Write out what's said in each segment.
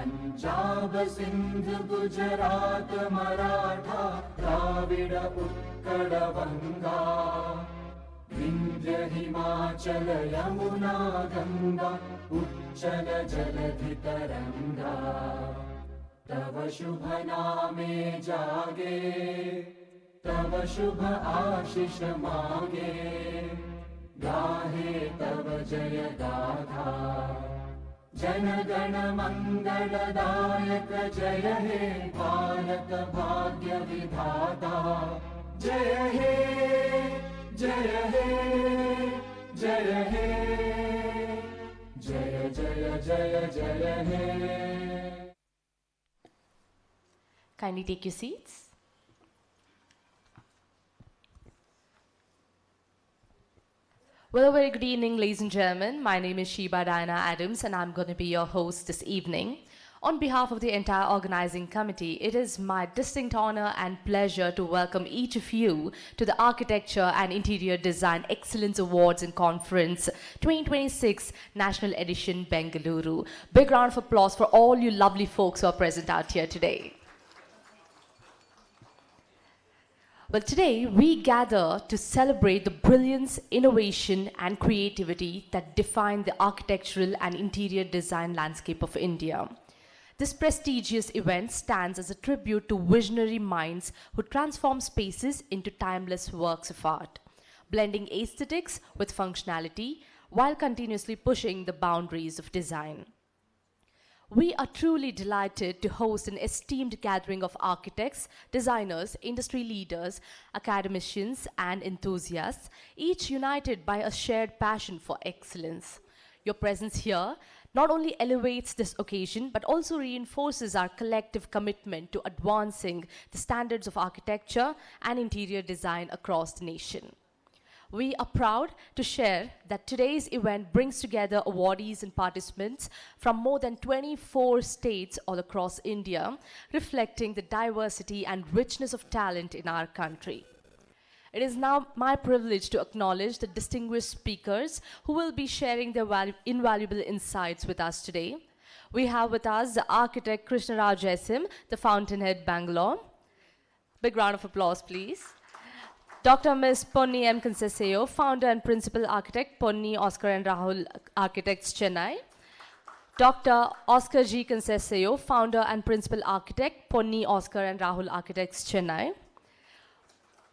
पंजाब सिंध गुजरात मराठा द्राविड उत्कल वंगा विंध्य हिमाचल यमुना गंगा उच्चल जलधि तरंगा तव शुभ नामे जागे तव शुभ आशीष मागे गाहे तव जय गाथा जन गण मंगलदायक जय हे भारत भाग्य विधाता जय हे जय हे जय हे जय जय जय जय हे. Kindly take your seats. Well, a very good evening, ladies and gentlemen. My name is Sheba Diana Adams, and I'm going to be your host this evening. On behalf of the entire organizing committee, it is my distinct honor and pleasure to welcome each of you to the Architecture and Interior Design Excellence Awards and Conference 2026 National Edition, Bengaluru. Big round of applause for all you lovely folks who are present out here today. Well, today we gather to celebrate the brilliance, innovation, and creativity that define the architectural and interior design landscape of India. This prestigious event stands as a tribute to visionary minds who transform spaces into timeless works of art, blending aesthetics with functionality while continuously pushing the boundaries of design. We are truly delighted to host an esteemed gathering of architects, designers, industry leaders, academicians, and enthusiasts, each united by a shared passion for excellence. Your presence here not only elevates this occasion, but also reinforces our collective commitment to advancing the standards of architecture and interior design across the nation. We are proud to share that today's event brings together awardees and participants from more than 24 states all across India, reflecting the diversity and richness of talent in our country. It is now my privilege to acknowledge the distinguished speakers who will be sharing their invaluable insights with us today. We have with us the architect Krishna Rajasim, the Fountainhead, Bangalore. Big round of applause, please. Dr. Ms. Ponyi M. Conceseo, founder and principal architect, Ponyi, Oscar and Rahul Architects, Chennai. Dr. Oscar G. Conceseo, founder and principal architect, Ponyi, Oscar and Rahul Architects, Chennai.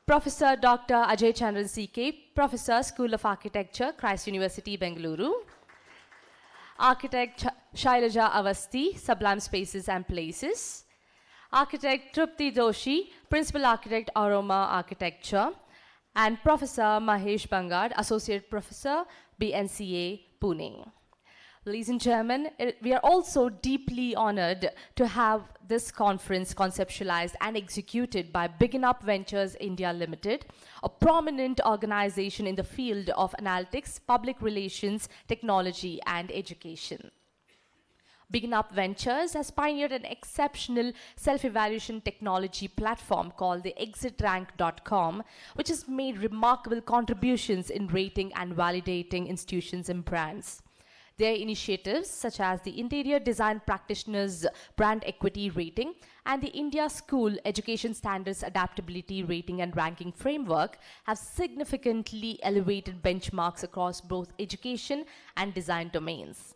Professor Dr. Ajay Chandran CK, Professor, School of Architecture, Christ University, Bengaluru. Architect Shailja Aasti, Sublime Spaces and Places. Architect Trupti Doshi, Principal Architect, Aroma Architecture. And Professor Mahesh Bangad, Associate Professor, BNCA, Pune. Ladies and gentlemen, we are also deeply honored to have this conference conceptualized and executed by Begin Up Ventures India Limited, a prominent organization in the field of analytics, public relations, technology, and education. Begin Up Ventures has pioneered an exceptional self-evaluation technology platform called the ExitRank.com, which has made remarkable contributions in rating and validating institutions and brands. Their initiatives, such as the Interior Design Practitioners Brand Equity Rating and the India School Education Standards Adaptability Rating and Ranking Framework, have significantly elevated benchmarks across both education and design domains.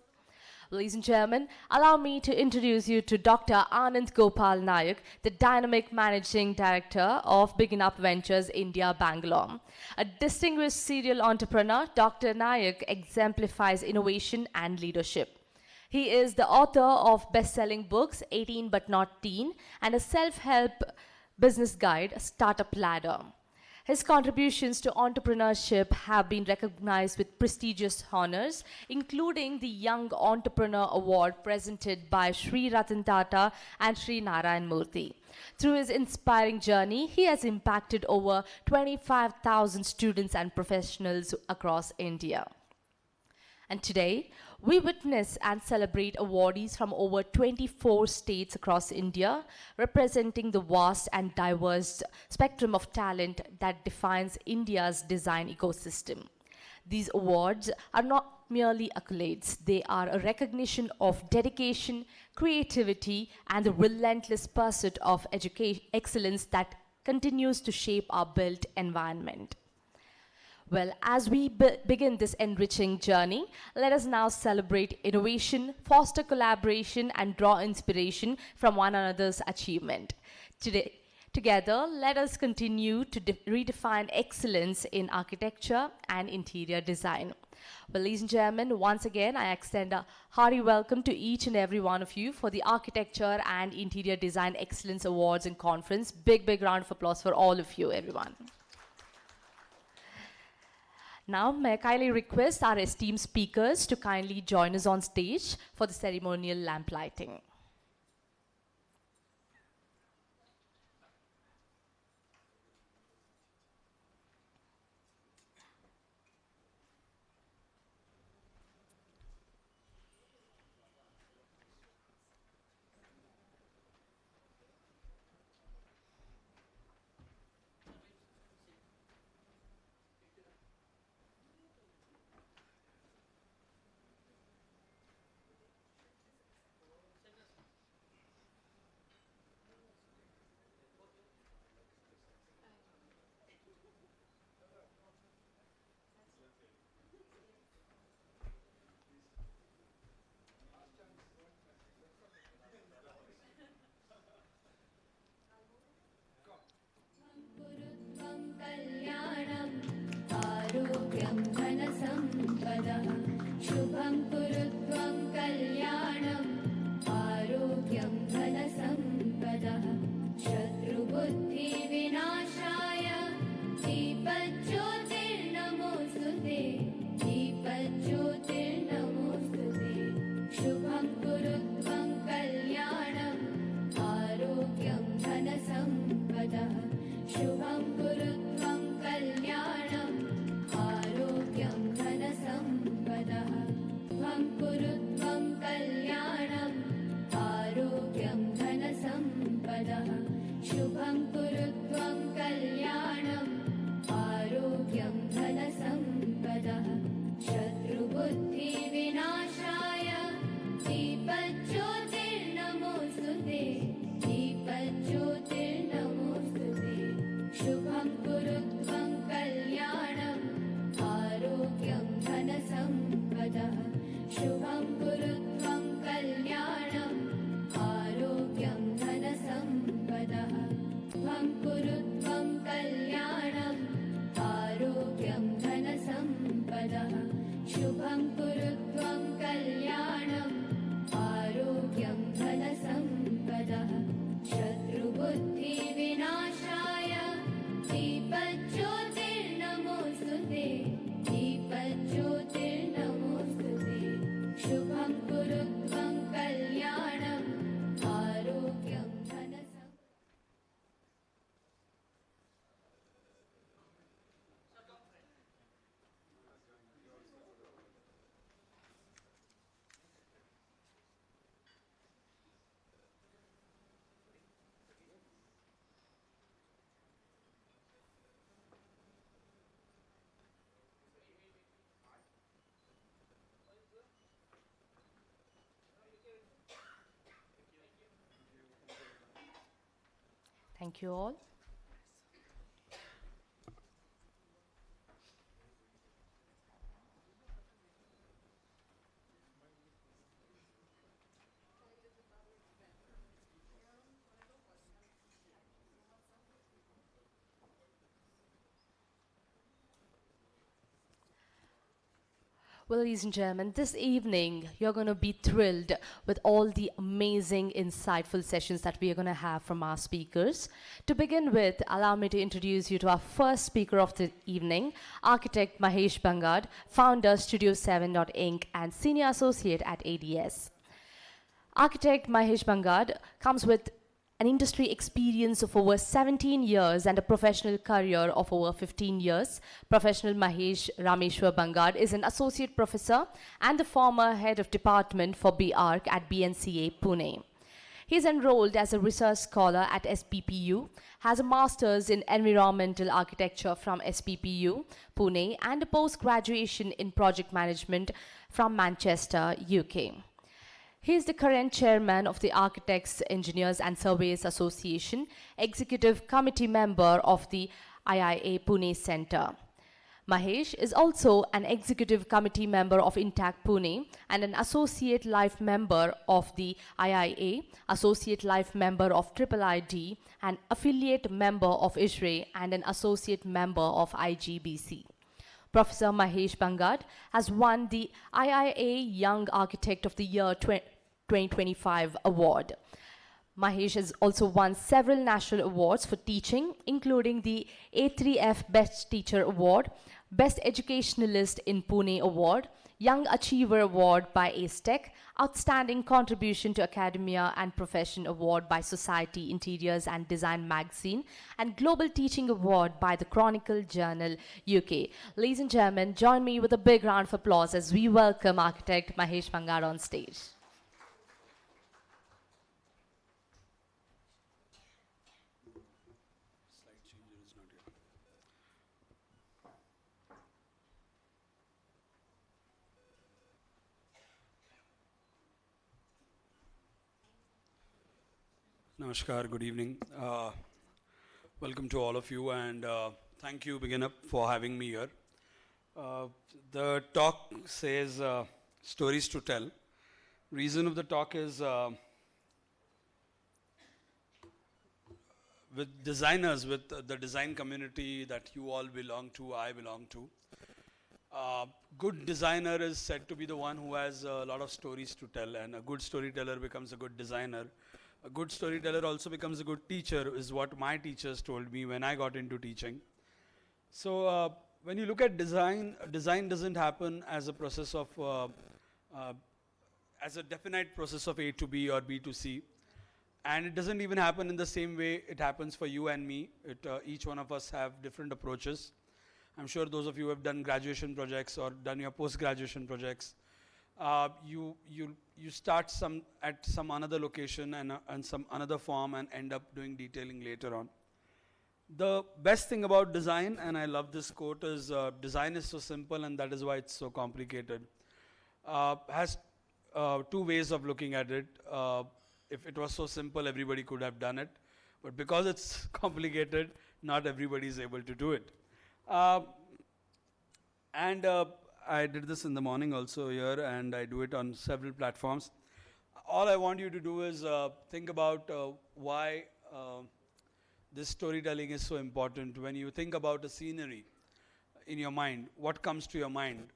Ladies and gentlemen, allow me to introduce you to Dr. Anand Gopal Nayak, the Dynamic Managing Director of Begin Up Ventures India, Bangalore. A distinguished serial entrepreneur, Dr. Nayak exemplifies innovation and leadership. He is the author of best-selling books, 18 But Not Teen, and a self-help business guide, Startup Ladder. His contributions to entrepreneurship have been recognized with prestigious honors, including the Young Entrepreneur Award presented by Sri Ratan Tata and Sri Narayan Murthy. Through his inspiring journey, he has impacted over 25,000 students and professionals across India. And today, we witness and celebrate awardees from over 24 states across India, representing the vast and diverse spectrum of talent that defines India's design ecosystem. These awards are not merely accolades, they are a recognition of dedication, creativity, and the relentless pursuit of excellence that continues to shape our built environment. Well, as we begin this enriching journey, let us now celebrate innovation, foster collaboration, and draw inspiration from one another's achievement. Together, let us continue to redefine excellence in architecture and interior design. Well, ladies and gentlemen, once again, I extend a hearty welcome to each and every one of you for the Architecture and Interior Design Excellence Awards and Conference. Big round of applause for all of you, everyone. Now, may I kindly request our esteemed speakers to kindly join us on stage for the ceremonial lamp lighting. शुभं कुरुत्वं कल्याणम् आरोग्यं धनसम्पदः शत्रुबुद्धिविनाशाय दीपज्योतिर्नमोऽस्तुते दीपज्योतिर्नमोऽस्तुते शुभं कुरुत्वं कल्याणम् आरोग्यं धनसम्पदः शुभं कुरुत्वं कल्याणम् आरोग्यं धनसम्पदः शुभं कुरुत्वं कल्याणम् आरोग्यं धनसम्पदः शुभं कुरुत्वं कल्याणम् आरोग्यं धनसम्पदः शत्रुबुद्धिविनाशाय दीपज्योतिर्नमोऽस्तुते दीपज्योतिर्नमोऽस्तुते शुभं कुरुत्वं कल्याणम् आरोग्यं धनसम्पदः शुभं कुरुत्वं कल्याणम् आरोग्यं धनसम्पदः शुभं कुरुत्वं कल्याणम् आरोग्यं धनसम्पदः शुभं कुरुत्वं कल्याणम् आरोग्यं धनसम्पदः शत्रुबुद्धिविनाशाय दीपज्योतिर्नमोऽस्तुते दीपज्योतिर्नमोऽस्तुते शुभं कुरुत्वं कल्याणम् आरोग्यं धनसम्पदः Thank you all. Well, ladies and gentlemen, this evening you're going to be thrilled with all the amazing, insightful sessions that we are going to have from our speakers. To begin with, allow me to introduce you to our first speaker of the evening, architect Mahesh Bangad, founder Studio 7 Inc. and senior associate at ADS. Architect Mahesh Bangad comes with an industry experience of over 17 years and a professional career of over 15 years. Professional Mahesh Rameshwar Bangad is an associate professor and the former head of department for BARC at BNCA Pune. He is enrolled as a research scholar at SPPU, has a master's in environmental architecture from SPPU, Pune, and a post-graduation in project management from Manchester, UK. He is the current chairman of the Architects, Engineers and Surveyors Association, executive committee member of the IIA Pune Center. Mahesh is also an executive committee member of Intact Pune and an associate life member of the IIA, associate life member of IIID, an affiliate member of ISRE, and an associate member of IGBC. Professor Mahesh Bangad has won the IIA Young Architect of the Year 2025 award. Mahesh has also won several national awards for teaching, including the A3F Best Teacher Award, Best Educationalist in Pune Award, Young Achiever Award by ACE-Tech, Outstanding Contribution to Academia and Profession Award by Society Interiors and Design Magazine, and Global Teaching Award by the Chronicle Journal UK. Ladies and gentlemen, join me with a big round of applause as we welcome architect Mahesh Bangad on stage. Namaskar, good evening. Welcome to all of you, and thank you, Begin Up, for having me here. The talk says stories to tell. Reason of the talk is with designers, with the design community that you all belong to, I belong to. Good designer is said to be the one who has a lot of stories to tell, and a good storyteller becomes a good designer. A good storyteller also becomes a good teacher, is what my teachers told me when I got into teaching. So when you look at design, design doesn't happen as a process of, as a definite process of A to B or B to C. And it doesn't even happen in the same way it happens for you and me. Each one of us have different approaches. I'm sure those of you who have done graduation projects or done your post-graduation projects, you start at some another location and some another form and end up doing detailing later on. The best thing about design, and I love this quote, is design is so simple and that is why it's so complicated. Has two ways of looking at it. If it was so simple, everybody could have done it. But because it's complicated, not everybody is able to do it. I did this in the morning also here, and I do it on several platforms. All I want you to do is think about why this storytelling is so important. When you think about a scenery in your mind, what comes to your mind?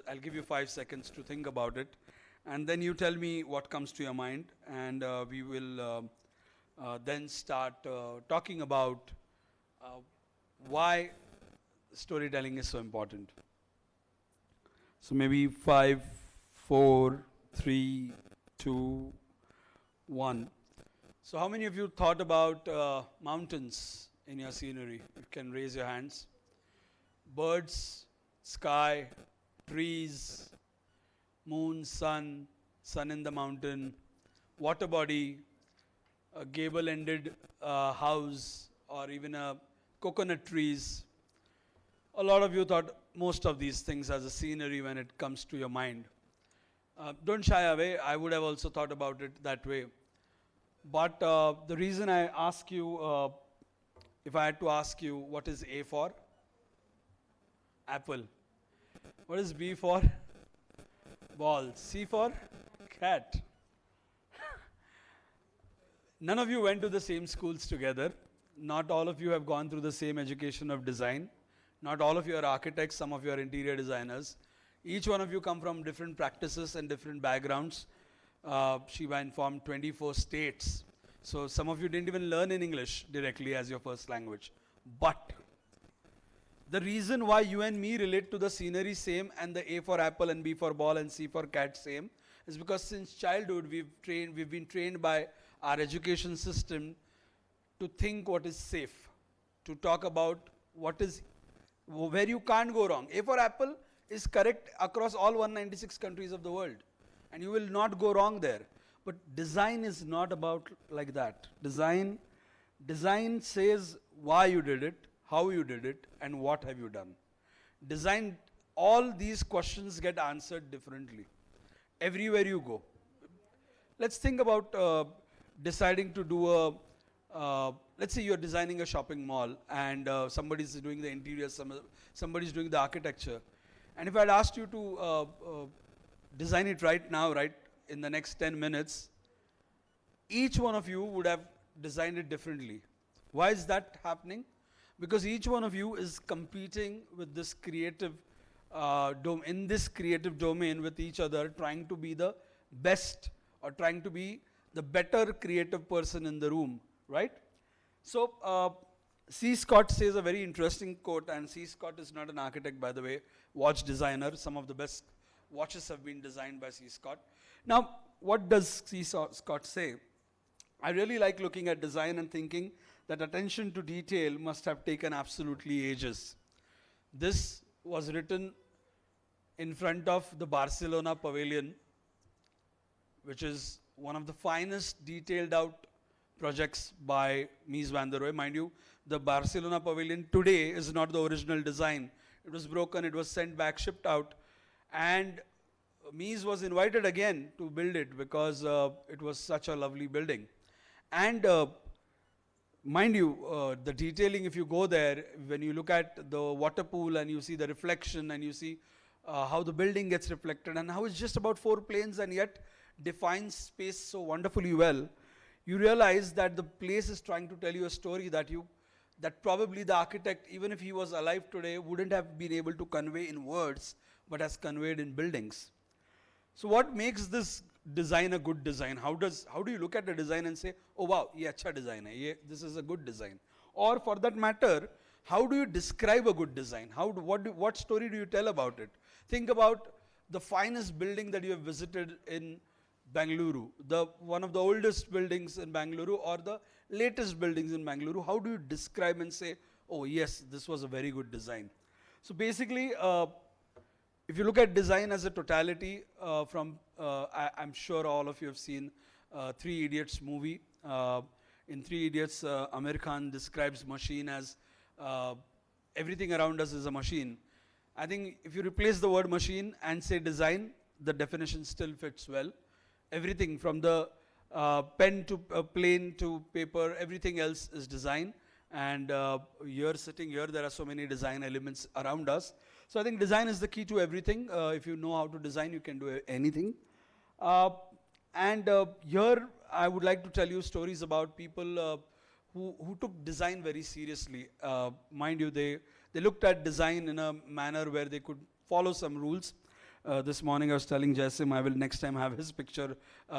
I'll give you 5 seconds to think about it, and then you tell me what comes to your mind, and we will then start talking about why storytelling is so important. So maybe 5, 4, 3, 2, 1. So how many of you thought about mountains in your scenery? You can raise your hands. Birds, sky, trees, moon, sun, sun in the mountain, water body, a gable-ended house, or even a coconut trees. A lot of you thought most of these things as a scenery when it comes to your mind. Don't shy away. I would have also thought about it that way. But the reason I ask you, if I had to ask you, what is A for? Apple. What is B for? Ball. C for? Cat. None of you went to the same schools together. Not all of you have gone through the same education of design. Not all of you are architects, some of you are interior designers. Each one of you come from different practices and different backgrounds. Shiva informed 24 states. So some of you didn't even learn in English directly as your first language. But the reason why you and me relate to the scenery same and the A for apple and B for ball and C for cat same is because since childhood we've been trained by our education system to think what is safe, to talk about what is where you can't go wrong. A for apple is correct across all 196 countries of the world, and you will not go wrong there. But design is not about like that. Design says why you did it, how you did it, and what have you done. Design, all these questions get answered differently everywhere you go. Let's think about deciding to do let's say you're designing a shopping mall and somebody's doing the interior, somebody's doing the architecture. And if I'd asked you to design it right now, right, in the next 10 minutes, each one of you would have designed it differently. Why is that happening? Because each one of you is competing with this creative in this creative domain with each other, trying to be the best or trying to be the better creative person in the room, right? So C. Scott says a very interesting quote, and C. Scott is not an architect, by the way, watch designer. Some of the best watches have been designed by C. Scott. Now, what does C. Scott say? I really like looking at design and thinking that attention to detail must have taken absolutely ages. This was written in front of the Barcelona Pavilion, which is one of the finest detailed out projects by Mies van der Rohe. Mind you, the Barcelona Pavilion today is not the original design. It was broken, it was sent back, shipped out, and Mies was invited again to build it because it was such a lovely building. And mind you, the detailing, if you go there, when you look at the water pool and you see the reflection and you see how the building gets reflected and how it's just about 4 planes and yet defines space so wonderfully well, you realize that the place is trying to tell you a story that probably the architect, even if he was alive today, wouldn't have been able to convey in words, but has conveyed in buildings. So what makes this design a good design? How do you look at a design and say, oh wow, ye acha design hai, this is a good design? Or for that matter, how do you describe a good design? What story do you tell about it? Think about the finest building that you have visited in Bengaluru, one of the oldest buildings in Bengaluru or the latest buildings in Bengaluru. How do you describe and say, oh yes, this was a very good design? So basically, if you look at design as a totality, I'm sure all of you have seen Three Idiots movie. In Three Idiots, Amir Khan describes machine as everything around us is a machine. I think if you replace the word machine and say design, the definition still fits well. Everything from the pen to plane to paper, everything else is design. And you're sitting here, there are so many design elements around us. So I think design is the key to everything. If you know how to design, you can do anything. Here I would like to tell you stories about people who took design very seriously. Mind you, they looked at design in a manner where they could follow some rules. This morning I was telling Jasim I will next time have his picture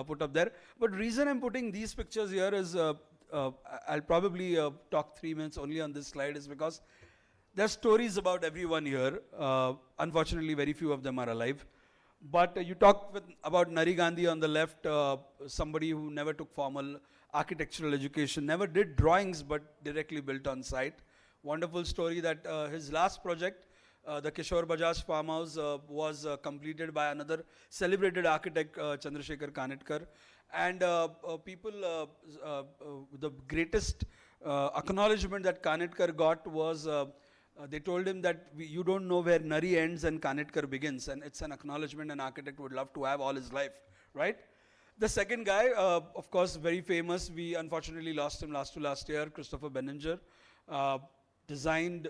put up there. But reason I'm putting these pictures here is I'll probably talk 3 minutes only on this slide is because there are stories about everyone here. Unfortunately, very few of them are alive. But you talk about Nari Gandhi on the left, somebody who never took formal architectural education, never did drawings but directly built on site. Wonderful story that his last project, the Kishore Bajaj farmhouse, was completed by another celebrated architect, Chandrasekhar Kanetkar. And the greatest acknowledgement that Kanetkar got was they told him that you don't know where Nari ends and Kanetkar begins, and it's an acknowledgement an architect would love to have all his life, right? The second guy, of course, very famous, we unfortunately lost him last year, Christopher Benninger, designed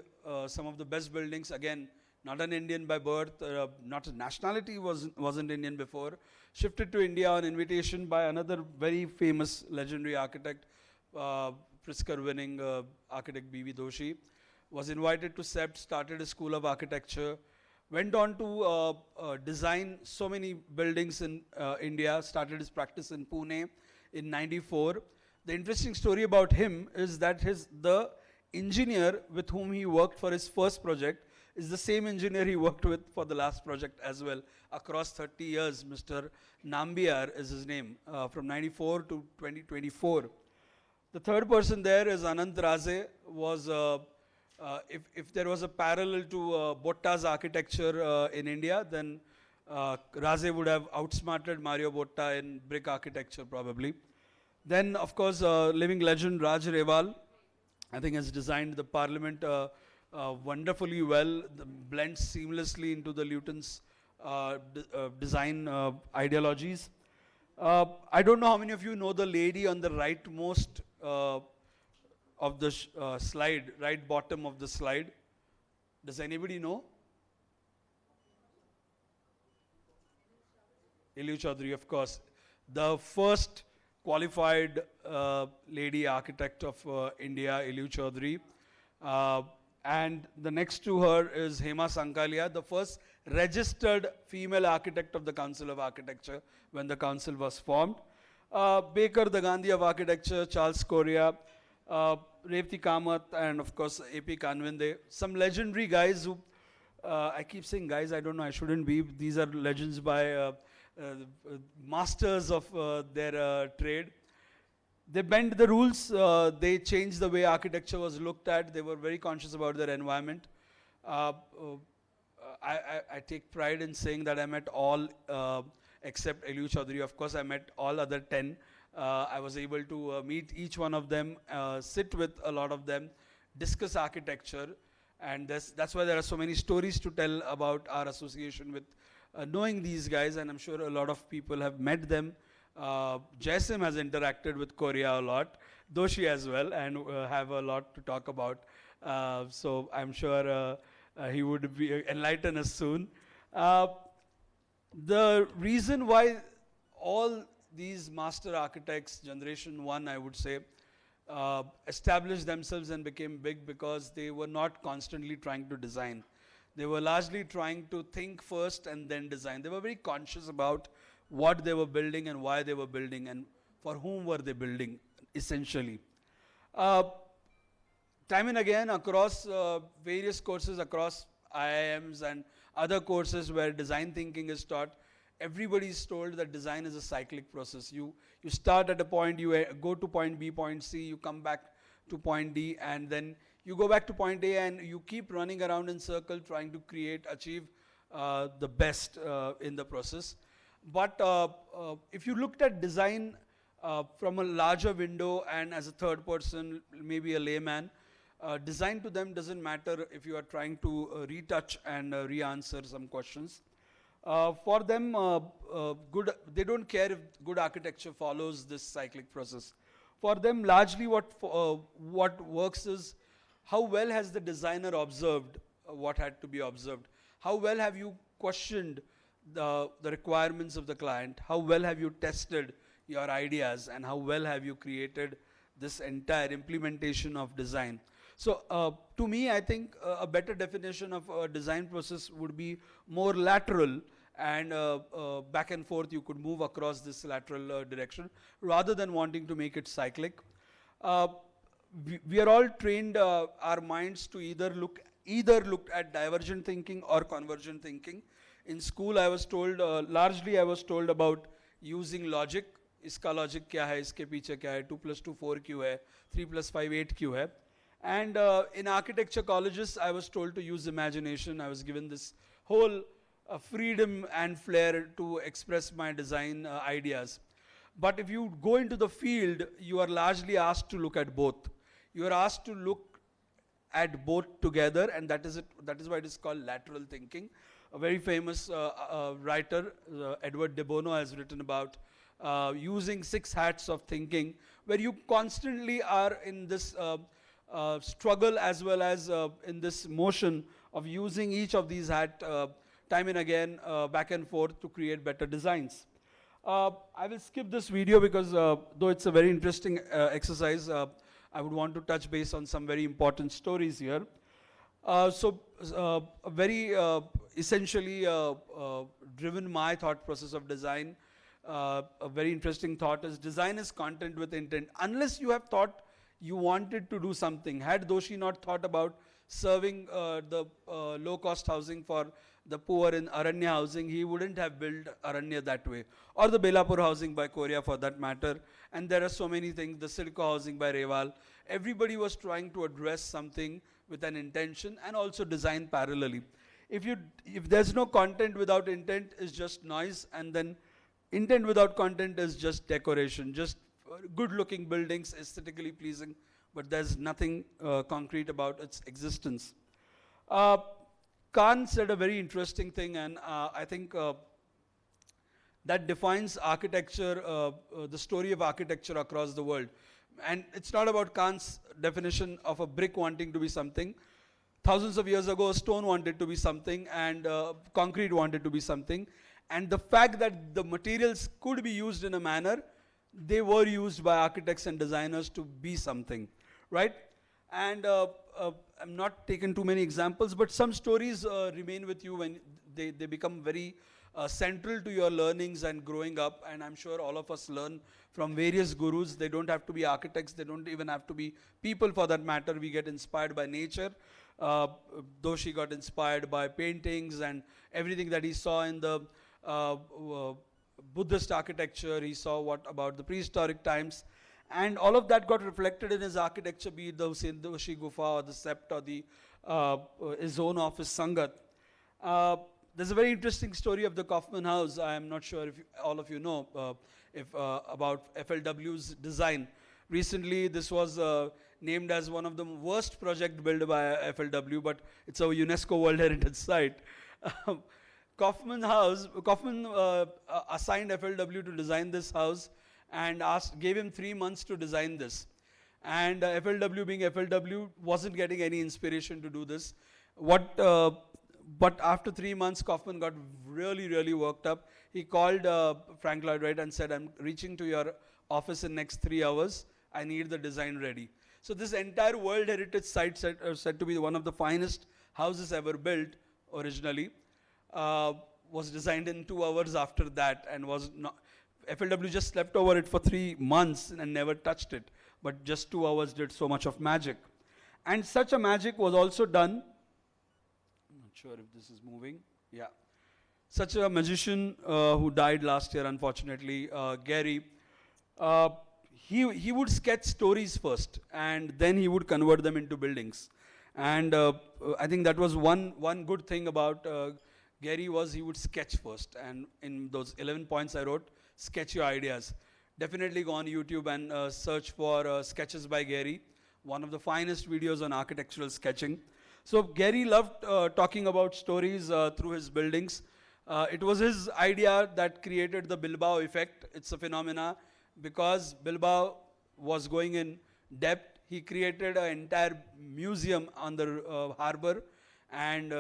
some of the best buildings, again, not an Indian by birth, not a nationality, wasn't Indian before, shifted to India on invitation by another very famous legendary architect, Pritzker winning architect B.V. Doshi, was invited to CEPT, started a school of architecture, went on to design so many buildings in India, started his practice in Pune in '94. The interesting story about him is that the engineer with whom he worked for his first project is the same engineer he worked with for the last project as well. Across 30 years, Mr. Nambiar is his name, from '94 to 2024. The third person there is Anant Raze, was if there was a parallel to Botta's architecture in India, then Raze would have outsmarted Mario Botta in brick architecture probably. Then, of course, living legend Raj Rewal, I think, has designed the Parliament wonderfully well, blends seamlessly into the Luton's design ideologies. I don't know how many of you know the lady on the rightmost of the slide, right bottom of the slide. Does anybody know? Ilu Chaudhary, of course, the first qualified lady architect of India, Ilu Chaudhary. And the next to her is Hema Sankalia, the first registered female architect of the Council of Architecture when the council was formed. Baker, the Gandhi of Architecture, Charles Correa, Revati Kamath, and of course A.P. Kanvinde. Some legendary guys who, I keep saying guys, I don't know, I shouldn't be. These are legends by masters of their trade. They bent the rules, they changed the way architecture was looked at, they were very conscious about their environment. I take pride in saying that I met all except Ilu Chaudhary. Of course, I met all other 10. I was able to meet each one of them, sit with a lot of them, discuss architecture, and that's why there are so many stories to tell about our association with knowing these guys, and I'm sure a lot of people have met them. Jasim has interacted with Korea a lot, Doshi as well, and have a lot to talk about. So I'm sure he would be enlighten us soon. The reason why all these master architects, generation 1, I would say, established themselves and became big because they were not constantly trying to design. They were largely trying to think first and then design. They were very conscious about what they were building and why they were building and for whom were they building, essentially. Time and again, across various courses, across IIMs and other courses where design thinking is taught, everybody is told that design is a cyclic process. You start at a point, you go to point B, point C, you come back to point D, and then you go back to point A, and you keep running around in circle trying to create, achieve the best in the process. But if you looked at design from a larger window and as a third person, maybe a layman, design to them doesn't matter if you are trying to retouch and re-answer some questions. For them, they don't care if good architecture follows this cyclic process. For them, largely what works is how well has the designer observed what had to be observed? How well have you questioned the requirements of the client? How well have you tested your ideas? And how well have you created this entire implementation of design? So to me, I think a better definition of a design process would be more lateral, and back and forth you could move across this lateral direction rather than wanting to make it cyclic. We are all trained our minds to either look at divergent thinking or convergent thinking. In school, I was told, largely I was told about using logic. Iska logic kya hai, iske piche kya hai, 2 plus 2 4 क्यों hai, 3 plus 5 8 क्यों hai. And in architecture colleges, I was told to use imagination. I was given this whole freedom and flair to express my design ideas. But if you go into the field, you are largely asked to look at both. You are asked to look at both together, and that is why it is called lateral thinking. A very famous writer, Edward de Bono, has written about using 6 hats of thinking, where you constantly are in this struggle as well as in this motion of using each of these hats time and again, back and forth, to create better designs. I will skip this video because though it's a very interesting exercise, I would want to touch base on some very important stories here. Very essentially driven my thought process of design. A very interesting thought is design is content with intent. Unless you have thought you wanted to do something. Had Doshi not thought about serving the low-cost housing for the poor in Aranya housing, he wouldn't have built Aranya that way. Or the Belapur housing by Korea for that matter. And there are so many things, the Silco housing by Rewal. Everybody was trying to address something with an intention and also design parallelly. if there's no content without intent, is just noise, and then intent without content is just decoration, just good looking buildings, aesthetically pleasing, but there's nothing concrete about its existence. Uh, Khan said a very interesting thing, and I think that defines architecture, the story of architecture across the world. And it's not about Kant's definition of a brick wanting to be something. Thousands of years ago, stone wanted to be something, and concrete wanted to be something. And the fact that the materials could be used in a manner, they were used by architects and designers to be something, right? And I'm not taking too many examples, but some stories remain with you when they become very central to your learnings and growing up. And I'm sure all of us learn from various gurus. They don't have to be architects, they don't even have to be people for that matter. We get inspired by nature. Doshi got inspired by paintings and everything that he saw in the Buddhist architecture. He saw what about the prehistoric times, and all of that got reflected in his architecture, be it the Hussein Doshi Gufa or the Sept or the his own office Sangat. There's a very interesting story of the Kaufman House. I am not sure if all of you know about FLW's design. Recently, this was named as one of the worst project built by FLW, but it's a UNESCO World Heritage Site. Kaufman assigned FLW to design this house and gave him 3 months to design this. And FLW, being FLW, wasn't getting any inspiration to do this. But after 3 months, Kaufman got really, really worked up. He called Frank Lloyd Wright and said, "I'm reaching to your office in next 3 hours. I need the design ready." So this entire World Heritage Site said to be one of the finest houses ever built originally, was designed in 2 hours after that, and was not, FLW just slept over it for 3 months and never touched it. But just 2 hours did so much of magic. And such a magic was also done. I'm not sure if this is moving. Yeah. Such a magician who died last year, unfortunately, Gary, he would sketch stories first, and then he would convert them into buildings. And I think that was one good thing about Gary, was he would sketch first. And in those 11 points I wrote, sketch your ideas. Definitely go on YouTube and search for sketches by Gary, one of the finest videos on architectural sketching. So Gary loved talking about stories through his buildings. It was his idea that created the Bilbao effect. It's a phenomena because Bilbao was going in debt. He created an entire museum on the harbor, and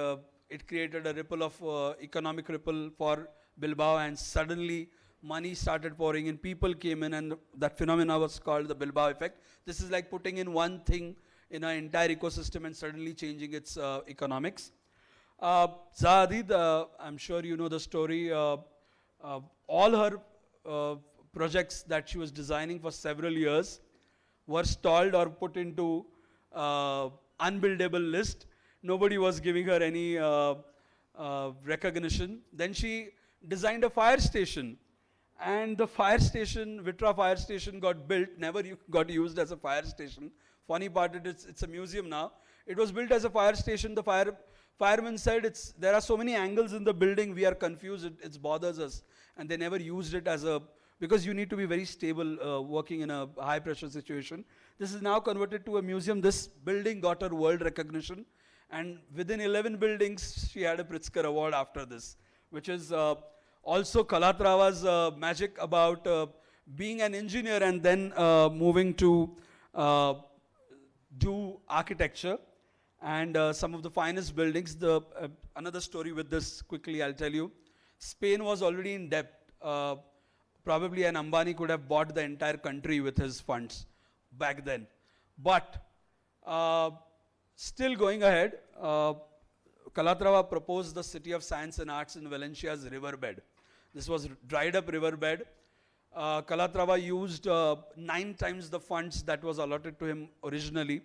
it created a ripple of economic ripple for Bilbao, and suddenly money started pouring in, people came in, and that phenomena was called the Bilbao effect. This is like putting in one thing in an entire ecosystem and suddenly changing its economics. Zahadid, I'm sure you know the story. All her projects that she was designing for several years were stalled or put into unbuildable list. Nobody was giving her any recognition. Then she designed a fire station, and the fire station, Vitra fire station, got built, never got used as a fire station. Funny part, it's a museum now. It was built as a fire station. The fireman said, there are so many angles in the building, we are confused, it bothers us. And they never used it as because you need to be very stable working in a high pressure situation. This is now converted to a museum. This building got her world recognition. And within 11 buildings, she had a Pritzker Award after this, which is also Kalatrava's magic about being an engineer and then moving to do architecture. And some of the finest buildings. Another story with this, quickly I'll tell you. Spain was already in debt. Probably an Ambani could have bought the entire country with his funds back then. But still going ahead, Calatrava proposed the City of Science and Arts in Valencia's riverbed. This was dried up riverbed. Calatrava used 9 times the funds that was allotted to him originally.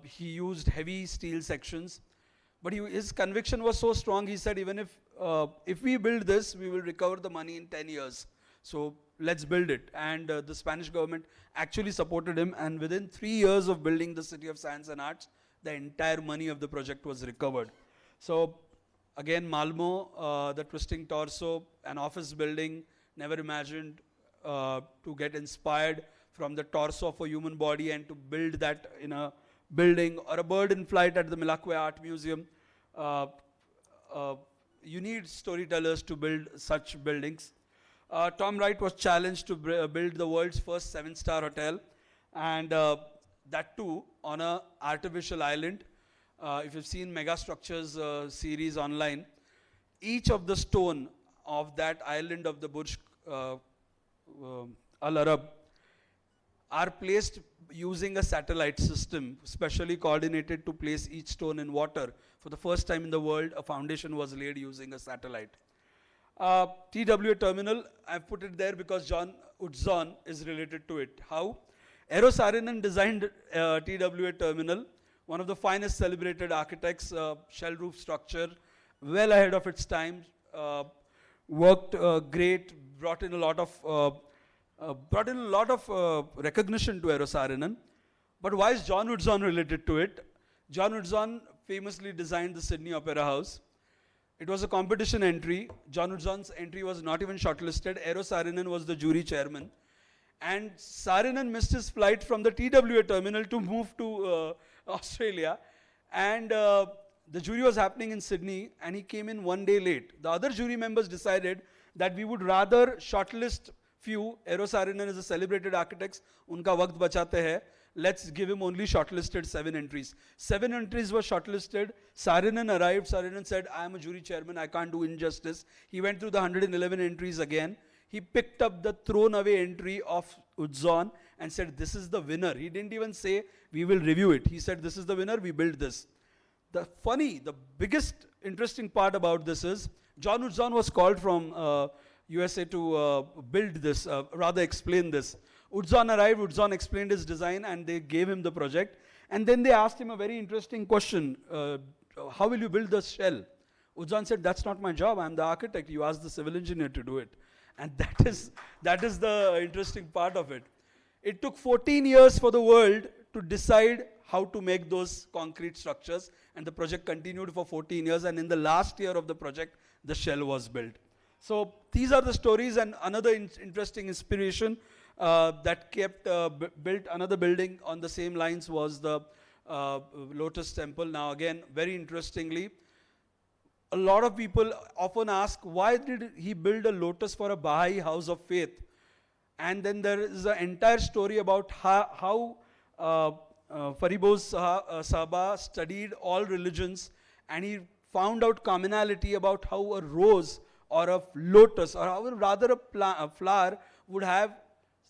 He used heavy steel sections. But his conviction was so strong, he said, even if we build this, we will recover the money in 10 years. So let's build it. And the Spanish government actually supported him. And within 3 years of building the City of Science and Arts, the entire money of the project was recovered. So Again, Malmo, the twisting torso, an office building, never imagined to get inspired from the torso of a human body and to build that in a building, or a bird in flight at the Milakwe Art Museum. Uh, you need storytellers to build such buildings. Tom Wright was challenged to build the world's first 7-star hotel, and that too on an artificial island. If you've seen Mega Structures series online, each of the stone of that island of the Burj Al Arab are placed using a satellite system, specially coordinated to place each stone in water. For the first time in the world, a foundation was laid using a satellite. TWA terminal, I've put it there because John Utzon is related to it. How? Eero Saarinen designed TWA terminal, one of the finest celebrated architects, shell roof structure, well ahead of its time, worked great, brought in a lot of recognition to Eero Saarinen. But why is John Utzon related to it? John Utzon famously designed the Sydney Opera House. It was a competition entry. John Utzon's entry was not even shortlisted. Eero Saarinen was the jury chairman. And Saarinen missed his flight from the TWA terminal to move to Australia. And the jury was happening in Sydney, and he came in one day late. The other jury members decided that we would rather shortlist few. Eero Saarinen is a celebrated architect. Unka waqt bachate hai. Let's give him only shortlisted 7 entries. 7 entries were shortlisted. Saarinen arrived. Saarinen said, I am a jury chairman. I can't do injustice. He went through the 111 entries again. He picked up the thrown away entry of Utzon and said, this is the winner. He didn't even say, we will review it. He said, this is the winner. We build this. The biggest interesting part about this is, John Utzon was called from USA to build this, rather explain this. Utzon arrived, Utzon explained his design, and they gave him the project. And then they asked him a very interesting question. How will you build the shell? Utzon said, that's not my job, I'm the architect. You ask the civil engineer to do it. And that is the interesting part of it. It took 14 years for the world to decide how to make those concrete structures, and the project continued for 14 years, and in the last year of the project, the shell was built. So these are the stories, and another interesting inspiration that kept built another building on the same lines was the Lotus Temple. Now again, very interestingly, a lot of people often ask, why did he build a lotus for a Baha'i house of faith? And then there is an entire story about how Fariboz Sahaba studied all religions, and he found out commonality about how a rose or a lotus, or how rather a flower would have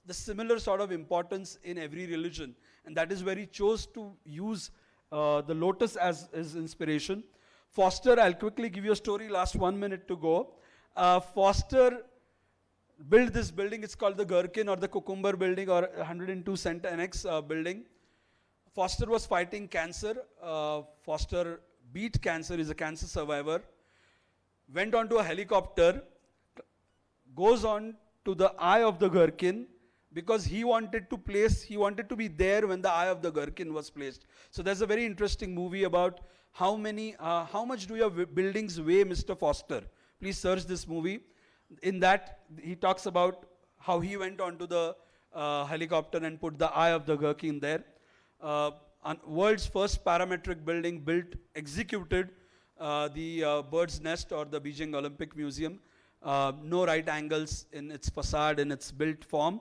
the similar sort of importance in every religion. And that is where he chose to use the lotus as his inspiration. Foster, I'll quickly give you a story, last 1 minute to go. Foster built this building, it's called the Gherkin or the Cucumber building, or 102 Cent Annex building. Foster was fighting cancer. Foster beat cancer, he's a cancer survivor. Went onto a helicopter, goes on to the eye of the Gherkin, because he wanted to be there when the eye of the Gherkin was placed. So there's a very interesting movie about how much do your buildings weigh, Mr. Foster? Please search this movie. In that, he talks about how he went onto the helicopter and put the eye of the Gherkin there. World's first parametric building built, executed, the Bird's Nest or the Beijing Olympic Museum. No right angles in its facade, in its built form.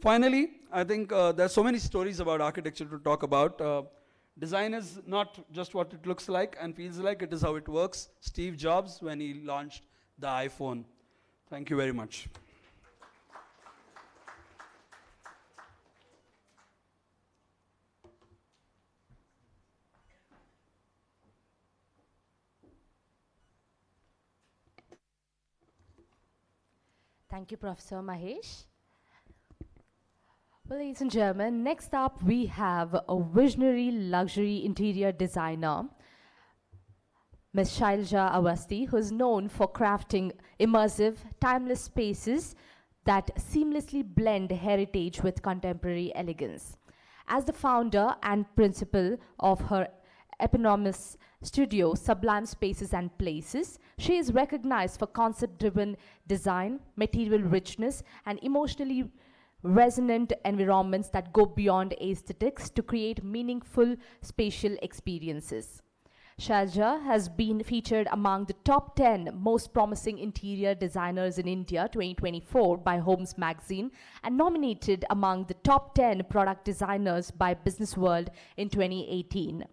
Finally, I think there are so many stories about architecture to talk about. Design is not just what it looks like and feels like, it is how it works. Steve Jobs, when he launched the iPhone. Thank you very much. Thank you, Professor Mahesh. Well, ladies and gentlemen, next up we have a visionary luxury interior designer, Ms. Shailja Aasti, who is known for crafting immersive, timeless spaces that seamlessly blend heritage with contemporary elegance. As the founder and principal of her eponymous studio, Sublime Spaces and Places. She is recognized for concept-driven design, material richness, and emotionally resonant environments that go beyond aesthetics to create meaningful spatial experiences. Shailja has been featured among the top 10 most promising interior designers in India 2024 by Homes magazine and nominated among the top 10 product designers by Business World in 2018.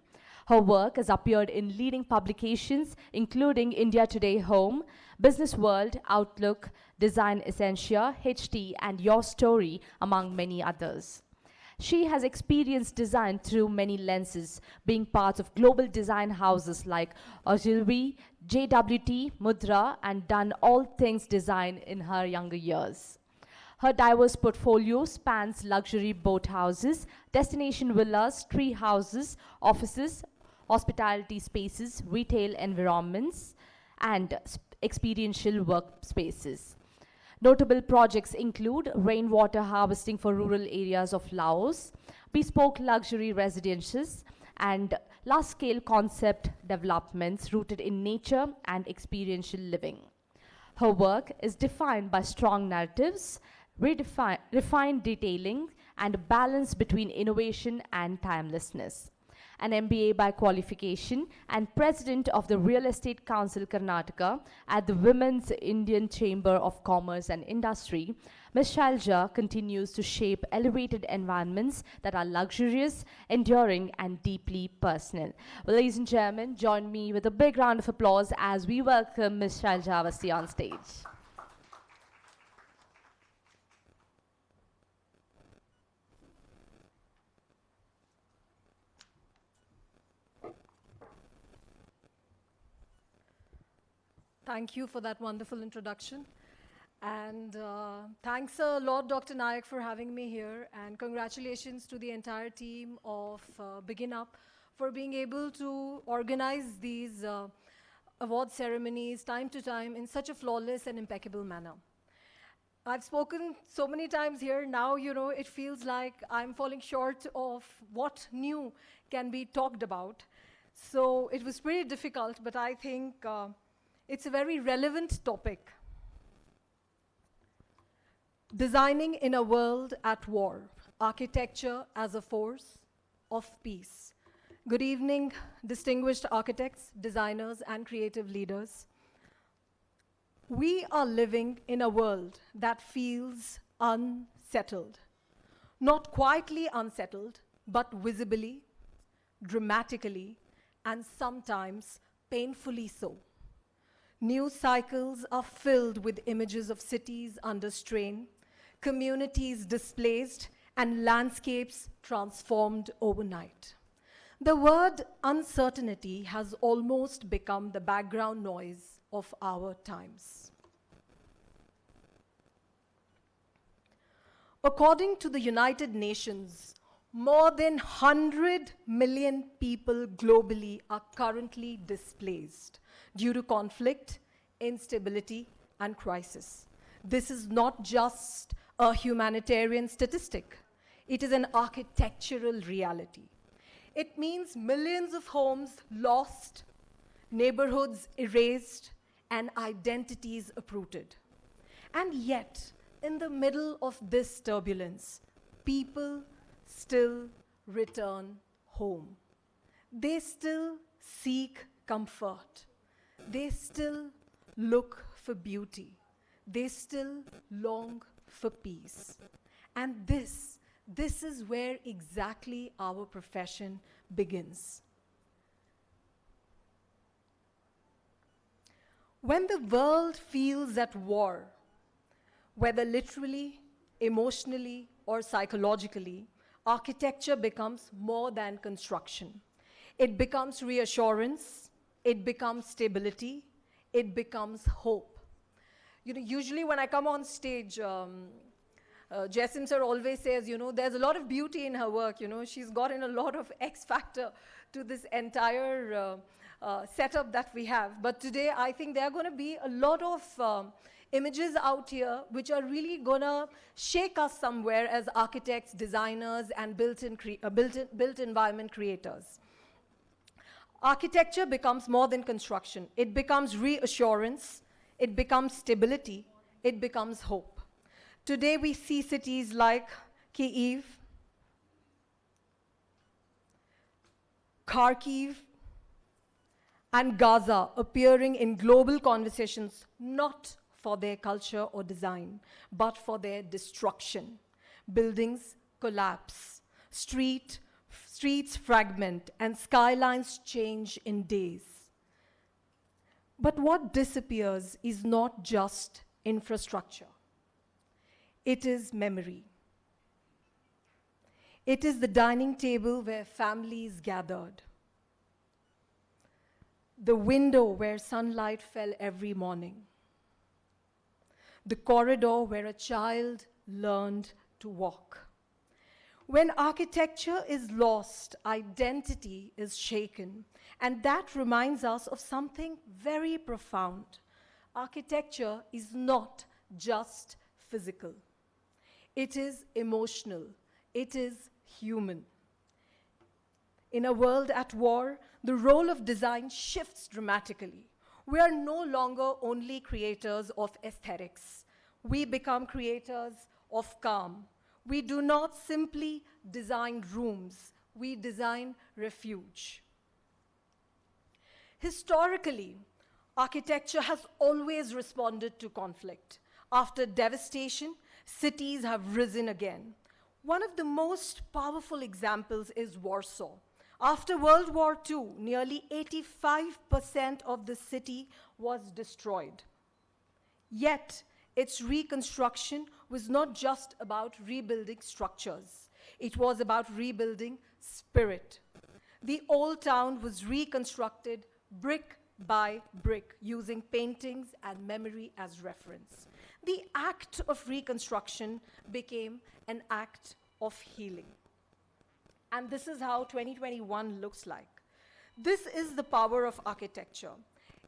Her work has appeared in leading publications including India Today Home, Business World, Outlook, Design Essentia, HT, and Your Story, among many others. She has experienced design through many lenses, being part of global design houses like Ogilvy, JWT, Mudra, and done all things design in her younger years. Her diverse portfolio spans luxury boat houses, destination villas, tree houses, offices, hospitality spaces, retail environments, and experiential workspaces. Notable projects include rainwater harvesting for rural areas of Laos, bespoke luxury residences, and large-scale concept developments rooted in nature and experiential living. Her work is defined by strong narratives, refined detailing, and a balance between innovation and timelessness. An MBA by qualification and president of the Real Estate Council Karnataka at the Women's Indian Chamber of Commerce and Industry, Ms. Shailja continues to shape elevated environments that are luxurious, enduring, and deeply personal. Well, ladies and gentlemen, join me with a big round of applause as we welcome Ms. Shailja Aasti on stage. Thank you for that wonderful introduction. And thanks a lot, Dr. Nayak, for having me here. And congratulations to the entire team of Begin Up for being able to organize these award ceremonies time to time in such a flawless and impeccable manner. I've spoken so many times here, now, it feels like I'm falling short of what new can be talked about. So it was pretty difficult, but I think it's a very relevant topic. Designing in a world at war, architecture as a force of peace. Good evening, distinguished architects, designers, and creative leaders. We are living in a world that feels unsettled. Not quietly unsettled, but visibly, dramatically, and sometimes painfully so. News cycles are filled with images of cities under strain, communities displaced, and landscapes transformed overnight. The word uncertainty has almost become the background noise of our times. According to the United Nations, more than 100 million people globally are currently displaced due to conflict, instability, and crisis. This is not just a humanitarian statistic. It is an architectural reality. It means millions of homes lost, neighborhoods erased, and identities uprooted. And yet, in the middle of this turbulence, people still return home. They still seek comfort. They still look for beauty. They still long for peace. And this is where exactly our profession begins. When the world feels at war, whether literally, emotionally, or psychologically, architecture becomes more than construction. It becomes reassurance, it becomes stability, it becomes hope. Usually when I come on stage, Jasim sir always says, there's a lot of beauty in her work, she's gotten a lot of X factor to this entire setup that we have. But today, I think there are going to be a lot of images out here which are really going to shake us somewhere as architects, designers, and built environment creators. Architecture becomes more than construction. It becomes reassurance, it becomes stability, it becomes hope. Today we see cities like Kyiv, Kharkiv, and Gaza appearing in global conversations not for their culture or design, but for their destruction. Buildings collapse, streets fragment, and skylines change in days. But what disappears is not just infrastructure. It is memory. It is the dining table where families gathered, the window where sunlight fell every morning, the corridor where a child learned to walk. When architecture is lost, identity is shaken, and that reminds us of something very profound. Architecture is not just physical. It is emotional. It is human. In a world at war, the role of design shifts dramatically. We are no longer only creators of aesthetics. We become creators of calm. We do not simply design rooms, we design refuge. Historically, architecture has always responded to conflict. After devastation, cities have risen again. One of the most powerful examples is Warsaw. After World War II, nearly 85% of the city was destroyed. Yet, its reconstruction was not just about rebuilding structures. It was about rebuilding spirit. The old town was reconstructed brick by brick, using paintings and memory as reference. The act of reconstruction became an act of healing. And this is how 2021 looks like. This is the power of architecture.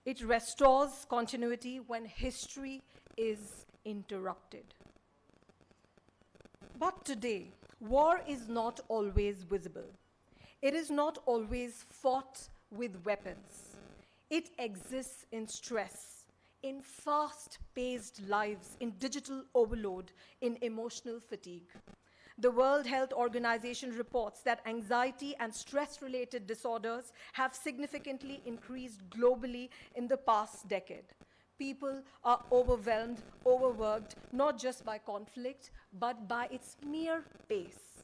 It restores continuity when history is interrupted. But today, war is not always visible. It is not always fought with weapons. It exists in stress, in fast-paced lives, in digital overload, in emotional fatigue. The World Health Organization reports that anxiety and stress-related disorders have significantly increased globally in the past decade. People are overwhelmed, overworked, not just by conflict, but by its mere pace.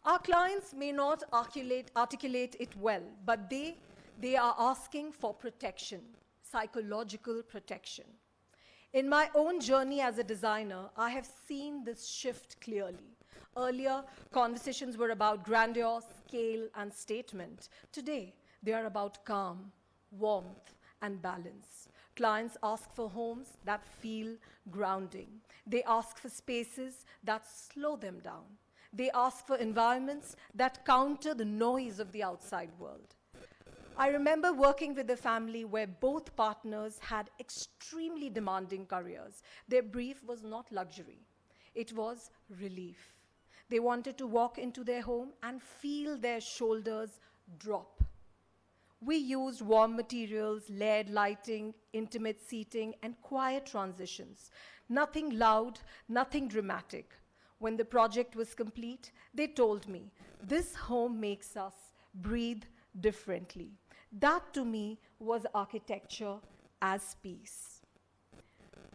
Our clients may not articulate it well, but they are asking for protection, psychological protection. In my own journey as a designer, I have seen this shift clearly. Earlier, conversations were about grandeur, scale, and statement. Today, they are about calm, warmth, and balance. Clients ask for homes that feel grounding. They ask for spaces that slow them down. They ask for environments that counter the noise of the outside world. I remember working with a family where both partners had extremely demanding careers. Their brief was not luxury. It was relief. They wanted to walk into their home and feel their shoulders drop. We used warm materials, layered lighting, intimate seating, and quiet transitions. Nothing loud, nothing dramatic. When the project was complete, they told me, "This home makes us breathe differently." That, to me, was architecture as peace.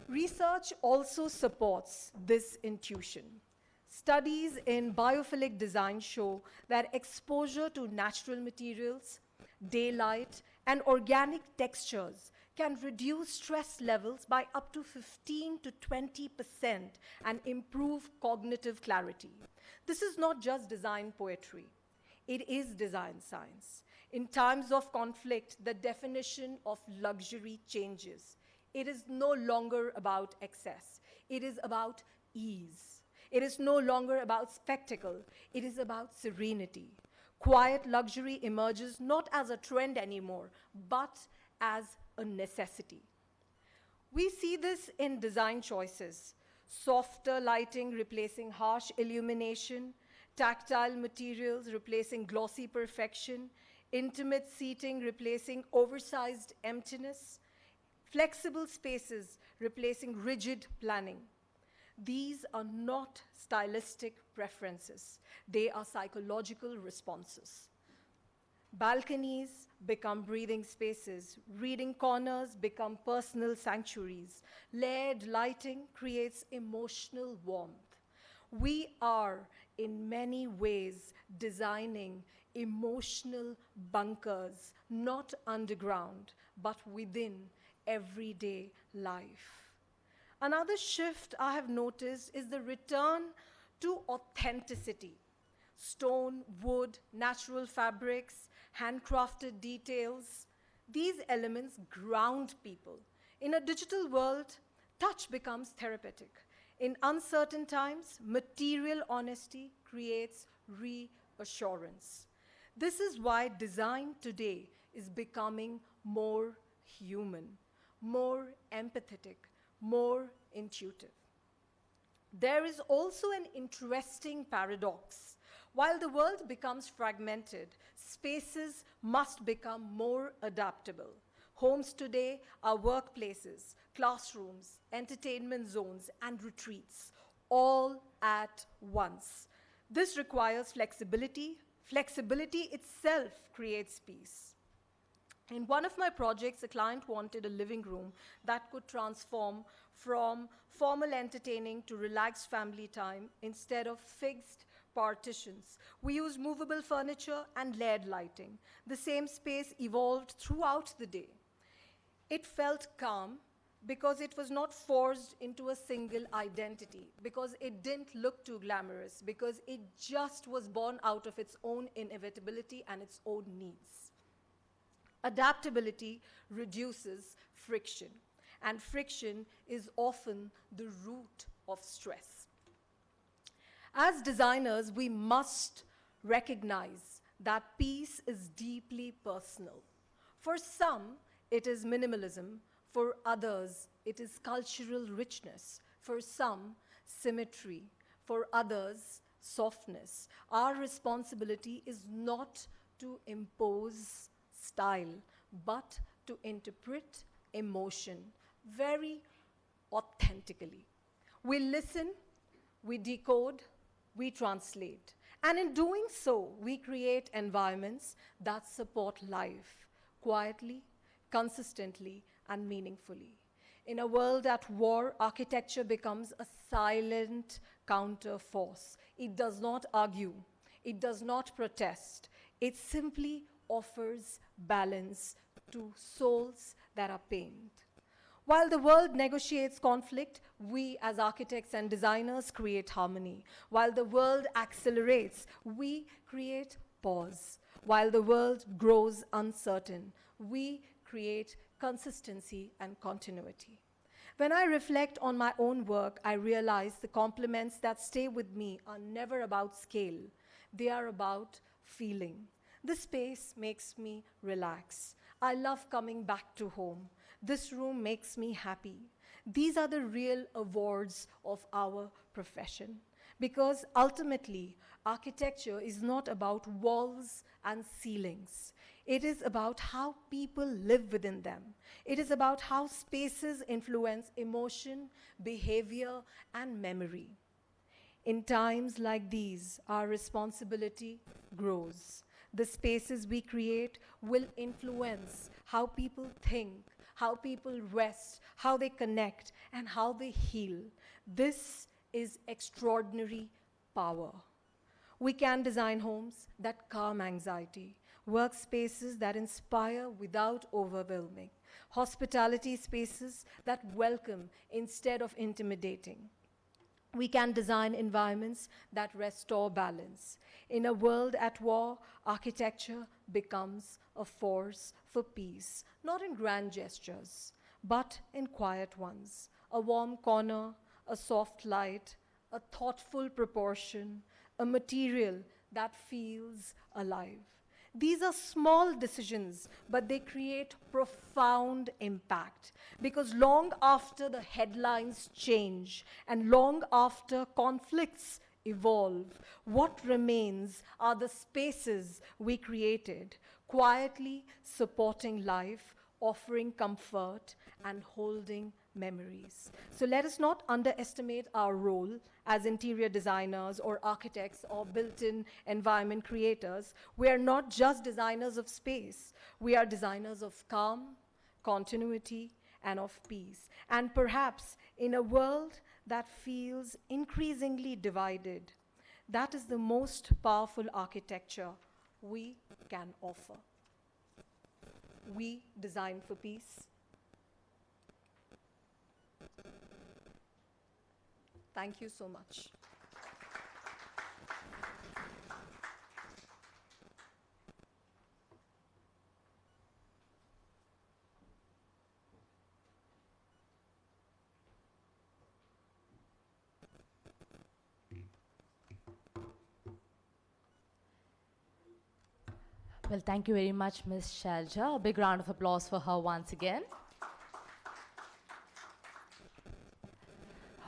Research also supports this intuition. Studies in biophilic design show that exposure to natural materials, daylight, and organic textures can reduce stress levels by up to 15 to 20% and improve cognitive clarity. This is not just design poetry. It is design science. In times of conflict, the definition of luxury changes. It is no longer about excess. It is about ease. It is no longer about spectacle. It is about serenity. Quiet luxury emerges not as a trend anymore, but as a necessity. We see this in design choices. Softer lighting replacing harsh illumination, tactile materials replacing glossy perfection, intimate seating replacing oversized emptiness, flexible spaces replacing rigid planning. These are not stylistic preferences, they are psychological responses. Balconies become breathing spaces, reading corners become personal sanctuaries, layered lighting creates emotional warmth. We are, in many ways, designing emotional bunkers, not underground, but within everyday life. Another shift I have noticed is the return to authenticity. Stone, wood, natural fabrics, handcrafted details. These elements ground people. In a digital world, touch becomes therapeutic. In uncertain times, material honesty creates reassurance. This is why design today is becoming more human, more empathetic, more intuitive. There is also an interesting paradox. While the world becomes fragmented, spaces must become more adaptable. Homes today are workplaces, classrooms, entertainment zones, and retreats, all at once. This requires flexibility. Flexibility itself creates peace. In one of my projects, a client wanted a living room that could transform from formal entertaining to relaxed family time instead of fixed partitions. We used movable furniture and layered lighting. The same space evolved throughout the day. It felt calm because it was not forced into a single identity, because it didn't look too glamorous, because it just was born out of its own inevitability and its own needs. Adaptability reduces friction, and friction is often the root of stress. As designers, we must recognize that peace is deeply personal. For some, it is minimalism. For others, it is cultural richness. For some, symmetry. For others, softness. Our responsibility is not to impose style, but to interpret emotion very authentically. We listen, we decode, we translate. And in doing so, we create environments that support life quietly, consistently, and meaningfully. In a world at war, architecture becomes a silent counter force. It does not argue, it does not protest, it simply offers balance to souls that are pained. While the world negotiates conflict, we as architects and designers create harmony. While the world accelerates, we create pause. While the world grows uncertain, we create consistency and continuity. When I reflect on my own work, I realize the compliments that stay with me are never about scale. They are about feeling. This space makes me relax. I love coming back to home. This room makes me happy. These are the real awards of our profession. Because ultimately, architecture is not about walls and ceilings. It is about how people live within them. It is about how spaces influence emotion, behavior, and memory. In times like these, our responsibility grows. The spaces we create will influence how people think, how people rest, how they connect, and how they heal. This is extraordinary power. We can design homes that calm anxiety, workspaces that inspire without overwhelming, hospitality spaces that welcome instead of intimidating. We can design environments that restore balance. In a world at war, architecture becomes a force for peace, not in grand gestures, but in quiet ones. A warm corner, a soft light, a thoughtful proportion, a material that feels alive. These are small decisions, but they create profound impact, because long after the headlines change and long after conflicts evolve. What remains are the spaces we created, quietly supporting life, offering comfort, and holding memories. So let us not underestimate our role as interior designers or architects or built-in environment creators. We are not just designers of space, we are designers of calm, continuity, and of peace. And perhaps in a world that feels increasingly divided, that is the most powerful architecture we can offer. We design for peace. Thank you so much. Well, thank you very much, Ms. Shailja. A big round of applause for her once again.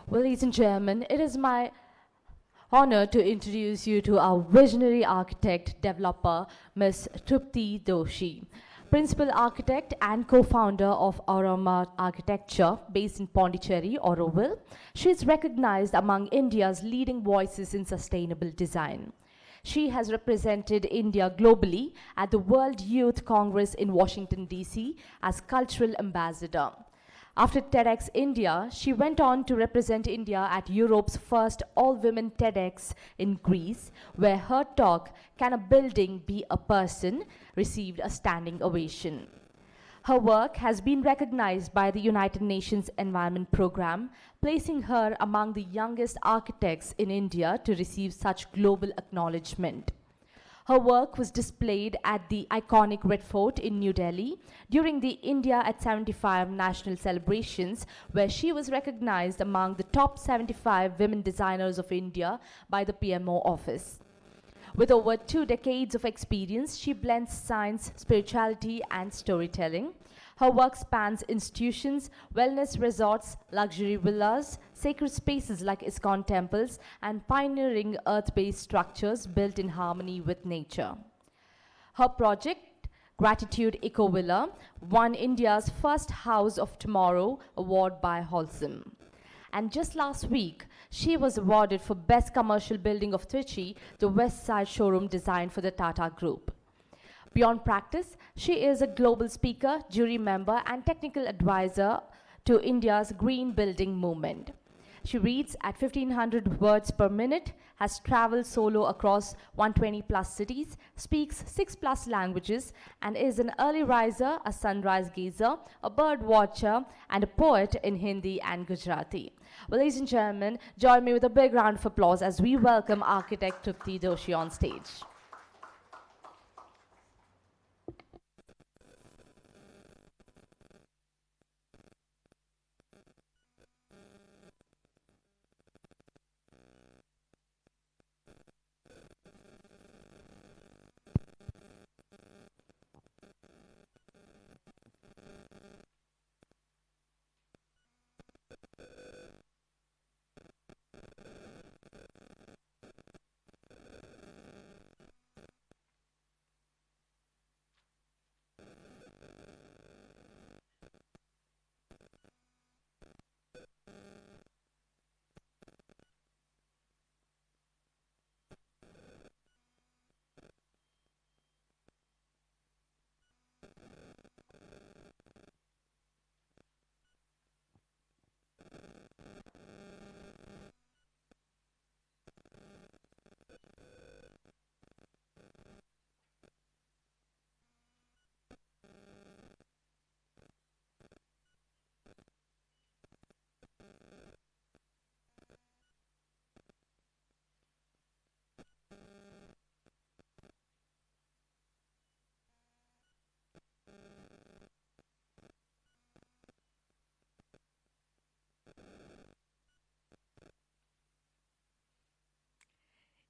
Well, ladies and gentlemen, it is my honor to introduce you to our visionary architect developer, Ms. Trupti Doshi, principal architect and co-founder of Aroma Architecture based in Pondicherry, Auroville. She is recognized among India's leading voices in sustainable design. She has represented India globally at the World Youth Congress in Washington, D.C. as cultural ambassador. After TEDx India, she went on to represent India at Europe's first all-women TEDx in Greece, where her talk, "Can a Building Be a Person?" received a standing ovation. Her work has been recognized by the United Nations Environment Programme, placing her among the youngest architects in India to receive such global acknowledgement. Her work was displayed at the iconic Red Fort in New Delhi during the India at 75 national celebrations, where she was recognized among the top 75 women designers of India by the PMO office. With over 2 decades of experience, she blends science, spirituality, and storytelling. Her work spans institutions, wellness resorts, luxury villas, sacred spaces like ISKCON temples, and pioneering earth-based structures built in harmony with nature. Her project, Gratitude Eco Villa, won India's first House of Tomorrow award by Wholesome. And just last week, she was awarded for Best Commercial Building of Trichy, the West Side showroom designed for the Tata Group. Beyond practice, she is a global speaker, jury member, and technical advisor to India's green building movement. She reads at 1500 words per minute, has traveled solo across 120 plus cities, speaks 6 plus languages, and is an early riser, a sunrise gazer, a bird watcher, and a poet in Hindi and Gujarati. Well, ladies and gentlemen, join me with a big round of applause as we welcome architect Trupti Doshi on stage.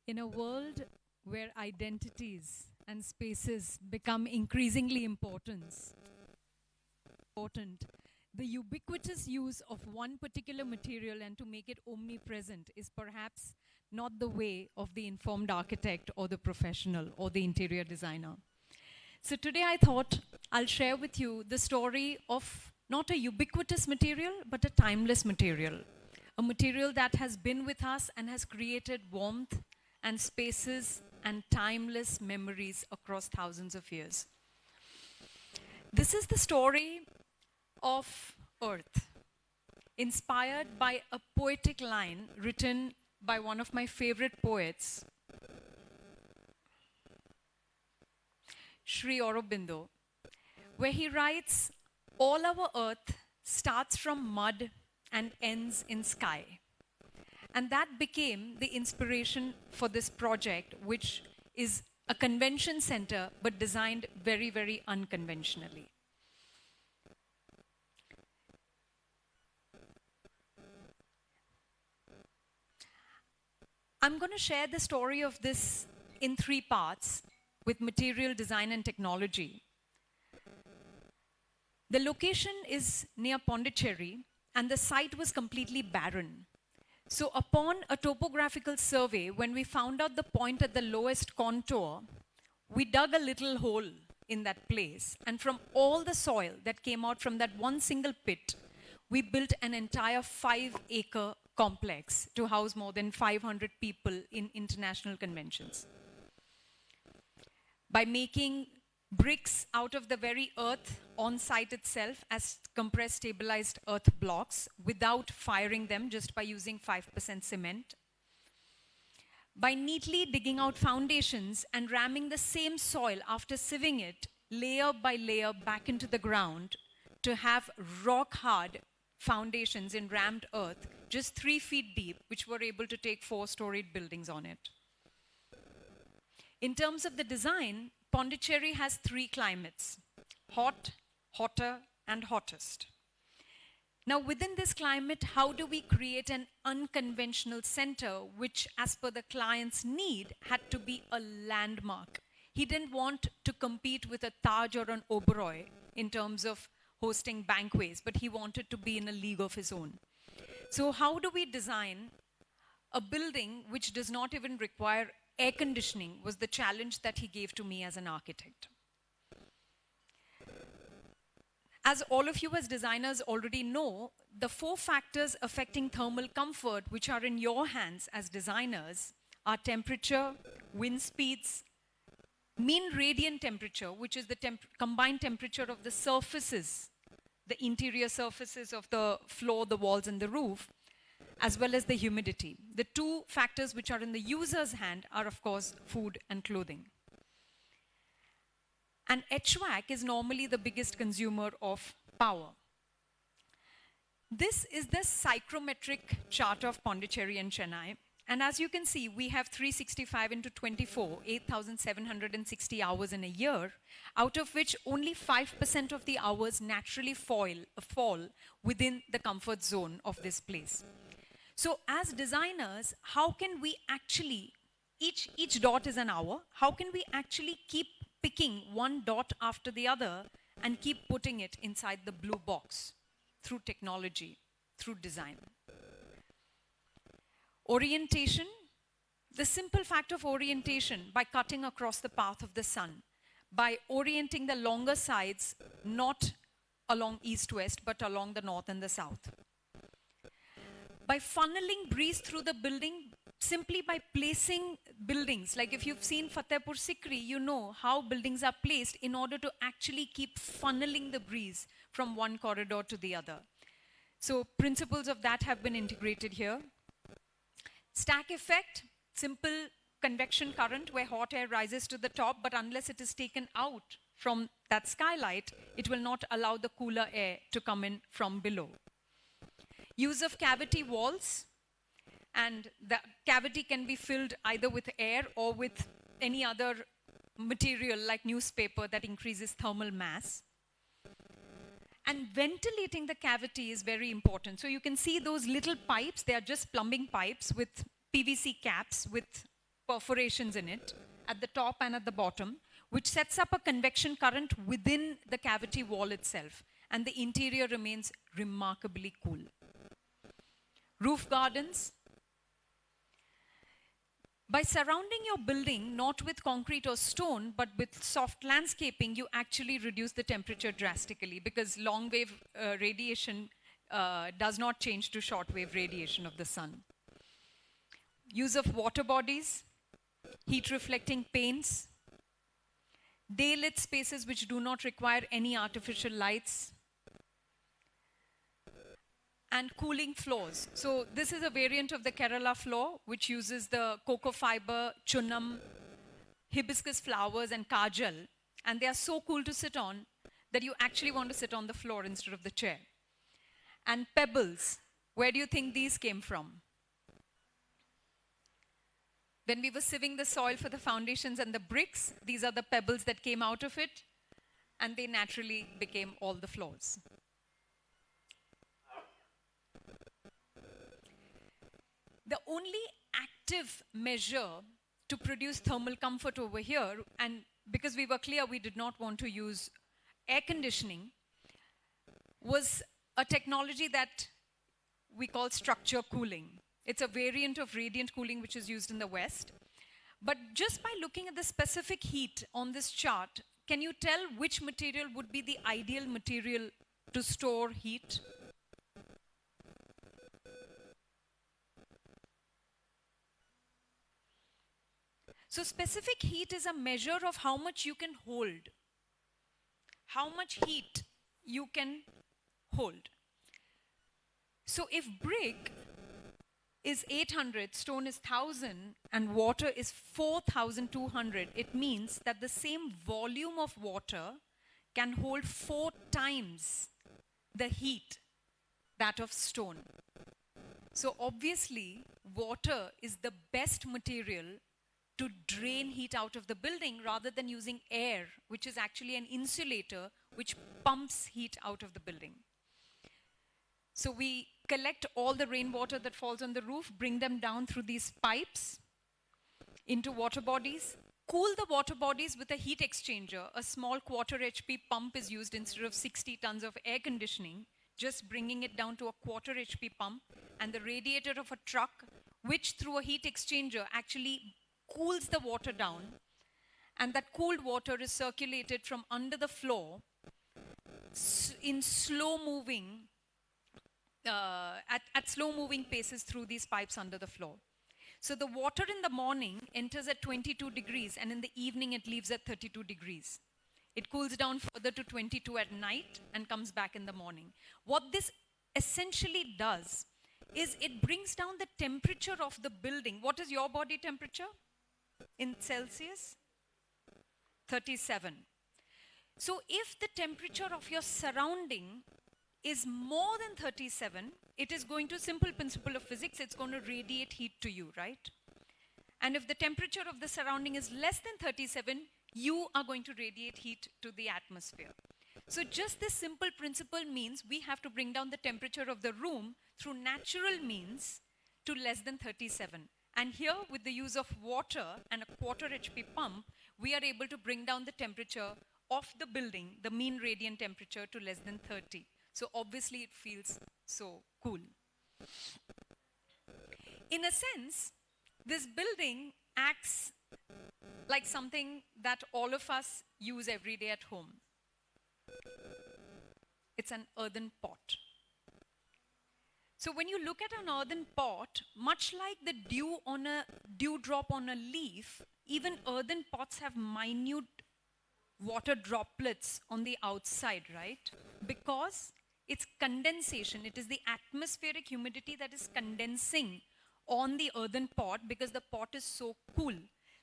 In a world where identities and spaces become increasingly important, the ubiquitous use of one particular material and to make it omnipresent is perhaps not the way of the informed architect or the professional or the interior designer. So today I thought I'll share with you the story of not a ubiquitous material, but a timeless material. A material that has been with us and has created warmth and spaces and timeless memories across thousands of years. This is the story of Earth, inspired by a poetic line written by one of my favorite poets, Sri Aurobindo, where he writes, "All our earth starts from mud and ends in sky." And that became the inspiration for this project, which is a convention center, but designed very, very unconventionally. I'm going to share the story of this in 3 parts with material design and technology. The location is near Pondicherry, and the site was completely barren. So upon a topographical survey, when we found out the point at the lowest contour, we dug a little hole in that place. And from all the soil that came out from that one single pit, we built an entire 5-acre complex to house more than 500 people in international conventions. By making bricks out of the very earth on site itself as compressed stabilized earth blocks without firing them, just by using 5% cement. By neatly digging out foundations and ramming the same soil after sieving it layer by layer back into the ground to have rock hard foundations in rammed earth just 3 feet deep, which were able to take 4-storied buildings on it. In terms of the design, Pondicherry has 3 climates: hot, hotter, and hottest. Now, within this climate, how do we create an unconventional center, which, as per the client's need, had to be a landmark? He didn't want to compete with a Taj or an Oberoi in terms of hosting banquets, but he wanted to be in a league of his own. So how do we design a building which does not even require air conditioning, was the challenge that he gave to me as an architect. As all of you as designers already know, the 4 factors affecting thermal comfort, which are in your hands as designers, are temperature, wind speeds, mean radiant temperature, which is the combined temperature of the surfaces, the interior surfaces of the floor, the walls, and the roof, as well as the humidity. The 2 factors which are in the user's hand are, of course, food and clothing. And HVAC is normally the biggest consumer of power. This is the psychrometric chart of Pondicherry and Chennai. And as you can see, we have 365 into 24, 8,760 hours in a year, out of which only 5% of the hours naturally fall within the comfort zone of this place. So as designers, how can we actually, each dot is an hour, how can we actually keep picking one dot after the other and keep putting it inside the blue box through technology, through design? Orientation, the simple fact of orientation by cutting across the path of the sun, by orienting the longer sides not along east-west but along the north and the south. By funneling breeze through the building simply by placing buildings, like if you've seen Fatehpur Sikri, you know how buildings are placed in order to actually keep funneling the breeze from one corridor to the other. So principles of that have been integrated here. Stack effect, simple convection current where hot air rises to the top, but unless it is taken out from that skylight, it will not allow the cooler air to come in from below. Use of cavity walls, and the cavity can be filled either with air or with any other material like newspaper that increases thermal mass. And ventilating the cavity is very important. So you can see those little pipes, they are just plumbing pipes with PVC caps with perforations in it at the top and at the bottom, which sets up a convection current within the cavity wall itself. And the interior remains remarkably cool. Roof gardens. By surrounding your building not with concrete or stone, but with soft landscaping, you actually reduce the temperature drastically because long wave radiation does not change to short wave radiation of the sun. Use of water bodies, heat reflecting paints, day-lit spaces which do not require any artificial lights, and cooling floors. So this is a variant of the Kerala floor, which uses the cocoa fiber, chunam, hibiscus flowers, and kajal. And they are so cool to sit on that you actually want to sit on the floor instead of the chair. And pebbles. Where do you think these came from? When we were sieving the soil for the foundations and the bricks, these are the pebbles that came out of it, and they naturally became all the floors. The only active measure to produce thermal comfort over here, and because we were clear we did not want to use air conditioning, was a technology that we call structure cooling. It's a variant of radiant cooling which is used in the West. But just by looking at the specific heat on this chart, can you tell which material would be the ideal material to store heat? So specific heat is a measure of how much you can hold, how much heat you can hold. So if brick is 800, stone is 1000, and water is 4200, it means that the same volume of water can hold 4 times the heat that of stone. So obviously, water is the best material to drain heat out of the building rather than using air, which is actually an insulator which pumps heat out of the building. So we collect all the rainwater that falls on the roof, bring them down through these pipes into water bodies, cool the water bodies with a heat exchanger. A small quarter HP pump is used instead of 60 tons of air conditioning, just bringing it down to a quarter HP pump, and the radiator of a truck, which through a heat exchanger actually cools the water down, and that cooled water is circulated from under the floor in slow moving, at slow moving paces through these pipes under the floor. So the water in the morning enters at 22 degrees and in the evening it leaves at 32 degrees. It cools down further to 22 at night and comes back in the morning. What this essentially does is it brings down the temperature of the building. What is your body temperature in Celsius? 37. So if the temperature of your surrounding is more than 37, it is going to, simple principle of physics, it's going to radiate heat to you, right? And if the temperature of the surrounding is less than 37, you are going to radiate heat to the atmosphere. So just this simple principle means we have to bring down the temperature of the room through natural means to less than 37. And here, with the use of water and a quarter HP pump, we are able to bring down the temperature of the building, the mean radiant temperature, to less than 30. So obviously it feels so cool. In a sense, this building acts like something that all of us use every day at home. It's an earthen pot. So when you look at an earthen pot, much like the dewdrop on a leaf, even earthen pots have minute water droplets on the outside, right? Because it's condensation. It is the atmospheric humidity that is condensing on the earthen pot because the pot is so cool.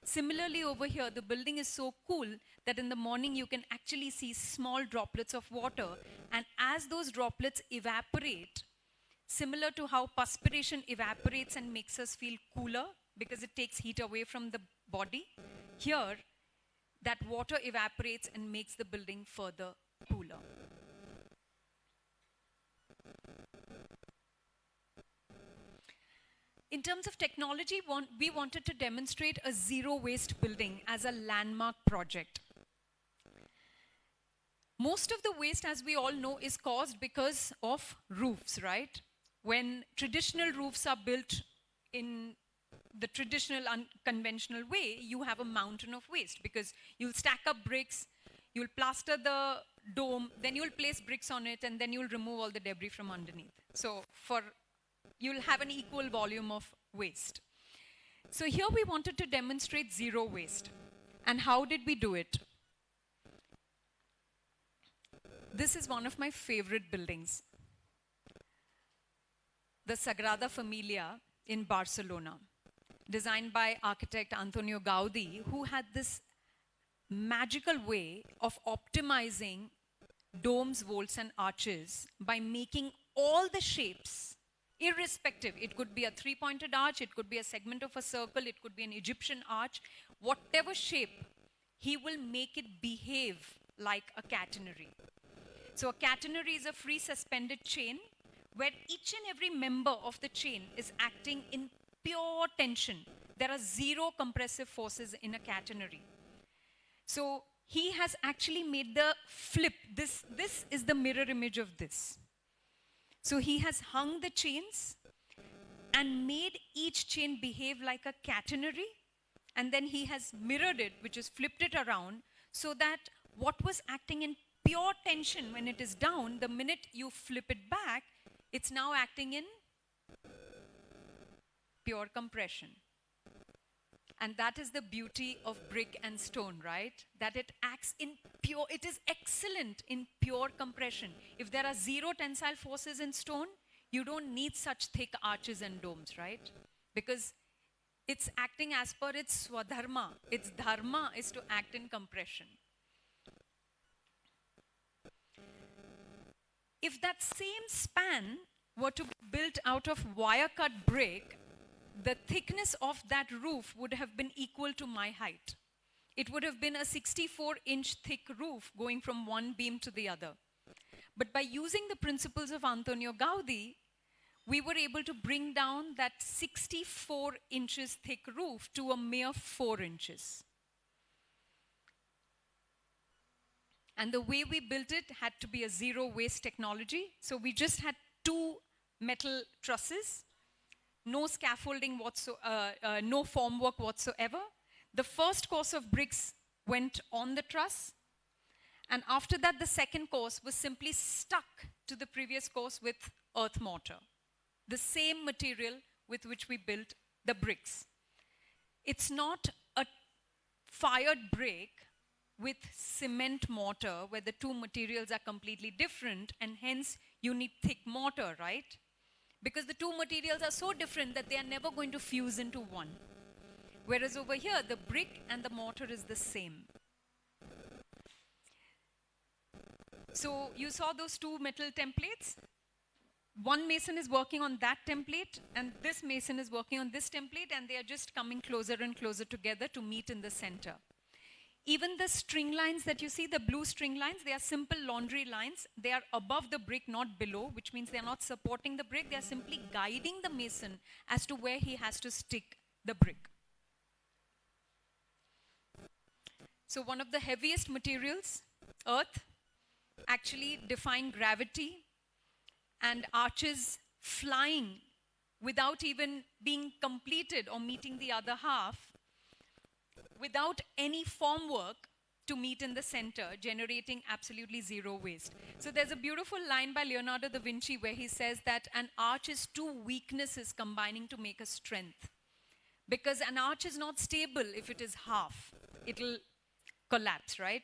Similarly, over here, the building is so cool that in the morning you can actually see small droplets of water. And as those droplets evaporate, similar to how perspiration evaporates and makes us feel cooler because it takes heat away from the body, here, that water evaporates and makes the building further cooler. In terms of technology, we wanted to demonstrate a zero waste building as a landmark project. Most of the waste, as we all know, is caused because of roofs, right? When traditional roofs are built in the traditional, unconventional way, you have a mountain of waste because you'll stack up bricks, you'll plaster the dome, then you'll place bricks on it, and then you'll remove all the debris from underneath. So you'll have an equal volume of waste. So here we wanted to demonstrate zero waste. And how did we do it? This is one of my favorite buildings, the Sagrada Familia in Barcelona, designed by architect Antonio Gaudi, who had this magical way of optimizing domes, vaults, and arches by making all the shapes, irrespective. It could be a three-pointed arch, it could be a segment of a circle, it could be an Egyptian arch. Whatever shape, he will make it behave like a catenary. So a catenary is a free suspended chain where each and every member of the chain is acting in pure tension. There are zero compressive forces in a catenary. So he has actually made the flip. This is the mirror image of this. So he has hung the chains and made each chain behave like a catenary, and then he has mirrored it, which is flipped it around, so that what was acting in pure tension when it is down, the minute you flip it back, it's now acting in pure compression. And that is the beauty of brick and stone, right? That it acts in pure, it is excellent in pure compression. If there are zero tensile forces in stone, you don't need such thick arches and domes, right? Because it's acting as per its swadharma. Its dharma is to act in compression. If that same span were to be built out of wire-cut brick, the thickness of that roof would have been equal to my height. It would have been a 64-inch thick roof going from one beam to the other. But by using the principles of Antonio Gaudi, we were able to bring down that 64 inches thick roof to a mere 4 inches. And the way we built it had to be a zero waste technology. So we just had 2 metal trusses, no scaffolding no formwork whatsoever. The first course of bricks went on the truss. And after that, the second course was simply stuck to the previous course with earth mortar, the same material with which we built the bricks. It's not a fired brick with cement mortar where the two materials are completely different, and hence you need thick mortar, right? Because the two materials are so different that they are never going to fuse into one. Whereas over here, the brick and the mortar is the same. So you saw those 2 metal templates. One mason is working on that template, and this mason is working on this template, and they are just coming closer and closer together to meet in the center. Even the string lines that you see, the blue string lines, they are simple laundry lines. They are above the brick, not below, which means they are not supporting the brick. They are simply guiding the mason as to where he has to stick the brick. So one of the heaviest materials, earth, actually defying gravity, and arches flying without even being completed or meeting the other half, without any formwork to meet in the center, generating absolutely zero waste. So there's a beautiful line by Leonardo da Vinci where he says that an arch is 2 weaknesses combining to make a strength. Because an arch is not stable if it is half. It'll collapse, right?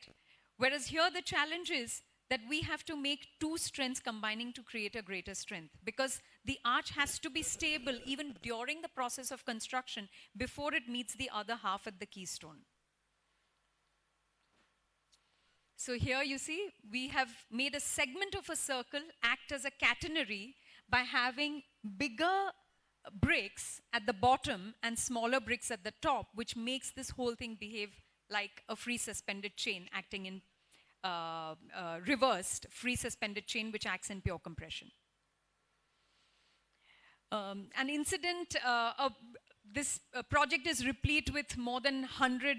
Whereas here the challenge is that we have to make 2 strengths combining to create a greater strength, because the arch has to be stable even during the process of construction before it meets the other half at the keystone. So here you see, we have made a segment of a circle act as a catenary by having bigger bricks at the bottom and smaller bricks at the top, which makes this whole thing behave like a free suspended chain acting in reversed free suspended chain which acts in pure compression. An incident, this project is replete with more than 100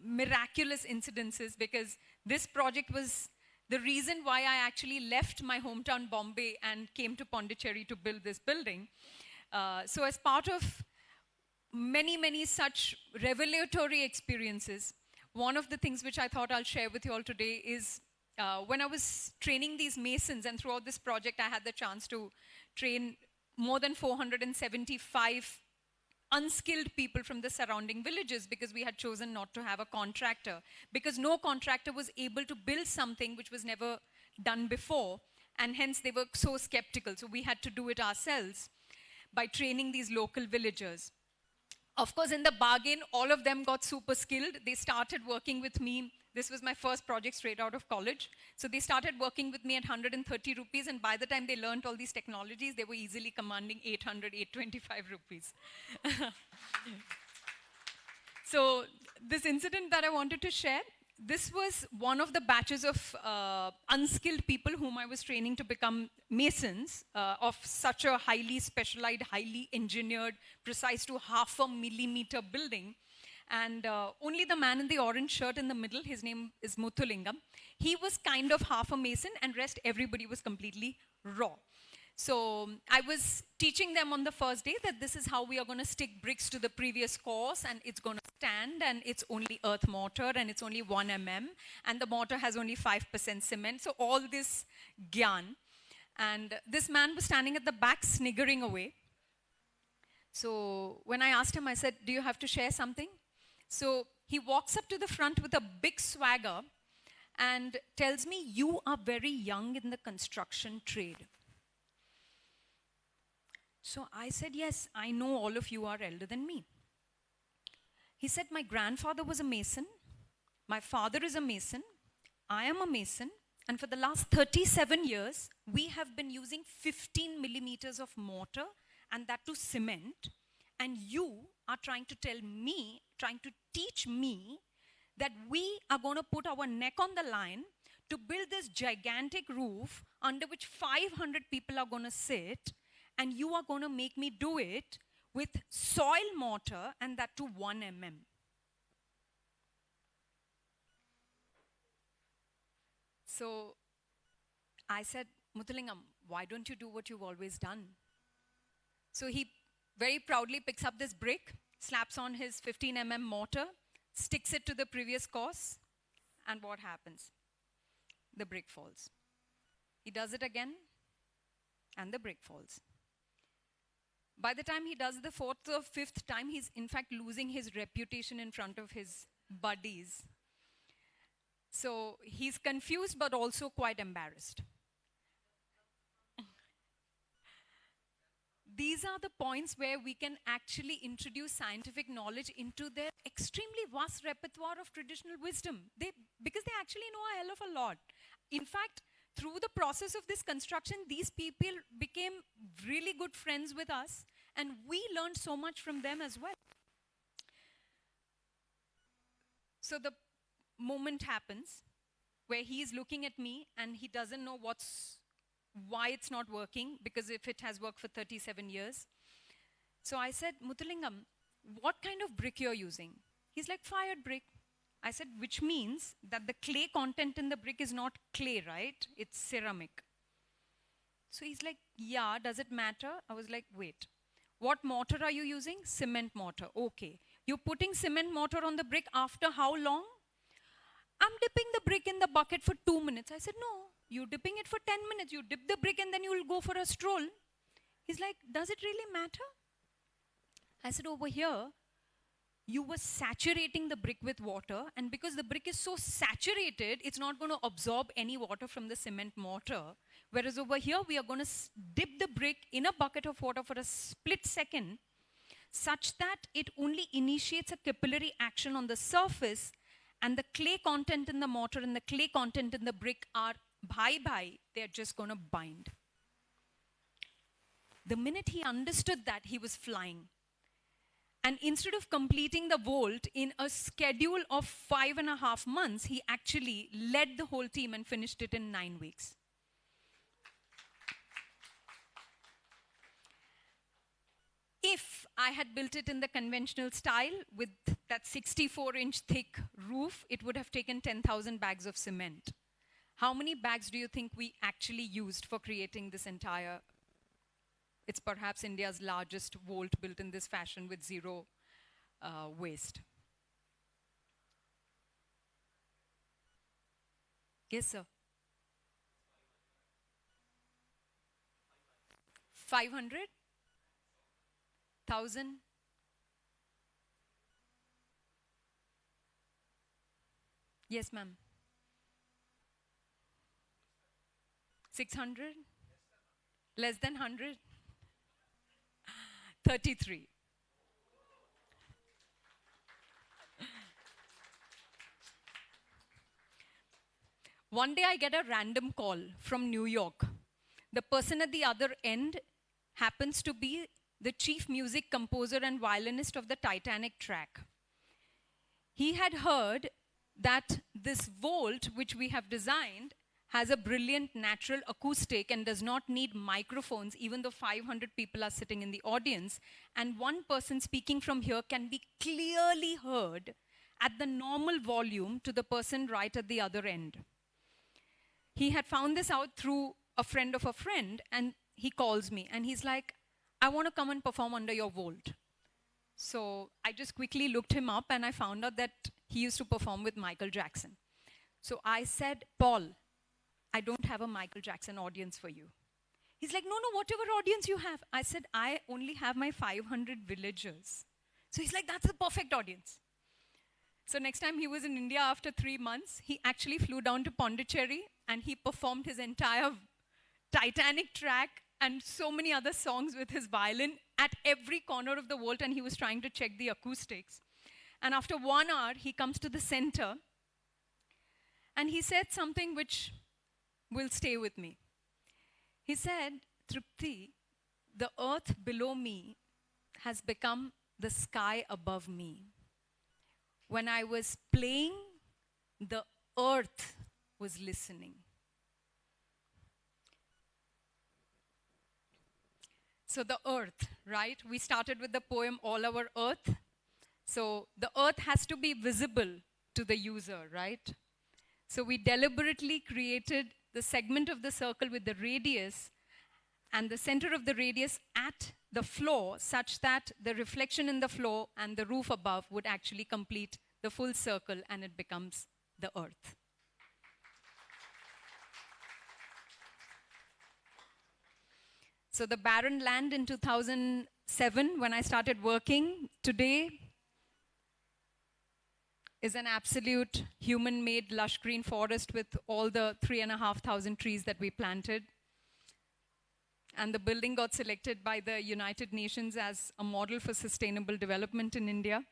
miraculous incidences, because this project was the reason why I actually left my hometown Bombay and came to Pondicherry to build this building. So as part of many such revelatory experiences. One of the things which I thought I'll share with you all today is when I was training these masons, and throughout this project I had the chance to train more than 475 unskilled people from the surrounding villages, because we had chosen not to have a contractor, because no contractor was able to build something which was never done before, and hence they were so skeptical. So we had to do it ourselves by training these local villagers. Of course, in the bargain, all of them got super skilled. They started working with me. This was my first project straight out of college. So they started working with me at 130 rupees, and by the time they learned all these technologies, they were easily commanding 800, 825 rupees. So this incident that I wanted to share, this was one of the batches of unskilled people whom I was training to become masons of such a highly specialized, highly engineered, precise to 0.5 millimeter building. And only the man in the orange shirt in the middle, his name is Muthulingam, he was kind of half a mason, and rest everybody was completely raw. So I was teaching them on the first day that this is how we are going to stick bricks to the previous course, and it's going to stand, and it's only earth mortar, and it's only 1 mm, and the mortar has only 5% cement. So all this gyan. And this man was standing at the back sniggering away. So when I asked him, I said, do you have to share something? So he walks up to the front with a big swagger and tells me, you are very young in the construction trade. So I said, yes, I know all of you are elder than me. He said, my grandfather was a mason, my father is a mason, I am a mason, and for the last 37 years, we have been using 15 millimeters of mortar, and that to cement, and you are trying to tell me, trying to teach me that we are going to put our neck on the line to build this gigantic roof under which 500 people are going to sit, and you are going to make me do it with soil mortar, and that to 1 mm. So I said, Muthulingam, why don't you do what you've always done? So he very proudly picks up this brick, slaps on his 15 mm mortar, sticks it to the previous course, and what happens? The brick falls. He does it again, and the brick falls. By the time he does the 4th or 5th time, he's in fact losing his reputation in front of his buddies. So he's confused but also quite embarrassed. These are the points where we can actually introduce scientific knowledge into their extremely vast repertoire of traditional wisdom. Because they actually know a hell of a lot. In fact, through the process of this construction, these people became really good friends with us, and we learned so much from them as well. So the moment happens where he's looking at me and he doesn't know why it's not working, because if it has worked for 37 years. So I said, Muthulingam, what kind of brick you're using? He's like, fired brick. I said, which means that the clay content in the brick is not clay, right? It's ceramic. So he's like, yeah, does it matter? I was like, wait, what mortar are you using? Cement mortar. Okay. You're putting cement mortar on the brick after how long? I'm dipping the brick in the bucket for 2 minutes. I said, no, you're dipping it for 10 minutes. You dip the brick and then you'll go for a stroll. He's like, does it really matter? I said, over here, you were saturating the brick with water, and because the brick is so saturated, it's not going to absorb any water from the cement mortar. Whereas over here, we are going to dip the brick in a bucket of water for a split second, such that it only initiates a capillary action on the surface, and the clay content in the mortar and the clay content in the brick are bye-bye. They're just going to bind. The minute he understood that, he was flying. And instead of completing the vault in a schedule of 5.5 months, he actually led the whole team and finished it in 9 weeks. If I had built it in the conventional style with that 64-inch thick roof, it would have taken 10,000 bags of cement. How many bags do you think we actually used for creating this entire? It's perhaps India's largest vault built in this fashion with zero waste. Yes, sir. 500? 1,000? Yes, ma'am. 600? Less than 100? 33. One day I get a random call from New York. The person at the other end happens to be the chief music composer and violinist of the Titanic track. He had heard that this vault, which we have designed, has a brilliant natural acoustic and does not need microphones, even though 500 people are sitting in the audience. And one person speaking from here can be clearly heard at the normal volume to the person right at the other end. He had found this out through a friend of a friend, and he calls me, and he's like, I want to come and perform under your vault. So I just quickly looked him up, and I found out that he used to perform with Michael Jackson. So I said, Paul, I don't have a Michael Jackson audience for you. He's like, no, whatever audience you have. I said, I only have my 500 villagers. So he's like, that's the perfect audience. So next time he was in India after 3 months, he actually flew down to Pondicherry and he performed his entire Titanic track and so many other songs with his violin at every corner of the vault, and he was trying to check the acoustics. And after 1 hour, he comes to the center and he said something which will stay with me. He said, Trupti, the earth below me has become the sky above me. When I was playing, the earth was listening. So the earth, right? We started with the poem, All Our Earth. So the earth has to be visible to the user, right? So we deliberately created the segment of the circle with the radius and the center of the radius at the floor, such that the reflection in the floor and the roof above would actually complete the full circle, and it becomes the earth. So the barren land in 2007, when I started working, today is an absolute human-made lush green forest with all the 3,500 trees that we planted. And the building got selected by the United Nations as a model for sustainable development in India.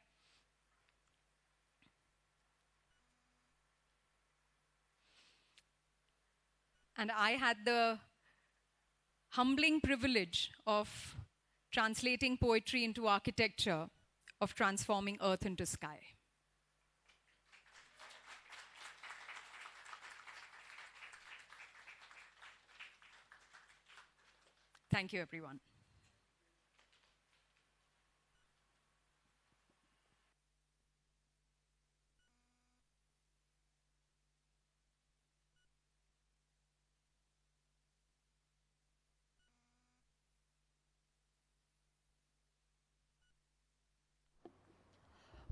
And I had the humbling privilege of translating poetry into architecture, of transforming earth into sky. Thank you, everyone.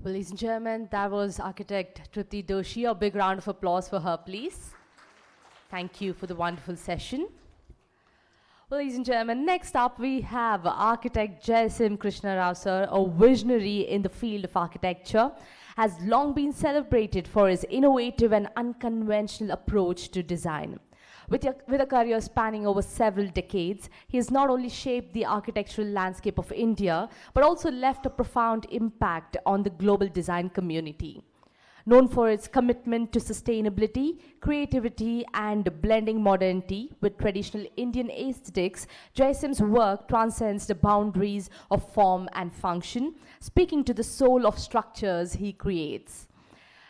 Well, ladies and gentlemen, that was architect Trupti Doshi. A big round of applause for her, please. Thank you for the wonderful session. Well, ladies and gentlemen, next up we have architect Jayasim Krishna Rajasim, a visionary in the field of architecture, has long been celebrated for his innovative and unconventional approach to design. With a career spanning over several decades, he has not only shaped the architectural landscape of India, but also left a profound impact on the global design community. Known for its commitment to sustainability, creativity, and blending modernity with traditional Indian aesthetics, Jayasim's work transcends the boundaries of form and function, speaking to the soul of structures he creates.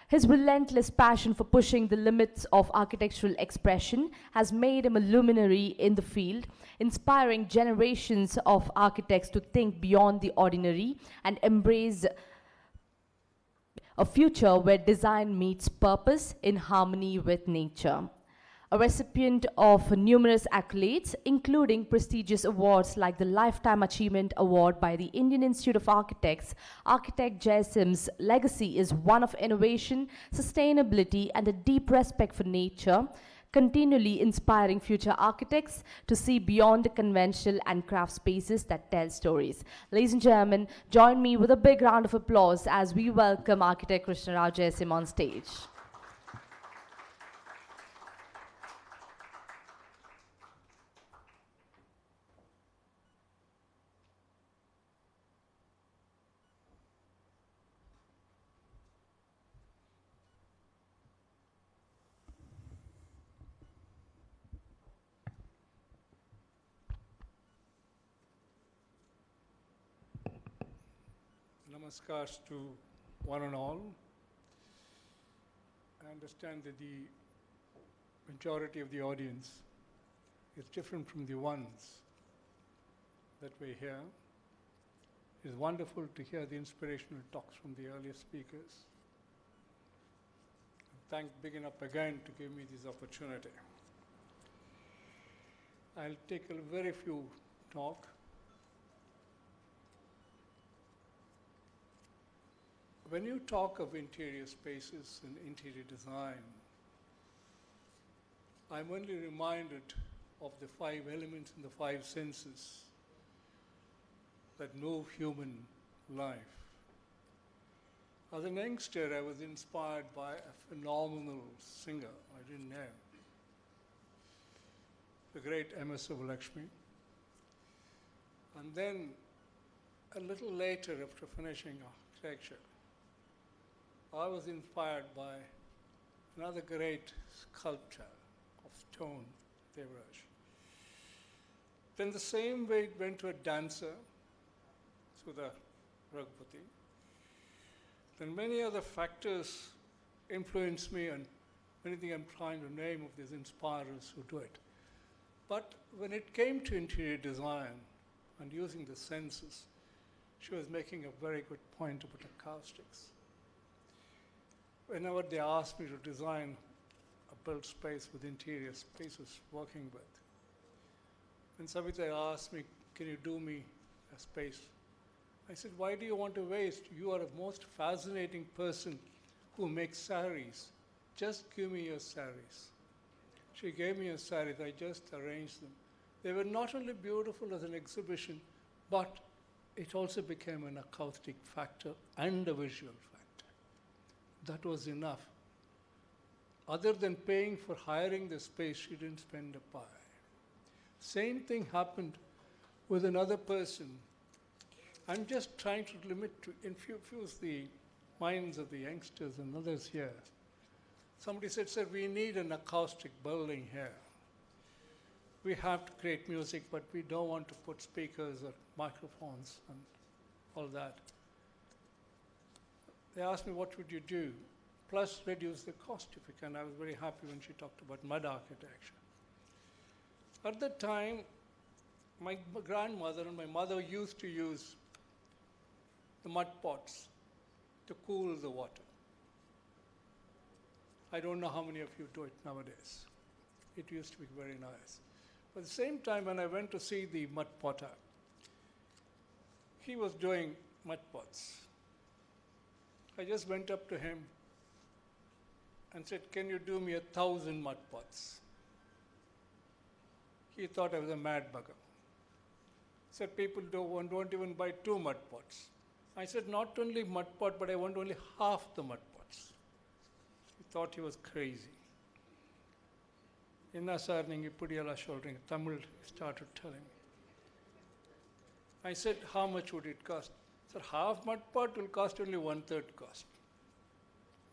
His relentless passion for pushing the limits of architectural expression has made him a luminary in the field, inspiring generations of architects to think beyond the ordinary and embrace a future where design meets purpose in harmony with nature. a recipient of numerous accolades, including prestigious awards like the Lifetime Achievement Award by the Indian Institute of Architects. Architect Jayasim's legacy is one of innovation, sustainability, and a deep respect for nature, continually inspiring future architects to see beyond the conventional and craft spaces that tell stories. Ladies and gentlemen, join me with a big round of applause as we welcome architect Krishna Rajasim on stage. Namaskars to one and all. I understand that the majority of the audience is different from the ones that we hear. It is wonderful to hear the inspirational talks from the earlier speakers. Thank Big Up again to give me this opportunity. I'll take a very few talk. When you talk of interior spaces and interior design, I'm only reminded of the 5 elements and the 5 senses that move human life. As a youngster, I was inspired by a phenomenal singer I didn't know, the great M.S. Subbulakshmi. And then, a little later, after finishing architecture, I was inspired by another great sculptor of stone, Devaraj. Then the same way it went to a dancer, Sudha Raghupati. Then many other factors influenced me, and anything I'm trying to name of these inspirers who do it. But when it came to interior design and using the senses, she was making a very good point about acoustics. Whenever they asked me to design a built space with interior spaces working with, when Savita asked me, can you do me a space? I said, why do you want to waste? You are the most fascinating person who makes saris. Just give me your saris. She gave me a saris. I just arranged them. They were not only beautiful as an exhibition, but it also became an acoustic factor and a visual factor. That was enough. Other than paying for hiring the space, she didn't spend a pie. Same thing happened with another person. I'm just trying to infuse the minds of the youngsters and others here. Somebody said, sir, we need an acoustic building here. We have to create music, but we don't want to put speakers or microphones and all that. They asked me, what would you do? Plus, reduce the cost if you can. I was very happy when she talked about mud architecture. At that time, my grandmother and my mother used to use the mud pots to cool the water. I don't know how many of you do it nowadays. It used to be very nice. But at the same time, when I went to see the mud potter, he was doing mud pots. I just went up to him and said, can you do me 1,000 mud pots? He thought I was a mad bugger. Said, people don't even buy 2 mud pots. I said, not only mud pot, but I want only half the mud pots. He thought he was crazy. Inna sir ninge pudiyala solring, Tamil started telling me. I said, how much would it cost? Sir, half mud pot will cost only 1/3 cost.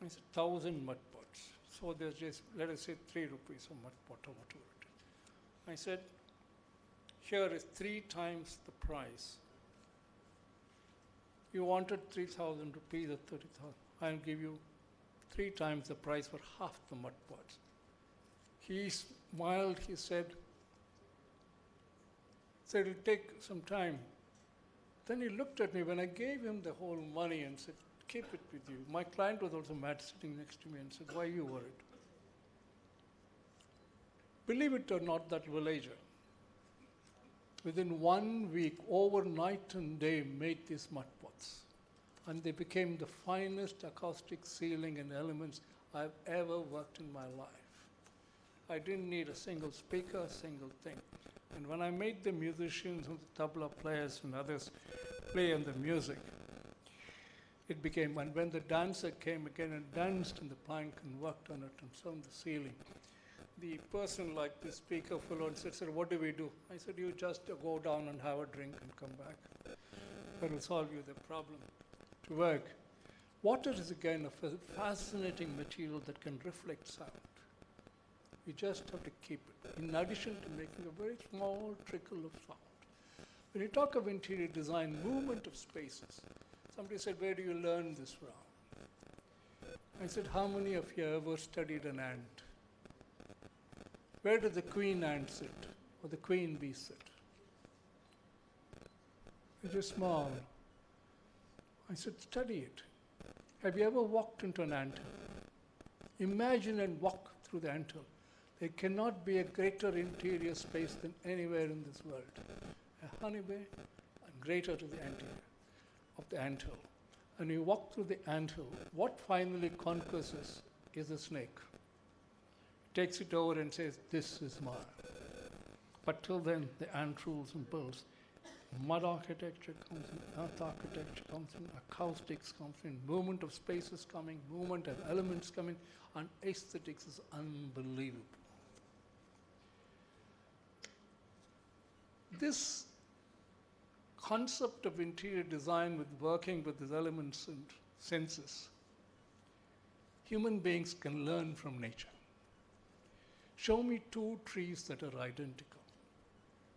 I said, 1,000 mud pots. So there's just, let us say, 3 rupees a mud pot or whatever it is. I said, here is 3 times the price. You wanted 3,000 rupees or 30,000. I'll give you 3 times the price for half the mud pots. He smiled, he said, it'll take some time. Then he looked at me when I gave him the whole money and said, keep it with you. My client was also mad sitting next to me and said, why are you worried? Believe it or not, that villager, within 1 week, overnight and day, made these mud pots. And they became the finest acoustic ceiling and elements I've ever worked in my life. I didn't need a single speaker, a single thing. And when I made the musicians and the tabla players and others play on the music, it became, and when the dancer came again and danced in the plank and worked on it and on the ceiling, the person like the speaker fellow and said, "Sir, what do we do?" I said, "You just go down and have a drink and come back. That will solve you the problem." To work. Water is again a fascinating material that can reflect sound. You just have to keep it, in addition to making a very small trickle of sound. When you talk of interior design, movement of spaces, somebody said, "Where do you learn this from?" I said, "How many of you ever studied an ant? Where did the queen ant sit, or the queen bee sit?" They just smiled. I said, "Study it. Have you ever walked into an anthill? Imagine and walk through the anthill. There cannot be a greater interior space than anywhere in this world. A honeybee and greater to the anterior of the anthill. And you walk through the anthill, what finally conquers us is the snake. Takes it over and says, 'This is mine.' But till then, the ant rules and builds. Mud architecture comes in, earth architecture comes in, acoustics comes in, movement of spaces coming, movement of elements coming, and aesthetics is unbelievable. This concept of interior design with working with these elements and senses, human beings can learn from nature. Show me two trees that are identical.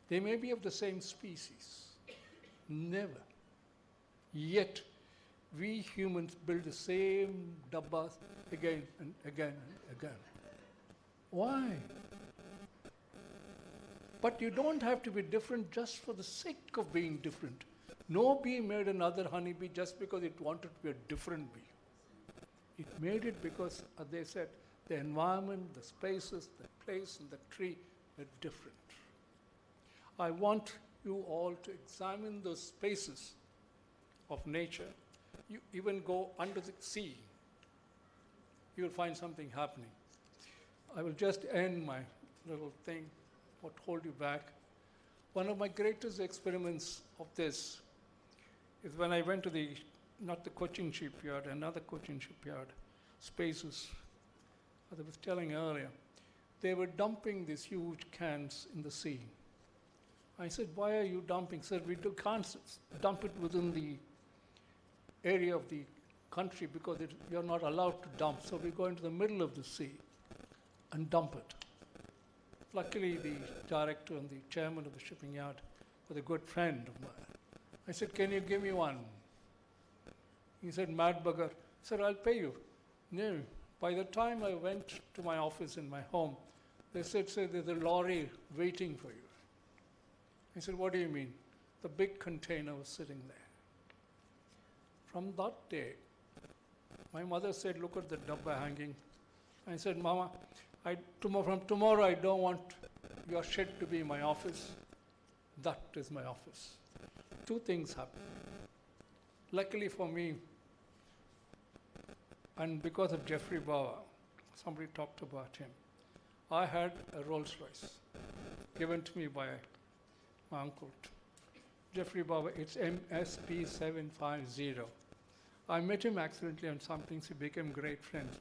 They may be of the same species. Never. Yet, we humans build the same dabbas again and again and again. Why? But you don't have to be different just for the sake of being different. No bee made another honeybee just because it wanted to be a different bee. It made it because, as they said, the environment, the spaces, the place, and the tree were different. I want you all to examine those spaces of nature. You even go under the sea. You will find something happening. I will just end my little thing, what hold you back. One of my greatest experiments of this is when I went to the, not the Cochin shipyard, another Cochin shipyard, spaces, as I was telling earlier, they were dumping these huge cans in the sea. I said, "Why are you dumping?" Sir, "We can't dump it within the area of the country because you're not allowed to dump. So we go into the middle of the sea and dump it." Luckily, the director and the chairman of the shipping yard was a good friend of mine. I said, "Can you give me one?" He said, "Mad bugger." Sir, "I'll pay you." No. By the time I went to my office in my home, they said, "Sir, there's a lorry waiting for you." I said, "What do you mean?" The big container was sitting there. From that day, my mother said, "Look at the dabba hanging." I said, "Mama, from tomorrow I don't want your shed to be my office. That is my office." Two things happened. Luckily for me, and because of Jeffrey Bauer, somebody talked about him, I had a Rolls Royce given to me by my uncle. Jeffrey Bauer, it's MSP 750. I met him accidentally on some things, we became great friends.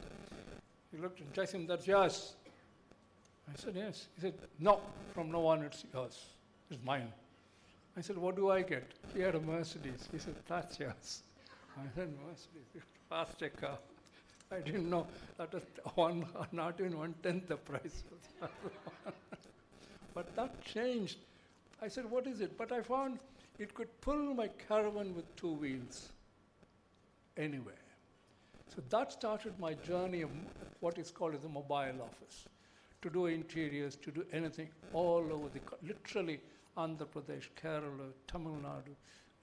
He looked at Jason, "That's yours." I said, "Yes." He said, "No, from now on it's yours. It's mine." I said, "What do I get?" He had a Mercedes. He said, "That's yours." I said, "Mercedes, faster car." I didn't know that was not even 1/10 the price. But that changed. I said, "What is it?" But I found it could pull my caravan with two wheels anywhere. So that started my journey of what is called as a mobile office, to do interiors, to do anything all over literally Andhra Pradesh, Kerala, Tamil Nadu,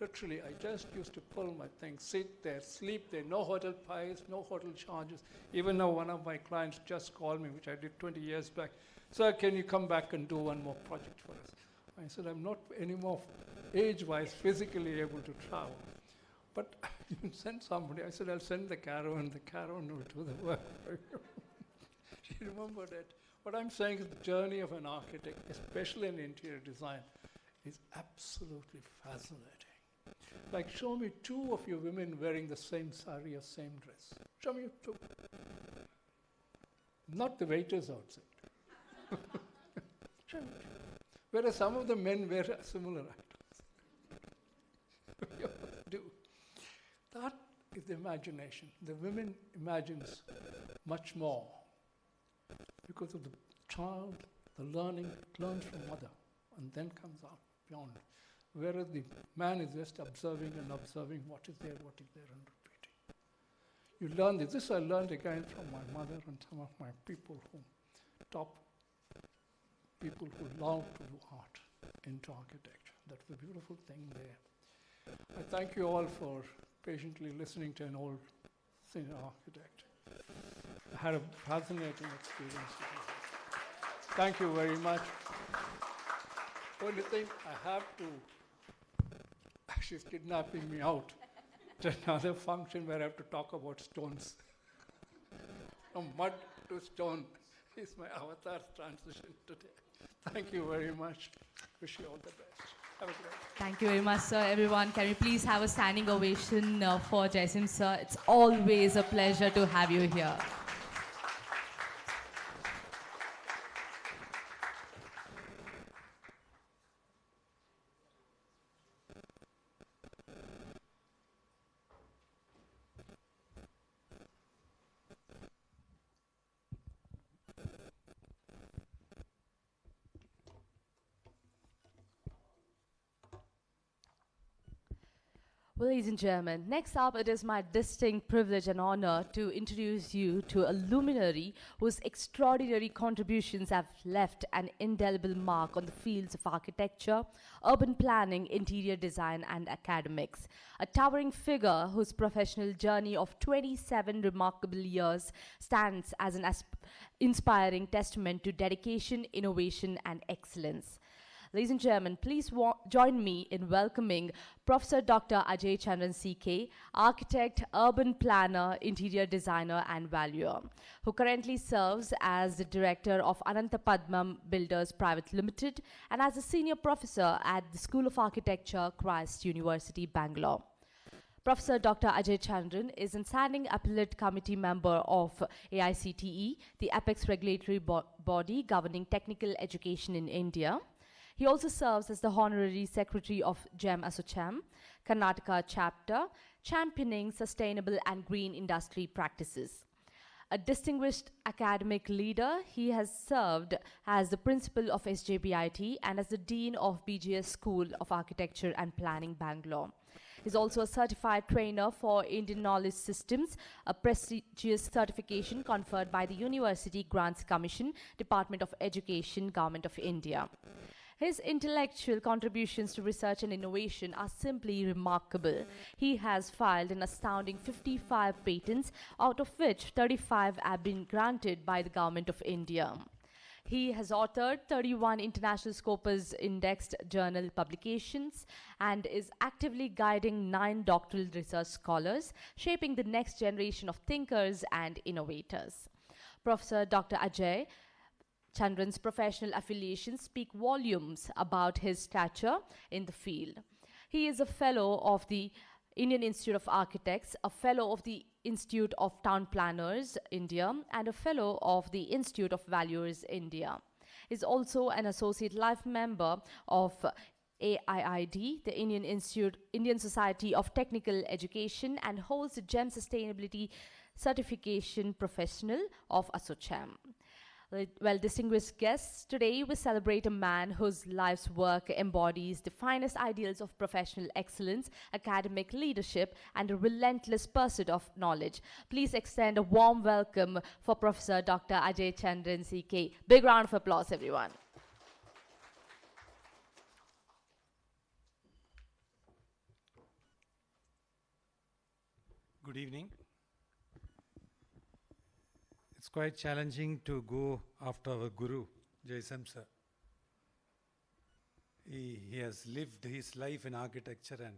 Literally, I just used to pull my thing, sit there, sleep there, no hotel price, no hotel charges. Even now, one of my clients just called me, which I did 20 years back. Sir, can you come back and do one more project for us? I said, I'm not anymore age-wise physically able to travel. But you send somebody. I said, I'll send the caravan. The caravan will do the work for you. She remembered it. What I'm saying is the journey of an architect, especially in interior design, is absolutely fascinating. Like, show me two of you women wearing the same sari or same dress. Show me two. Not the waiters outside. Show me two. Whereas some of the men wear similar items. You do. That is the imagination. The women imagines much more because of the child, the learning, learns from mother, and then comes out beyond. Whereas the man is just observing and observing what is there, and repeating. You learn this. This I learned again from my mother and some of my people who, top people who love to do art into architecture. That's the beautiful thing there. I thank you all for patiently listening to an old senior architect. I had a fascinating experience with you. Thank you very much. Only thing I have to, she's kidnapping me out to another function where I have to talk about stones. From mud to stone is my avatar's transition today. Thank you very much. Wish you all the best. Have a great day. Thank you very much, sir. Everyone, can we please have a standing ovation for Jayasim, sir? It's always a pleasure to have you here. Well, ladies and gentlemen, next up it is my distinct privilege and honor to introduce you to a luminary whose extraordinary contributions have left an indelible mark on the fields of architecture, urban planning, interior design, and academics. A towering figure whose professional journey of 27 remarkable years stands as an inspiring testament to dedication, innovation, and excellence. Ladies and gentlemen, please join me in welcoming Professor Dr. Ajay Chandran CK, architect, urban planner, interior designer, and valuer, who currently serves as the director of Anantapadmam Builders Private Limited and as a senior professor at the School of Architecture, Christ University, Bangalore. Professor Dr. Ajay Chandran is a standing appellate committee member of AICTE, the apex regulatory body governing technical education in India. He also serves as the Honorary Secretary of GEM ASSOCHAM, Karnataka chapter, championing sustainable and green industry practices. A distinguished academic leader, he has served as the principal of SJBIT and as the Dean of BGS School of Architecture and Planning, Bangalore. He's also a certified trainer for Indian Knowledge Systems, a prestigious certification conferred by the University Grants Commission, Department of Education, Government of India. His intellectual contributions to research and innovation are simply remarkable. He has filed an astounding 55 patents, out of which 35 have been granted by the Government of India. He has authored 31 International Scopus Indexed journal publications and is actively guiding 9 doctoral research scholars, shaping the next generation of thinkers and innovators. Professor Dr. Ajay Chandran's professional affiliations speak volumes about his stature in the field. He is a fellow of the Indian Institute of Architects, a fellow of the Institute of Town Planners, India, and a fellow of the Institute of Valuers, India. He is also an associate life member of AIID, the Indian Society of Technical Education, and holds the GEM Sustainability Certification Professional of ASSOCHAM. Well, distinguished guests, today we celebrate a man whose life's work embodies the finest ideals of professional excellence, academic leadership, and a relentless pursuit of knowledge. Please extend a warm welcome for Professor Dr. Ajay Chandran CK. Big round of applause, everyone. Good evening. It's quite challenging to go after our Guru, Jaisam sir. He has lived his life in architecture and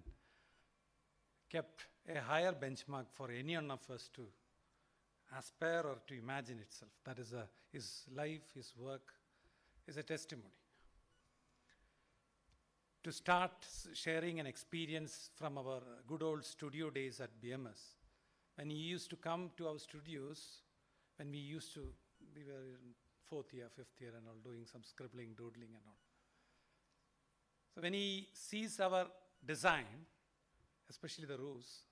kept a higher benchmark for any one of us to aspire or to imagine itself. That is his life, his work is a testimony. To start sharing an experience from our good old studio days at BMS, when he used to come to our studios, when we were in 4th year, 5th year and all, doing some scribbling, doodling and all. So when he sees our design, especially the roofs,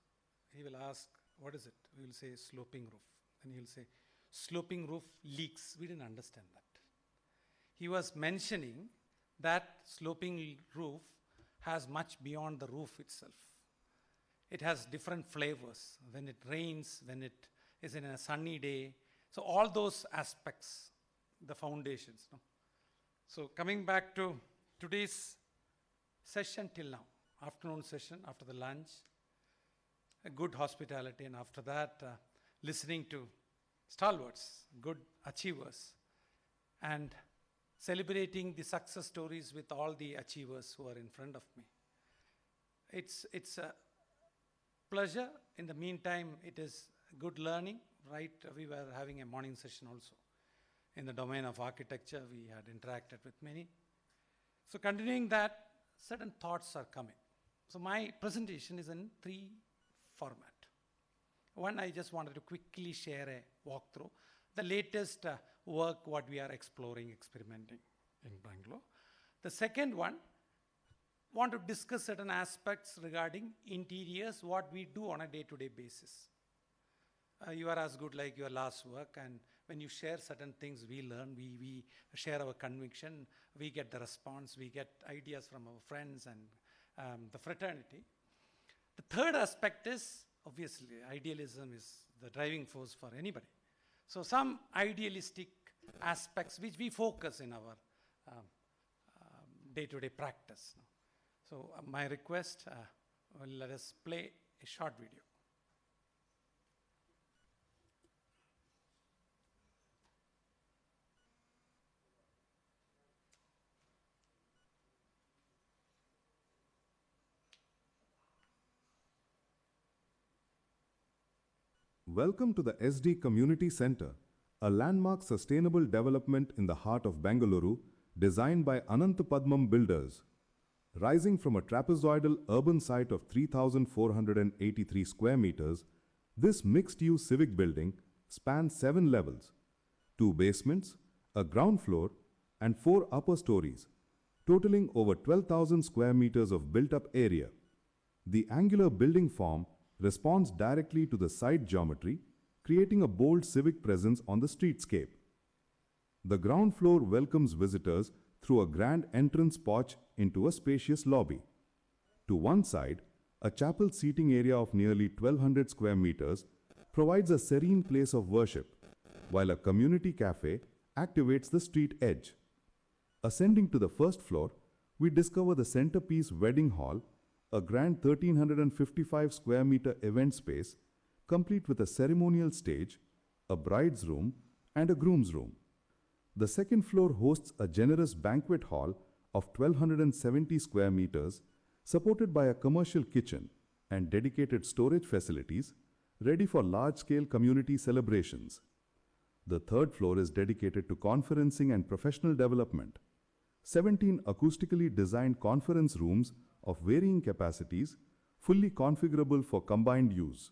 he will ask, what is it? We will say sloping roof. And he will say, sloping roof leaks. We didn't understand that. He was mentioning that sloping roof has much beyond the roof itself. It has different flavors. When it rains, when it is in a sunny day. So all those aspects, the foundations. No? So coming back to today's session till now, afternoon session, after the lunch, a good hospitality, and after that, listening to stalwarts, good achievers, and celebrating the success stories with all the achievers who are in front of me. It's a pleasure. In the meantime, it is good learning, right? We were having a morning session also. In the domain of architecture, we had interacted with many. So continuing that, certain thoughts are coming. So my presentation is in 3 format. One, I just wanted to quickly share a walkthrough. The latest work, what we are exploring, experimenting in Bangalore. The second one, want to discuss certain aspects regarding interiors, what we do on a day-to-day basis. You are as good like your last work, and when you share certain things, we learn, we share our conviction, we get the response, we get ideas from our friends and the fraternity. The third aspect is, obviously, idealism is the driving force for anybody. So some idealistic aspects which we focus in our day-to-day practice. So my request, let us play a short video. Welcome to the SD Community Centre, a landmark sustainable development in the heart of Bengaluru, designed by Anantapadmam Builders. Rising from a trapezoidal urban site of 3,483 square meters, this mixed-use civic building spans 7 levels, 2 basements, a ground floor, and 4 upper stories, totaling over 12,000 square meters of built-up area. The angular building form responds directly to the site geometry, creating a bold civic presence on the streetscape. The ground floor welcomes visitors through a grand entrance porch into a spacious lobby. To one side, a chapel seating area of nearly 1,200 square meters provides a serene place of worship, while a community cafe activates the street edge. Ascending to the first floor, we discover the centerpiece wedding hall, a grand 1,355 square meter event space, complete with a ceremonial stage, a bride's room, and a groom's room. The second floor hosts a generous banquet hall of 1,270 square meters, supported by a commercial kitchen and dedicated storage facilities, ready for large-scale community celebrations. The third floor is dedicated to conferencing and professional development. 17 acoustically designed conference rooms of varying capacities, fully configurable for combined use.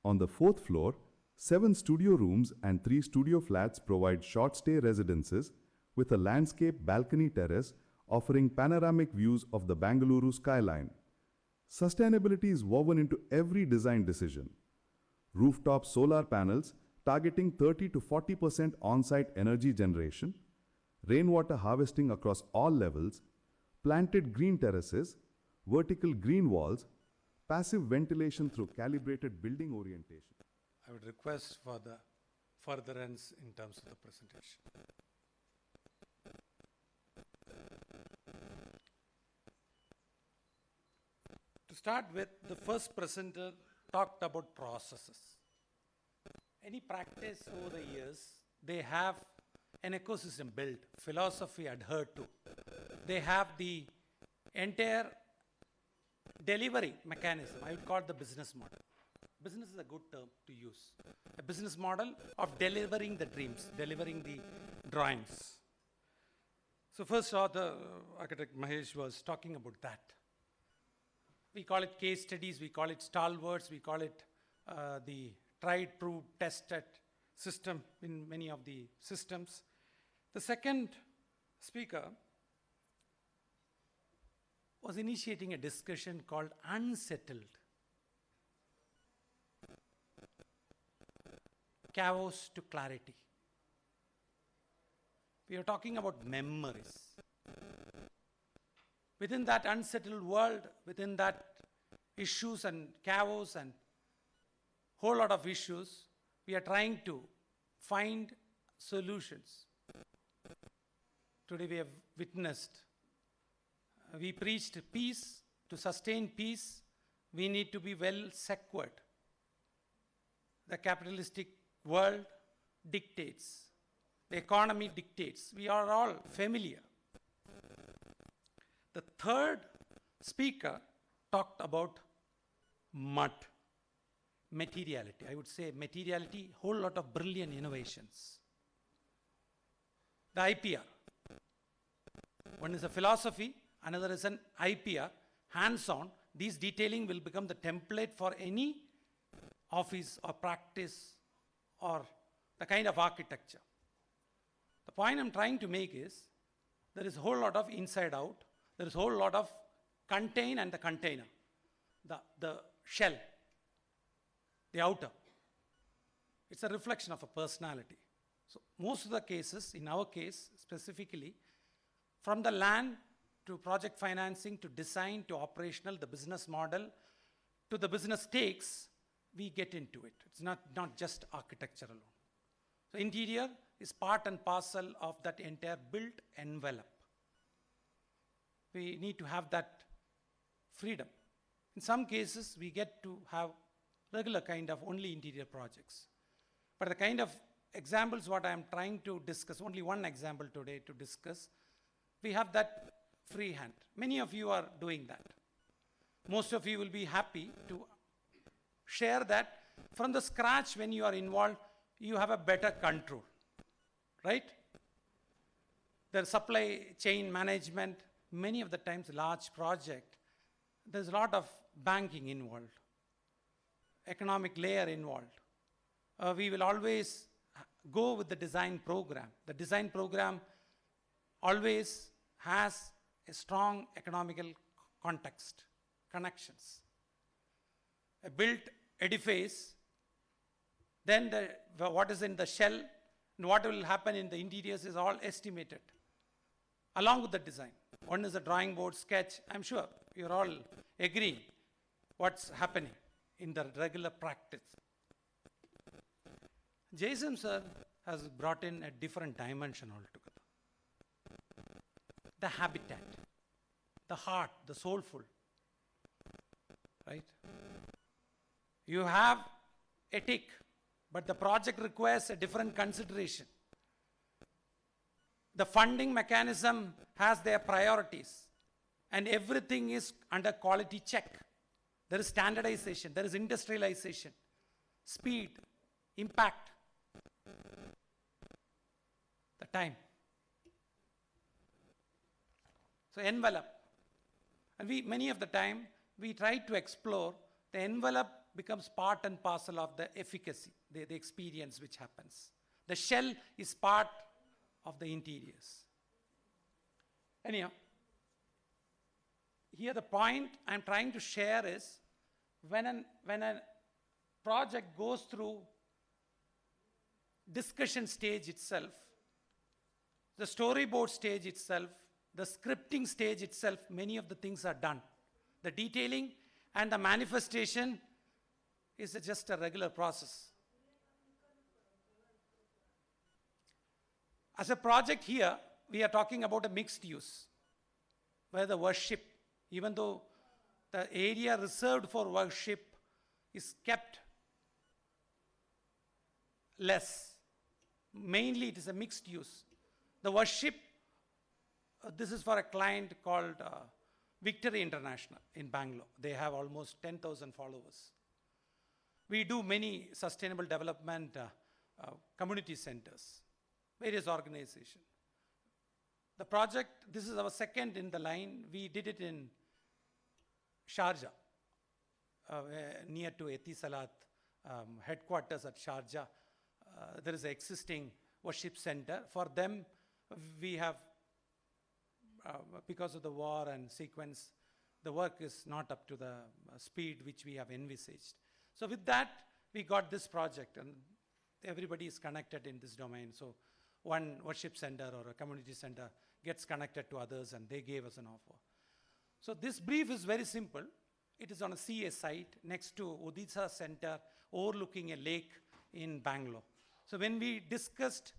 On the fourth floor, 7 studio rooms and 3 studio flats provide short-stay residences with a landscape balcony terrace offering panoramic views of the Bengaluru skyline. Sustainability is woven into every design decision. Rooftop solar panels targeting 30 to 40% on-site energy generation, rainwater harvesting across all levels, planted green terraces, vertical green walls, passive ventilation through calibrated building orientation. I would request for the furtherance in terms of the presentation. To start with, the first presenter talked about processes. Any practice over the years, they have an ecosystem built, philosophy adhered to. They have the entire delivery mechanism. I would call it the business model. Business is a good term to use. A business model of delivering the dreams, delivering the drawings. So first, the architect Mahesh was talking about that. We call it case studies, we call it stalwarts, we call it the tried, proved, tested system in many of the systems. The second speaker was initiating a discussion called unsettled. Chaos to clarity. We are talking about memories. Within that unsettled world, within that issues and chaos and whole lot of issues, we are trying to find solutions. Today we have witnessed, we preached peace. To sustain peace, we need to be well secured. The capitalistic world dictates. The economy dictates. We are all familiar. The third speaker talked about mud, materiality. I would say materiality, whole lot of brilliant innovations. The IPR. One is a philosophy, another is an IPR, hands-on. These detailing will become the template for any office or practice or the kind of architecture. The point I'm trying to make is, there is a whole lot of inside out, there is a whole lot of contain and the container, the shell, the outer. It's a reflection of a personality. So most of the cases, in our case specifically, from the land to project financing to design to operational, the business model to the business stakes, we get into it. It's not just architecture alone. So interior is part and parcel of that entire built envelope. We need to have that freedom. In some cases, we get to have regular kind of only interior projects. But the kind of examples what I am trying to discuss, only one example today to discuss, we have that free hand. Many of you are doing that. Most of you will be happy to share that from the scratch. When you are involved, you have a better control, right? The supply chain management, many of the times large project, there's a lot of banking involved, economic layer involved. We will always go with the design program. The design program always has a strong economical context, connections. A built edifice, then what is in the shell and what will happen in the interiors is all estimated along with the design. One is a drawing board sketch. I'm sure you're all agreeing what's happening in the regular practice. Jason sir has brought in a different dimension altogether. The habitat, the heart, the soulful, right? You have a tick, but the project requires a different consideration. The funding mechanism has their priorities, and everything is under quality check. There is standardization, there is industrialization, speed, impact, the time. So envelope. And many of the time, we try to explore, the envelope becomes part and parcel of the efficacy, the experience which happens. The shell is part of the interiors. Anyhow, here the point I'm trying to share is, when a project goes through discussion stage itself, the storyboard stage itself, the scripting stage itself, many of the things are done. The detailing and the manifestation is just a regular process. As a project here, we are talking about a mixed use, where the worship, even though the area reserved for worship is kept less. Mainly it is a mixed use. The worship, this is for a client called Victory International in Bangalore. They have almost 10,000 followers. We do many sustainable development community centers, various organizations. The project, this is our second in the line. We did it in Sharjah, near to Etisalat, headquarters at Sharjah. There is an existing worship center. For them, we have, because of the war and sequence, the work is not up to the speed which we have envisaged. So with that, we got this project, and everybody is connected in this domain. So one worship center or a community center gets connected to others, and they gave us an offer. So this brief is very simple. It is on a CA site next to Odisha Center, overlooking a lake in Bangalore. So when we discussed,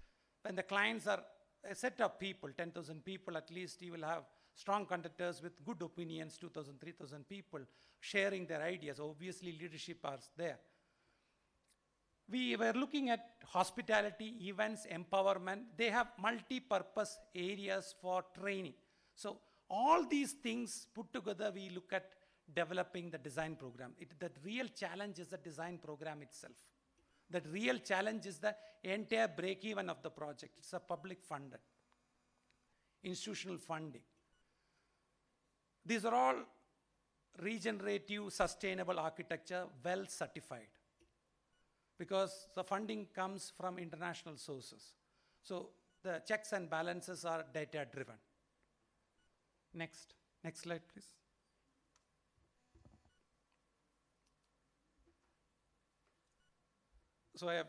when the clients are a set of people, 10,000 people at least, you will have strong conductors with good opinions, 2,000, 3,000 people sharing their ideas. Obviously, leadership are there. We were looking at hospitality, events, empowerment. They have multi-purpose areas for training. So all these things put together, we look at developing the design program. The real challenge is the design program itself. The real challenge is the entire break-even of the project. It's a public funded, institutional funding. These are all regenerative, sustainable architecture, well certified, because the funding comes from international sources. So the checks and balances are data driven. Next slide, please. So I have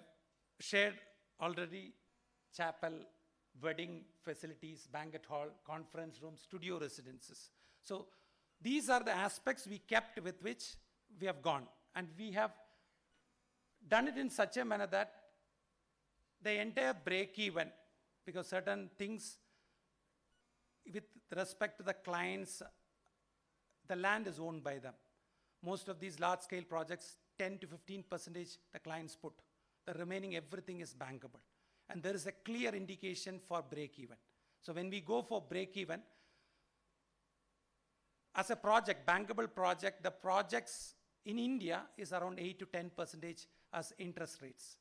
shared already chapel, wedding facilities, banquet hall, conference room, studio residences. So these are the aspects we kept with which we have gone. And we have done it in such a manner that the entire break even, because certain things with respect to the clients, the land is owned by them. Most of these large scale projects, 10 to 15% the clients put. The remaining everything is bankable. And there is a clear indication for break even. So when we go for break even, as a project, bankable project, the projects in India is around 8 to 10% as interest rates.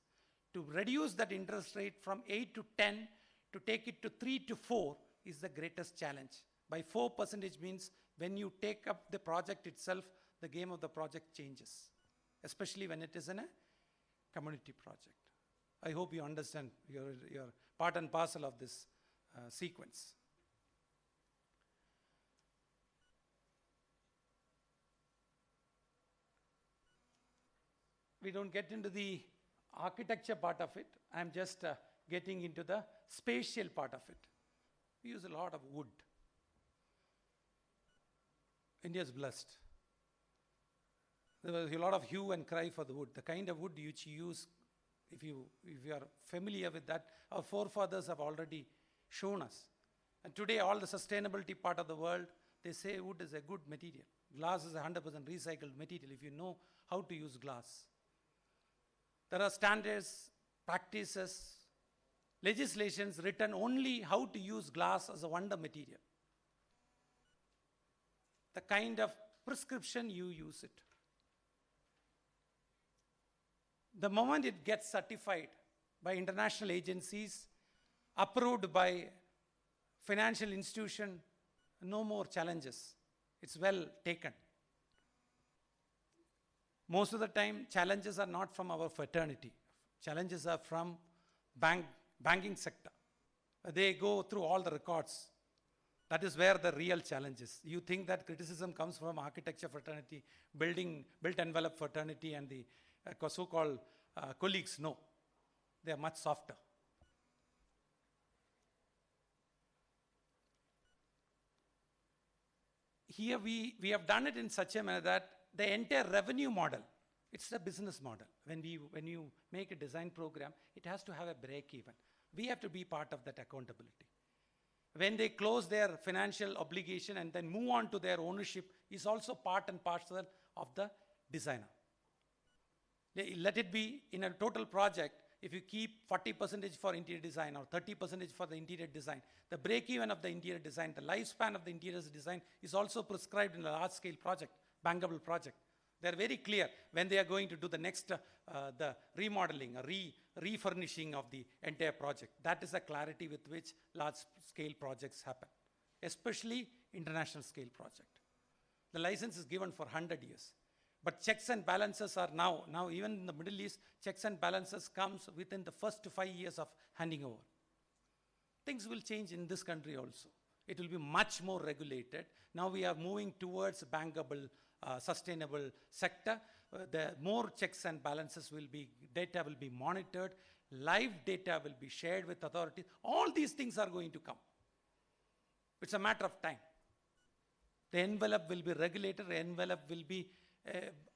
To reduce that interest rate from 8 to 10 to take it to 3 to 4 is the greatest challenge. By 4% means when you take up the project itself, the game of the project changes, especially when it is in a community project. I hope you understand, you're part and parcel of this sequence. We don't get into the architecture part of it. I'm just getting into the spatial part of it. We use a lot of wood. India is blessed. There was a lot of hue and cry for the wood. The kind of wood which you use, if you are familiar with that, our forefathers have already shown us. And today, all the sustainability part of the world, they say wood is a good material. Glass is 100% recycled material if you know how to use glass. There are standards, practices, legislations written only how to use glass as a wonder material. The kind of prescription you use it. The moment it gets certified by international agencies, approved by financial institution, no more challenges. It's well taken. Most of the time, challenges are not from our fraternity. Challenges are from banking sector. They go through all the records. That is where the real challenge is. You think that criticism comes from architecture fraternity, built envelope fraternity, and the so-called colleagues. No, they are much softer. Here we have done it in such a manner that the entire revenue model, it's a business model. When you make a design program, it has to have a break even. We have to be part of that accountability. When they close their financial obligation and then move on to their ownership is also part and parcel of the designer. Let it be in a total project, if you keep 40% for interior design or 30% for the interior design, the break even of the interior design, the lifespan of the interior design is also prescribed in a large scale project, bankable project. They're very clear when they are going to do the next, the remodeling, refurnishing of the entire project. That is the clarity with which large scale projects happen, especially international scale project. The license is given for 100 years. But checks and balances are now even in the Middle East, checks and balances comes within the first 5 years of handing over. Things will change in this country also. It will be much more regulated. Now we are moving towards bankable, sustainable sector. The more checks and balances will be, data will be monitored, live data will be shared with authorities. All these things are going to come. It's a matter of time. The envelope will be regulated, the envelope will be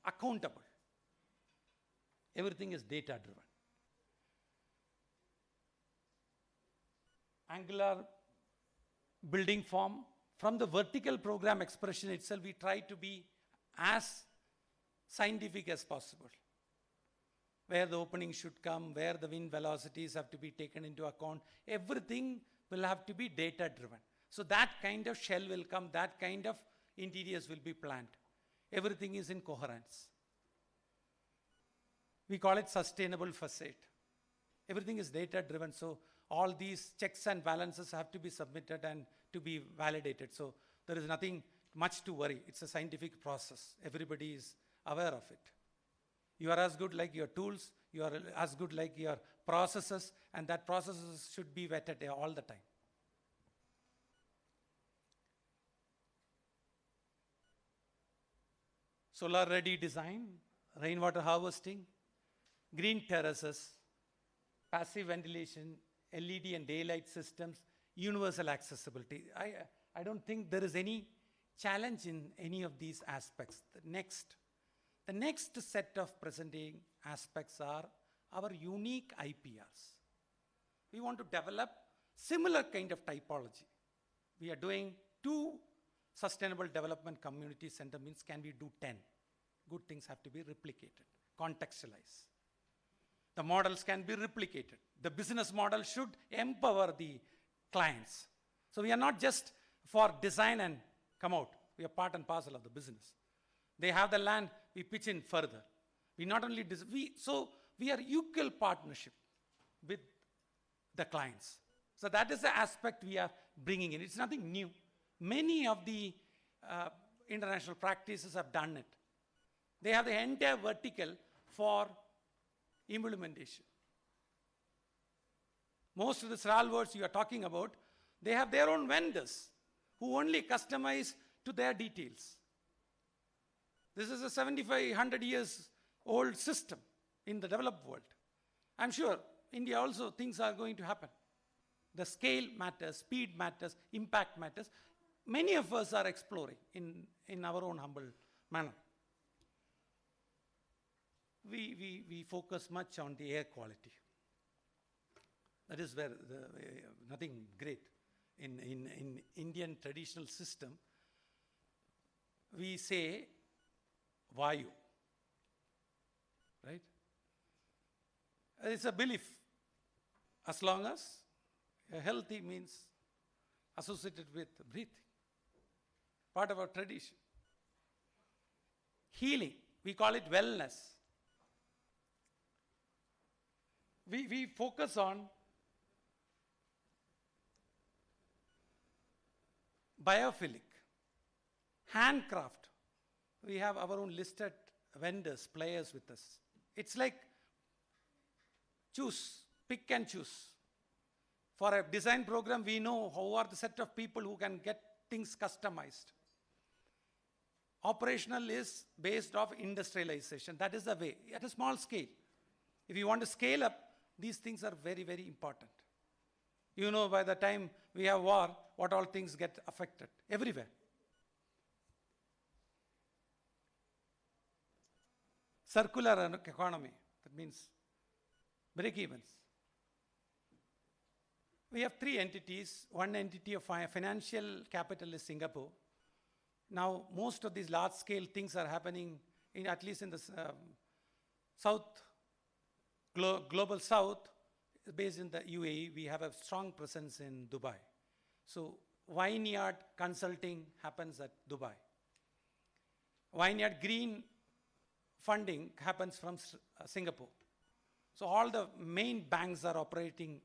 accountable. Everything is data driven. Angular building form, from the vertical program expression itself, we try to be as scientific as possible. Where the opening should come, where the wind velocities have to be taken into account, everything will have to be data driven. So that kind of shell will come, that kind of interiors will be planned. Everything is in coherence. We call it sustainable facade. Everything is data driven, so all these checks and balances have to be submitted and to be validated. So there is nothing much to worry. It's a scientific process. Everybody is aware of it. You are as good like your tools, you are as good like your processes, and that processes should be vetted all the time. Solar ready design, rainwater harvesting, green terraces, passive ventilation, LED and daylight systems, universal accessibility. I don't think there is any challenge in any of these aspects. The next set of presenting aspects are our unique IPRs. We want to develop similar kind of typology. We are doing 2 sustainable development community center, means can we do 10? Good things have to be replicated, contextualized. The models can be replicated. The business model should empower the clients. So we are not just for design and come out. We are part and parcel of the business. They have the land, we pitch in further. We not only, we are equal partnership with the clients. So that is the aspect we are bringing in. It's nothing new. Many of the international practices have done it. They have the entire vertical for implementation. Most of the stalwarts you are talking about, they have their own vendors who only customize to their details. This is a 75-100 years old system in the developed world. I'm sure India also things are going to happen. The scale matters, speed matters, impact matters. Many of us are exploring in our own humble manner. We focus much on the air quality. That is where nothing great. In Indian traditional system, we say Vayu, right? It's a belief. As long as healthy means associated with breathing, part of our tradition. Healing, we call it wellness. We focus on biophilic, handcraft. We have our own listed vendors, players with us. It's like pick and choose. For a design program, we know who are the set of people who can get things customized. Operational is based off industrialization. That is the way, at a small scale. If you want to scale up, these things are very, very important. You know, by the time we have war, what all things get affected, everywhere. Circular economy, that means break-evens. We have 3 entities. One entity of financial capital is Singapore. Now, most of these large-scale things are happening, at least in the South, Global South is based in the UAE. We have a strong presence in Dubai. So Vineyard consulting happens at Dubai. Vineyard Green funding happens from Singapore. So all the main banks are operating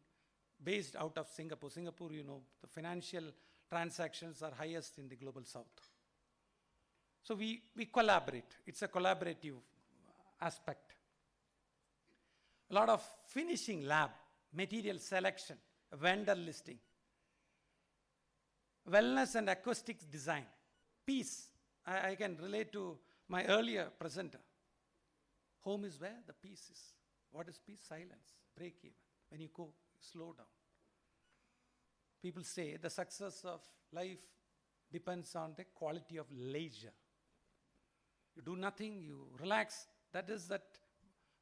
based out of Singapore. Singapore, you know, the financial transactions are highest in the Global South. So we collaborate. It's a collaborative aspect. A lot of finishing lab, material selection, vendor listing, wellness and acoustics design, peace. I can relate to my earlier presenter. Home is where the peace is. What is peace? Silence, break even. When you go, slow down. People say the success of life depends on the quality of leisure. You do nothing, you relax. That is that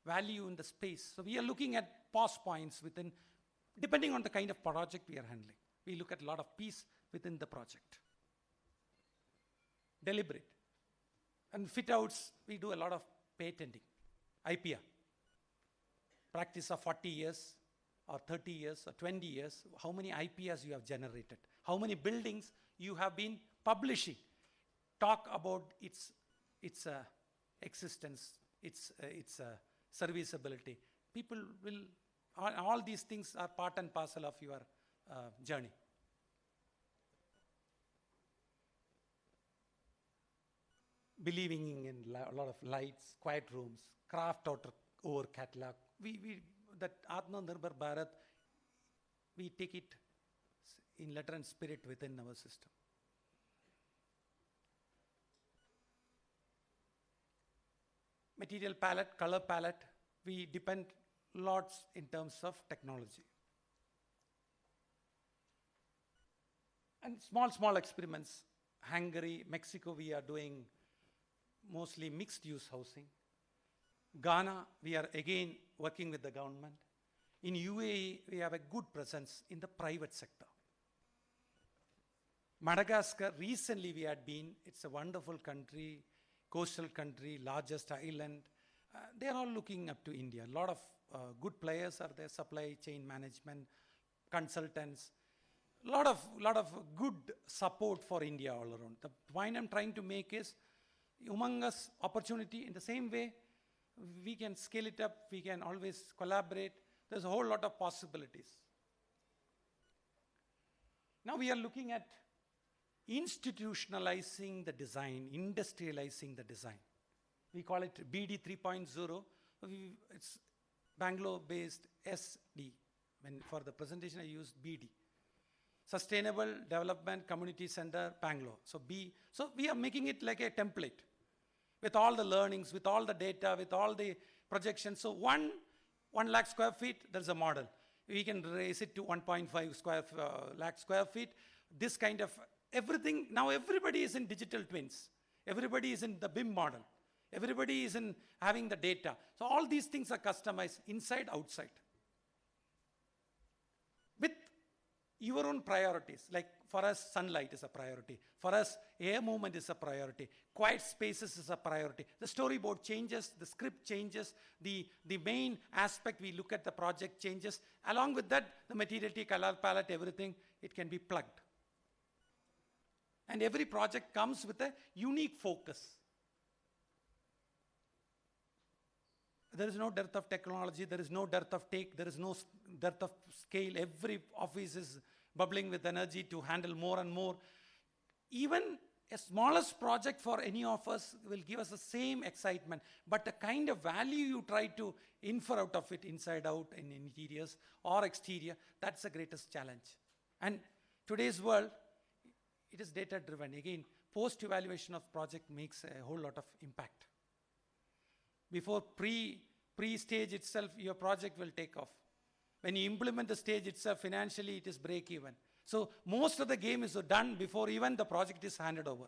value in the space. So we are looking at pause points within, depending on the kind of project we are handling. We look at a lot of peace within the project. Deliberate. And fit outs, we do a lot of patenting, IPR. Practice of 40 years or 30 years or 20 years, how many IPRs you have generated, how many buildings you have been publishing. Talk about its existence, its serviceability. People will, all these things are part and parcel of your journey. Believing in a lot of lights, quiet rooms, craft over catalog. That Atmanirbhar Bharat, we take it in letter and spirit within our system. Material palette, color palette, we depend lots in terms of technology. And small experiments. Hungary, Mexico, we are doing mostly mixed use housing. Ghana, we are again working with the government. In UAE, we have a good presence in the private sector. Madagascar, recently we had been, it's a wonderful country, coastal country, largest island. They are all looking up to India. A lot of good players are there, supply chain management, consultants. A lot of good support for India all around. The point I'm trying to make is humongous opportunity. In the same way, we can scale it up, we can always collaborate. There's a whole lot of possibilities. Now we are looking at institutionalizing the design, industrializing the design. We call it BD 3.0. It's Bangalore-based SD. For the presentation, I used BD. Sustainable Development Community Center, Bangalore. So we are making it like a template with all the learnings, with all the data, with all the projections. So 1 lakh square feet, there's a model. We can raise it to 1.5 lakh square feet. This kind of everything. Now everybody is in digital twins. Everybody is in the BIM model. Everybody is in having the data. So all these things are customized inside, outside. With your own priorities. Like for us, sunlight is a priority. For us, air movement is a priority. Quiet spaces is a priority. The storyboard changes, the script changes, the main aspect we look at the project changes. Along with that, the materiality, color palette, everything, it can be plugged. And every project comes with a unique focus. There is no dearth of technology, there is no dearth of take, there is no dearth of scale. Every office is bubbling with energy to handle more and more. Even a smallest project for any of us will give us the same excitement, but the kind of value you try to infer out of it, inside out, in interiors or exterior, that's the greatest challenge. And today's world, it is data driven. Again, post-evaluation of project makes a whole lot of impact. Before pre-stage itself, your project will take off. When you implement the stage itself, financially it is break even. So most of the game is done before even the project is handed over.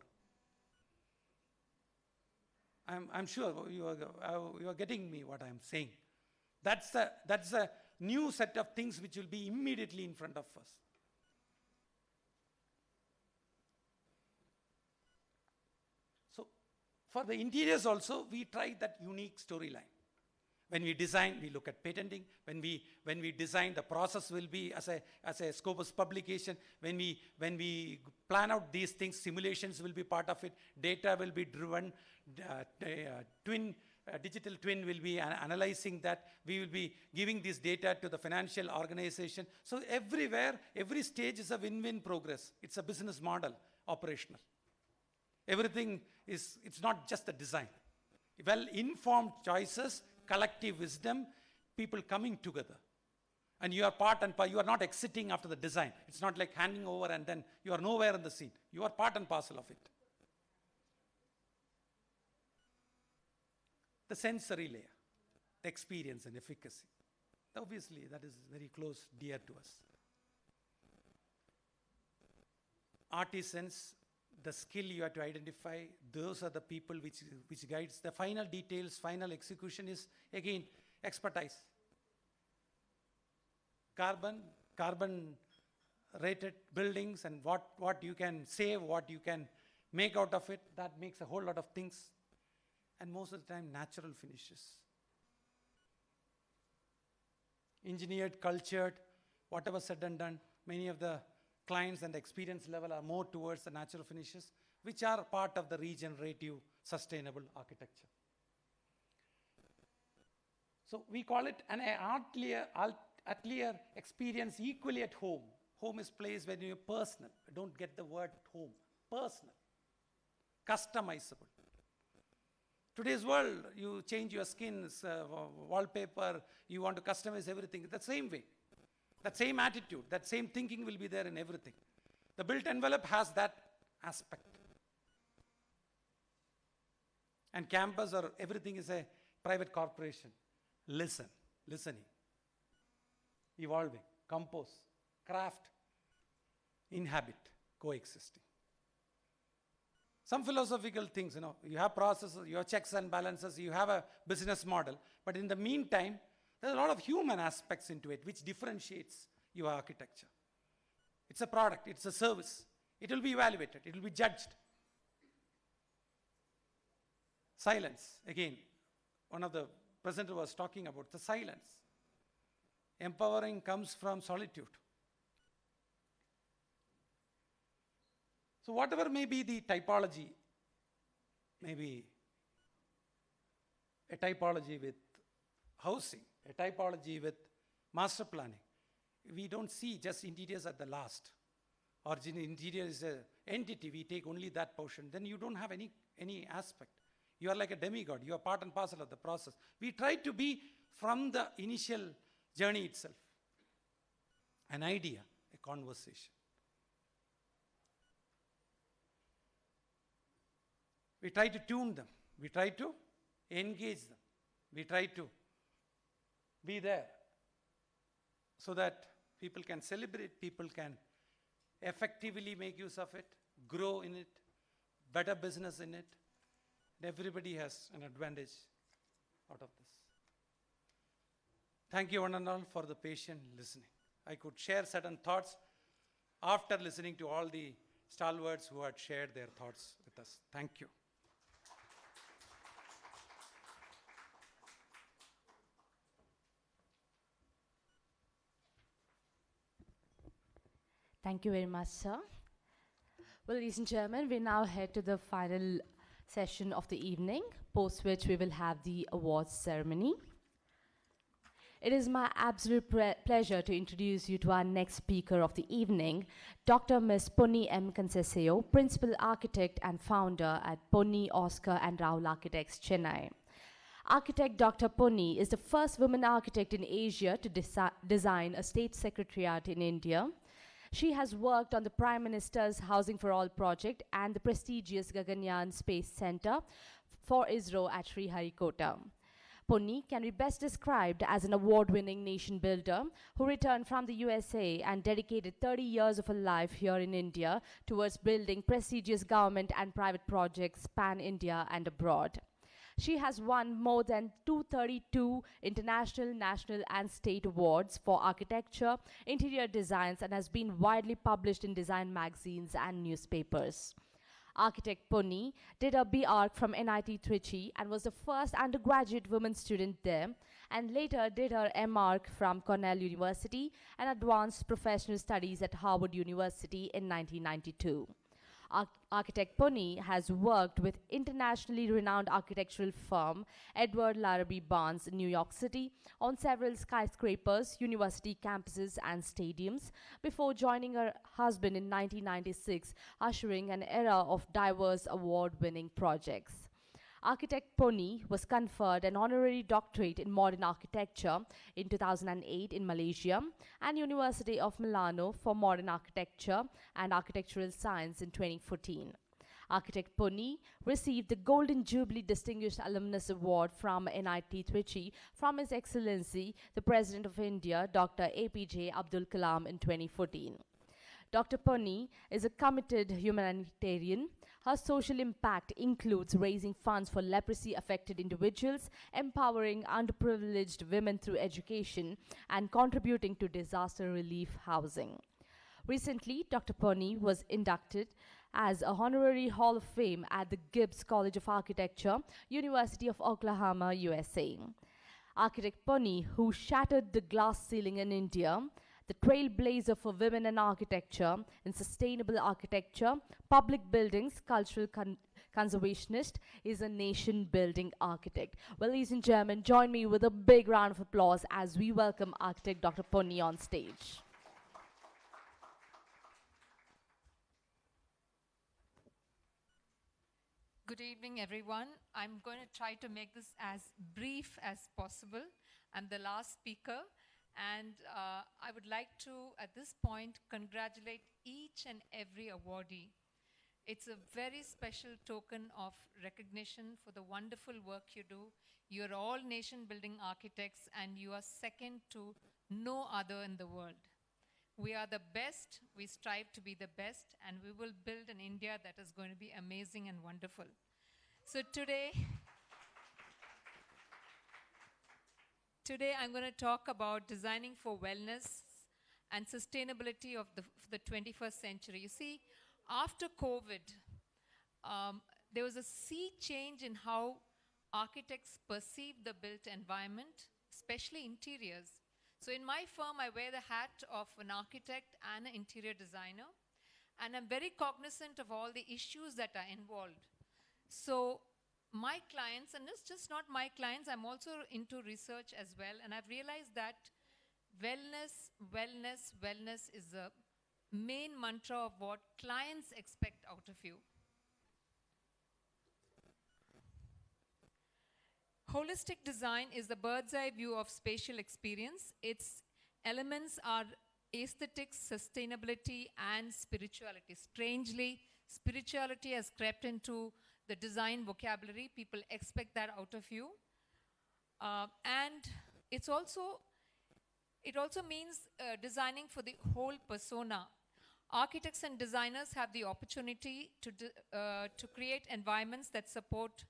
I'm sure you are getting me what I'm saying. That's a new set of things which will be immediately in front of us. So for the interiors also, we tried that unique storyline. When we design, we look at patenting. When we design, the process will be as a scopus publication. When we plan out these things, simulations will be part of it. Data will be driven. Digital twin will be analyzing that. We will be giving this data to the financial organization. So everywhere, every stage is a win-win progress. It's a business model, operational. Everything is, it's not just the design. Well-informed choices, collective wisdom, people coming together. And you are part and part, you are not exiting after the design. It's not like handing over and then you are nowhere in the scene. You are part and parcel of it. The sensory layer, the experience and efficacy. Obviously, that is very close, dear to us. Artisans, the skill you have to identify, those are the people which guides. The final details, final execution is, again, expertise. Carbon rated buildings and what you can save, what you can make out of it, that makes a whole lot of things. And most of the time, natural finishes. Engineered, cultured, whatever said and done, many of the clients and the experience level are more towards the natural finishes, which are part of the regenerative, sustainable architecture. So we call it an atelier experience equally at home. Home is place where you're personal. Don't get the word home. Personal. Customizable. Today's world, you change your skins, wallpaper, you want to customize everything. The same way. That same attitude, that same thinking will be there in everything. The built envelope has that aspect. And campus or everything is a private corporation. Listening, evolving, compose, craft, inhabit, coexisting. Some philosophical things, you have processes, you have checks and balances, you have a business model, but in the meantime, there's a lot of human aspects into it which differentiates your architecture. It's a product, it's a service. It will be evaluated, it will be judged. Silence, again, one of the presenter was talking about the silence. Empowering comes from solitude. So whatever may be the typology, maybe a typology with housing, a typology with master planning. We don't see just interiors at the last. Original interior is an entity, we take only that portion. Then you don't have any aspect. You are like a demigod, you are part and parcel of the process. We try to be from the initial journey itself. An idea, a conversation. We try to tune them. We try to engage them. We try to be there so that people can celebrate, people can effectively make use of it, grow in it, better business in it, and everybody has an advantage out of this. Thank you one and all for the patient listening. I could share certain thoughts after listening to all the stalwarts who had shared their thoughts with us. Thank you. Thank you very much, sir. Well, ladies and gentlemen, we now head to the final session of the evening, post which we will have the awards ceremony. It is my absolute pleasure to introduce you to our next speaker of the evening, Dr. Ms. Ponyi M. Concesio, Principal Architect and Founder at Ponyi, Oscar and Rahul Architects, Chennai. Architect Dr. Ponyi is the first woman architect in Asia to design a state secretariat in India. She has worked on the Prime Minister's Housing for All project and the prestigious Gaganyaan Space Center for ISRO at Sriharikota. Ponyi can be best described as an award-winning nation builder who returned from the USA and dedicated 30 years of her life here in India towards building prestigious government and private projects pan-India and abroad. She has won more than 232 international, national and state awards for architecture, interior designs, and has been widely published in design magazines and newspapers. Architect Ponyi did a B.Arch from NIT Trichy and was the first undergraduate woman student there, and later did her M.Arch from Cornell University and advanced professional studies at Harvard University in 1992. Architect Ponyi has worked with internationally renowned architectural firm Edward Larrabee Barnes in New York City on several skyscrapers, university campuses and stadiums before joining her husband in 1996, ushering an era of diverse award-winning projects. Architect Ponyi was conferred an honorary doctorate in modern architecture in 2008 in Malaysia and University of Milano for modern architecture and architectural science in 2014. Architect Ponyi received the Golden Jubilee Distinguished Alumnus Award from NIT Trichy from His Excellency the President of India, Dr. APJ Abdul Kalam in 2014. Dr. Ponyi is a committed humanitarian. Her social impact includes raising funds for leprosy-affected individuals, empowering underprivileged women through education, and contributing to disaster relief housing. Recently, Dr. Ponyi was inducted as a honorary Hall of Fame at the Gibbs College of Architecture, University of Oklahoma, USA. Architect Ponyi, who shattered the glass ceiling in India, the trailblazer for women in architecture, in sustainable architecture, public buildings, cultural conservationist, is a nation-building architect. Well, ladies and gentlemen, join me with a big round of applause as we welcome architect Dr. Ponyi on stage. Good evening, everyone. I'm going to try to make this as brief as possible. I'm the last speaker, and I would like to, at this point, congratulate each and every awardee. It's a very special token of recognition for the wonderful work you do. You're all nation-building architects, and you are second to no other in the world. We are the best, we strive to be the best, and we will build an India that is going to be amazing and wonderful. So today I'm going to talk about designing for wellness and sustainability of the 21st century. You see, after COVID, there was a sea change in how architects perceive the built environment, especially interiors. So in my firm, I wear the hat of an architect and an interior designer, and I'm very cognizant of all the issues that are involved. So my clients, and it's just not my clients, I'm also into research as well, and I've realized that wellness, wellness, wellness is the main mantra of what clients expect out of you. Holistic design is the bird's eye view of spatial experience. Its elements are aesthetics, sustainability, and spirituality. Strangely, spirituality has crept into the design vocabulary. People expect that out of you. And it also means designing for the whole persona. Architects and designers have the opportunity to create environments that support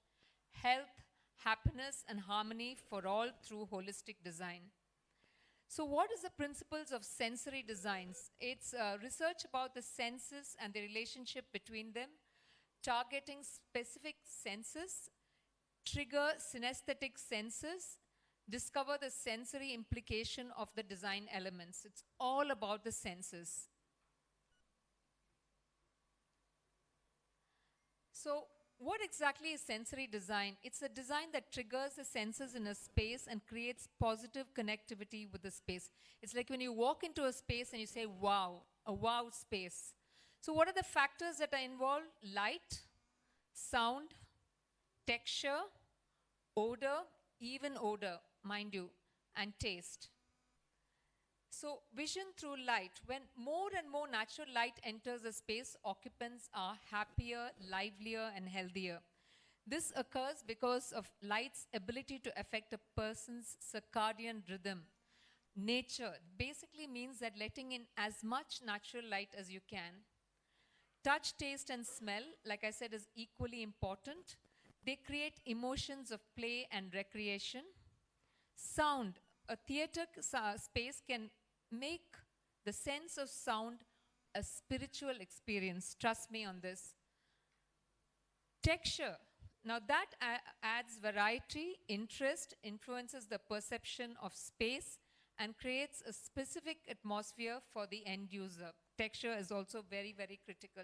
health, happiness, and harmony for all through holistic design. So what is the principles of sensory designs? It's research about the senses and the relationship between them, targeting specific senses, trigger synesthetic senses, discover the sensory implication of the design elements. It's all about the senses. So what exactly is sensory design? It's a design that triggers the senses in a space and creates positive connectivity with the space. It's like when you walk into a space and you say, wow, a wow space. So what are the factors that are involved? Light, sound, texture, odor, even odor, mind you, and taste. So vision through light. When more and more natural light enters a space, occupants are happier, livelier, and healthier. This occurs because of light's ability to affect a person's circadian rhythm. Nature basically means that letting in as much natural light as you can. Touch, taste, and smell, like I said, is equally important. They create emotions of play and recreation. Sound. A theater space can make the sense of sound a spiritual experience. Trust me on this. Texture. Now that adds variety, interest, influences the perception of space, and creates a specific atmosphere for the end user. Texture is also very, very critical.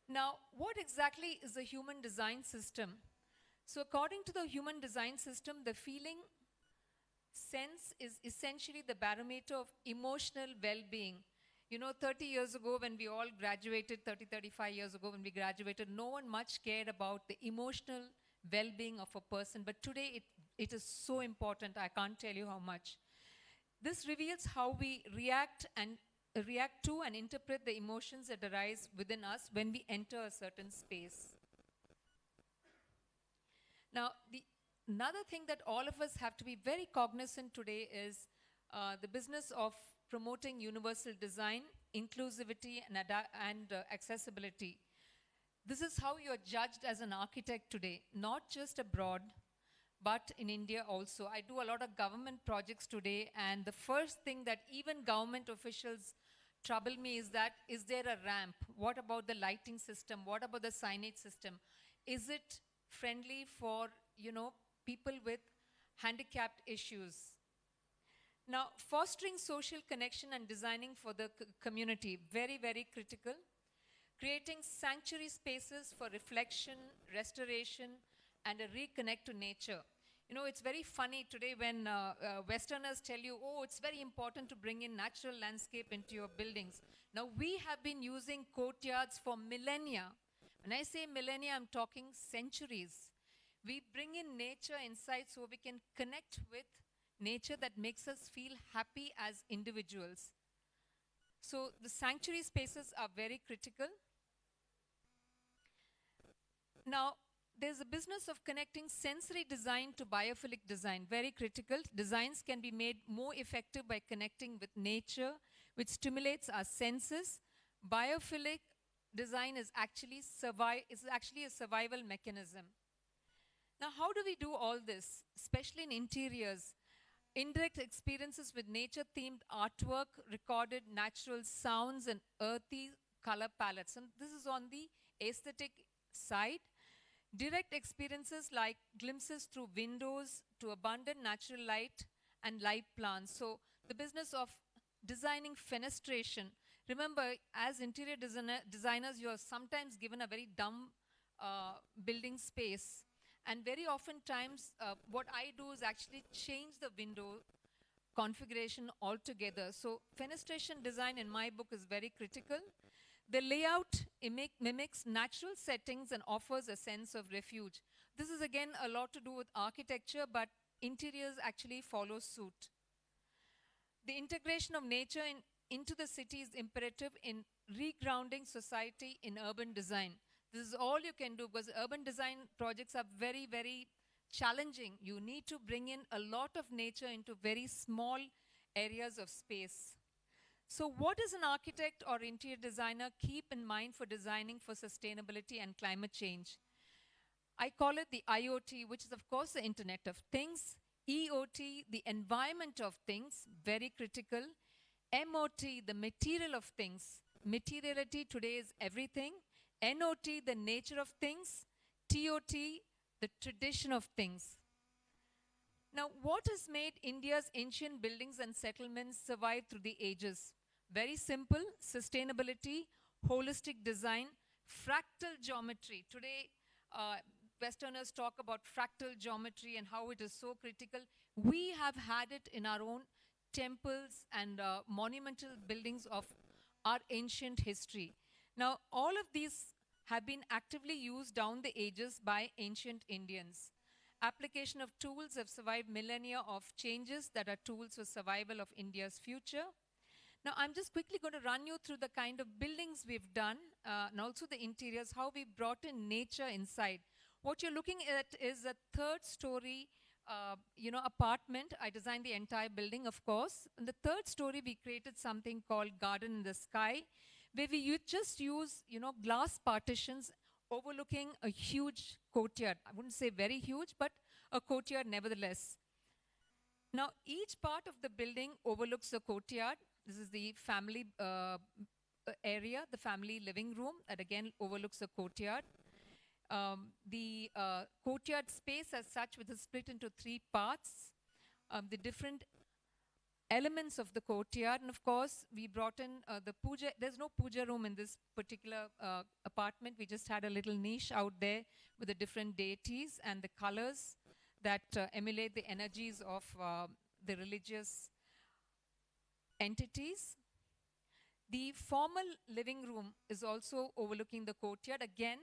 Now, what exactly is the human design system? So according to the human design system, the feeling sense is essentially the barometer of emotional well-being. You know, 30 years ago when we all graduated, 30, 35 years ago when we graduated, no one much cared about the emotional well-being of a person. But today it is so important, I can't tell you how much. This reveals how we react to and interpret the emotions that arise within us when we enter a certain space. Now, another thing that all of us have to be very cognizant today is the business of promoting universal design, inclusivity, and accessibility. This is how you're judged as an architect today, not just abroad, but in India also. I do a lot of government projects today, and the first thing that even government officials trouble me is that, is there a ramp? What about the lighting system? What about the signage system? Is it friendly for, people with handicapped issues? Now, fostering social connection and designing for the community, very, very critical. Creating sanctuary spaces for reflection, restoration, and a reconnect to nature. You know, it's very funny today when Westerners tell you, oh, it's very important to bring in natural landscape into your buildings. Now, we have been using courtyards for millennia. When I say millennia, I'm talking centuries. We bring in nature inside so we can connect with nature that makes us feel happy as individuals. So the sanctuary spaces are very critical. Now, there's a business of connecting sensory design to biophilic design, very critical. Designs can be made more effective by connecting with nature, which stimulates our senses. Biophilic design is actually a survival mechanism. Now, how do we do all this, especially in interiors? Indirect experiences with nature-themed artwork, recorded natural sounds, and earthy color palettes. And this is on the aesthetic side. Direct experiences like glimpses through windows to abundant natural light and light plants. So the business of designing fenestration. Remember, as interior designers, you are sometimes given a very dumb building space. And very often times, what I do is actually change the window configuration altogether. So fenestration design in my book is very critical. The layout mimics natural settings and offers a sense of refuge. This is again a lot to do with architecture, but interiors actually follow suit. The integration of nature into the city is imperative in regrounding society in urban design. This is all you can do because urban design projects are very, very challenging. You need to bring in a lot of nature into very small areas of space. So what does an architect or interior designer keep in mind for designing for sustainability and climate change? I call it the IoT, which is of course the Internet of Things. EOT, the environment of things, very critical. MOT, the material of things. Materiality today is everything. NOT, the nature of things. TOT, the tradition of things. Now, what has made India's ancient buildings and settlements survive through the ages? Very simple: sustainability, holistic design, fractal geometry. Today, Westerners talk about fractal geometry and how it is so critical. We have had it in our own temples and monumental buildings of our ancient history. Now, all of these have been actively used down the ages by ancient Indians. Application of tools have survived millennia of changes that are tools for survival of India's future. Now, I'm just quickly going to run you through the kind of buildings we've done, and also the interiors, how we brought in nature inside. What you're looking at is a third-story, apartment. I designed the entire building, of course. In the third story, we created something called Garden in the Sky, where we just use, glass partitions overlooking a huge courtyard. I wouldn't say very huge, but a courtyard nevertheless. Now, each part of the building overlooks the courtyard. This is the family area, the family living room, that again overlooks the courtyard. The courtyard space as such, which is split into 3 parts. The different elements of the courtyard, and of course we brought in the puja. There's no puja room in this particular apartment. We just had a little niche out there with the different deities and the colors that emulate the energies of the religious entities. The formal living room is also overlooking the courtyard. Again,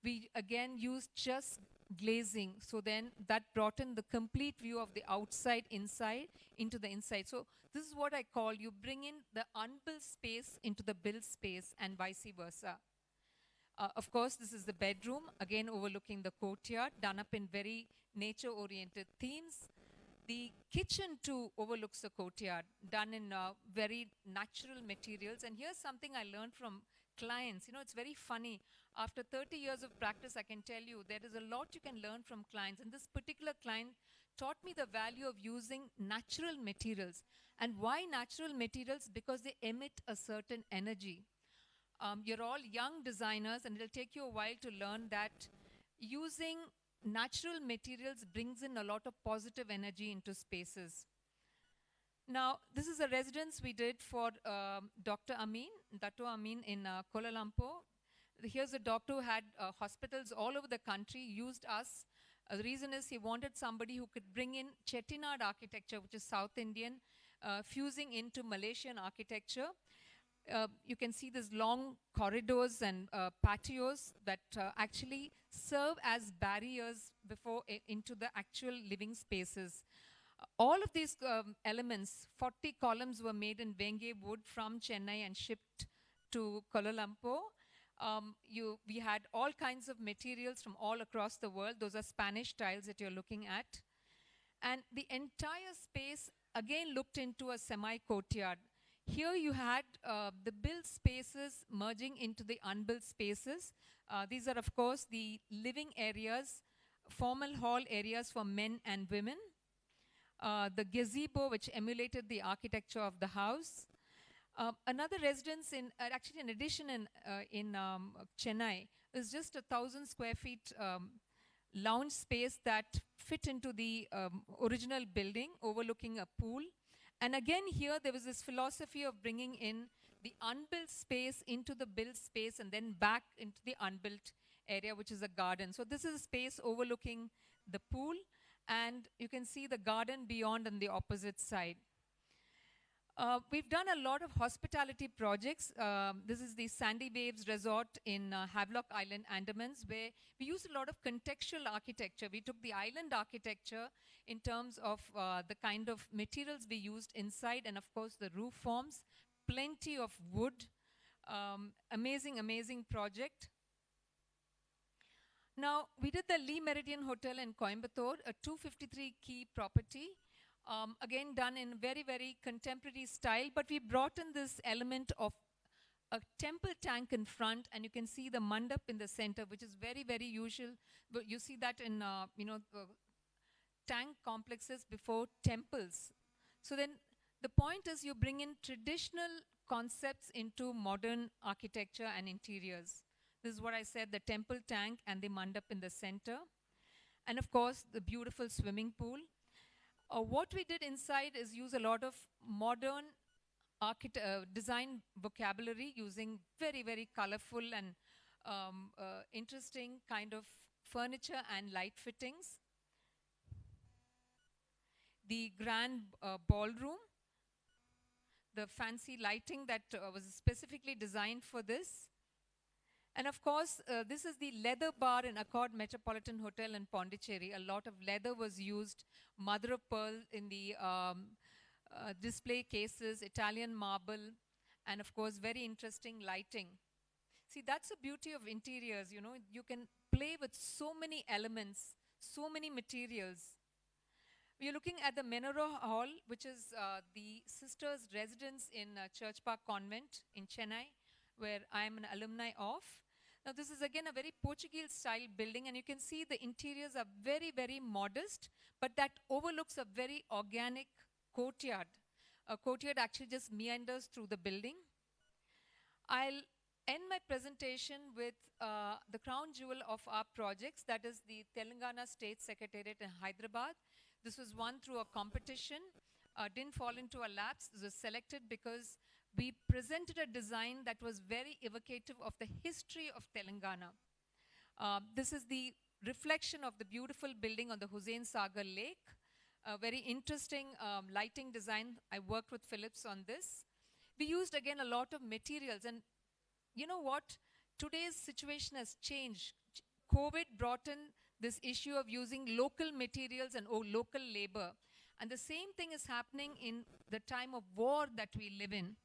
we used just glazing. So then that brought in the complete view of the outside, inside, into the inside. So this is what I call, you bring in the unbuilt space into the built space and vice versa. Of course, this is the bedroom, again overlooking the courtyard, done up in very nature-oriented themes. The kitchen too overlooks the courtyard, done in very natural materials. And here's something I learned from clients. You know, it's very funny. After 30 years of practice, I can tell you there is a lot you can learn from clients. And this particular client taught me the value of using natural materials. And why natural materials? Because they emit a certain energy. You're all young designers, and it'll take you a while to learn that using natural materials brings in a lot of positive energy into spaces. Now, this is a residence we did for Dr. Amin, Dato Amin in Kuala Lumpur. Here's a doctor who had hospitals all over the country, used us. The reason is he wanted somebody who could bring in Chettinad architecture, which is South Indian, fusing into Malaysian architecture. You can see these long corridors and patios that actually serve as barriers before into the actual living spaces. All of these elements, 40 columns were made in Venge wood from Chennai and shipped to Kuala Lumpur. We had all kinds of materials from all across the world. Those are Spanish tiles that you're looking at. And the entire space again looked into a semi-courtyard. Here you had the built spaces merging into the unbuilt spaces. These are, of course, the living areas, formal hall areas for men and women. The gazebo, which emulated the architecture of the house. Another residence actually an addition in Chennai is just 1,000 square feet lounge space that fit into the original building overlooking a pool. And again here there was this philosophy of bringing in the unbuilt space into the built space and then back into the unbuilt area, which is a garden. So this is a space overlooking the pool, and you can see the garden beyond on the opposite side. We've done a lot of hospitality projects. This is the Sandy Waves Resort in Havelock Island, Andamans, where we used a lot of contextual architecture. We took the island architecture in terms of the kind of materials we used inside, and of course the roof forms, plenty of wood. Amazing, amazing project. Now, we did the Lee Meridian Hotel in Coimbatore, a 253-key property. Again, done in very, very contemporary style, but we brought in this element of a temple tank in front, and you can see the mandap in the center, which is very, very usual. But you see that in, tank complexes before temples. So then the point is you bring in traditional concepts into modern architecture and interiors. This is what I said, the temple tank and the mandap in the center. And of course, the beautiful swimming pool. What we did inside is use a lot of modern design vocabulary using very, very colorful and interesting kind of furniture and light fittings. The grand ballroom, the fancy lighting that was specifically designed for this. And of course, this is the leather bar in Accord Metropolitan Hotel in Pondicherry. A lot of leather was used, mother of pearl in the display cases, Italian marble, and of course, very interesting lighting. See, that's the beauty of interiors, you know. You can play with so many elements, so many materials. We are looking at the Menorah Hall, which is the sisters' residence in Church Park Convent in Chennai, where I am an alumni of. Now, this is again a very Portuguese-style building, and you can see the interiors are very, very modest, but that overlooks a very organic courtyard. A courtyard actually just meanders through the building. I'll end my presentation with the crown jewel of our projects, that is the Telangana State Secretariat in Hyderabad. This was won through a competition, didn't fall into a lapse. This was selected because we presented a design that was very evocative of the history of Telangana. This is the reflection of the beautiful building on the Hussain Sagar Lake. A very interesting lighting design. I worked with Philips on this. We used again a lot of materials, and you know what? Today's situation has changed. COVID brought in this issue of using local materials and local labor. And the same thing is happening in the time of war that we live in.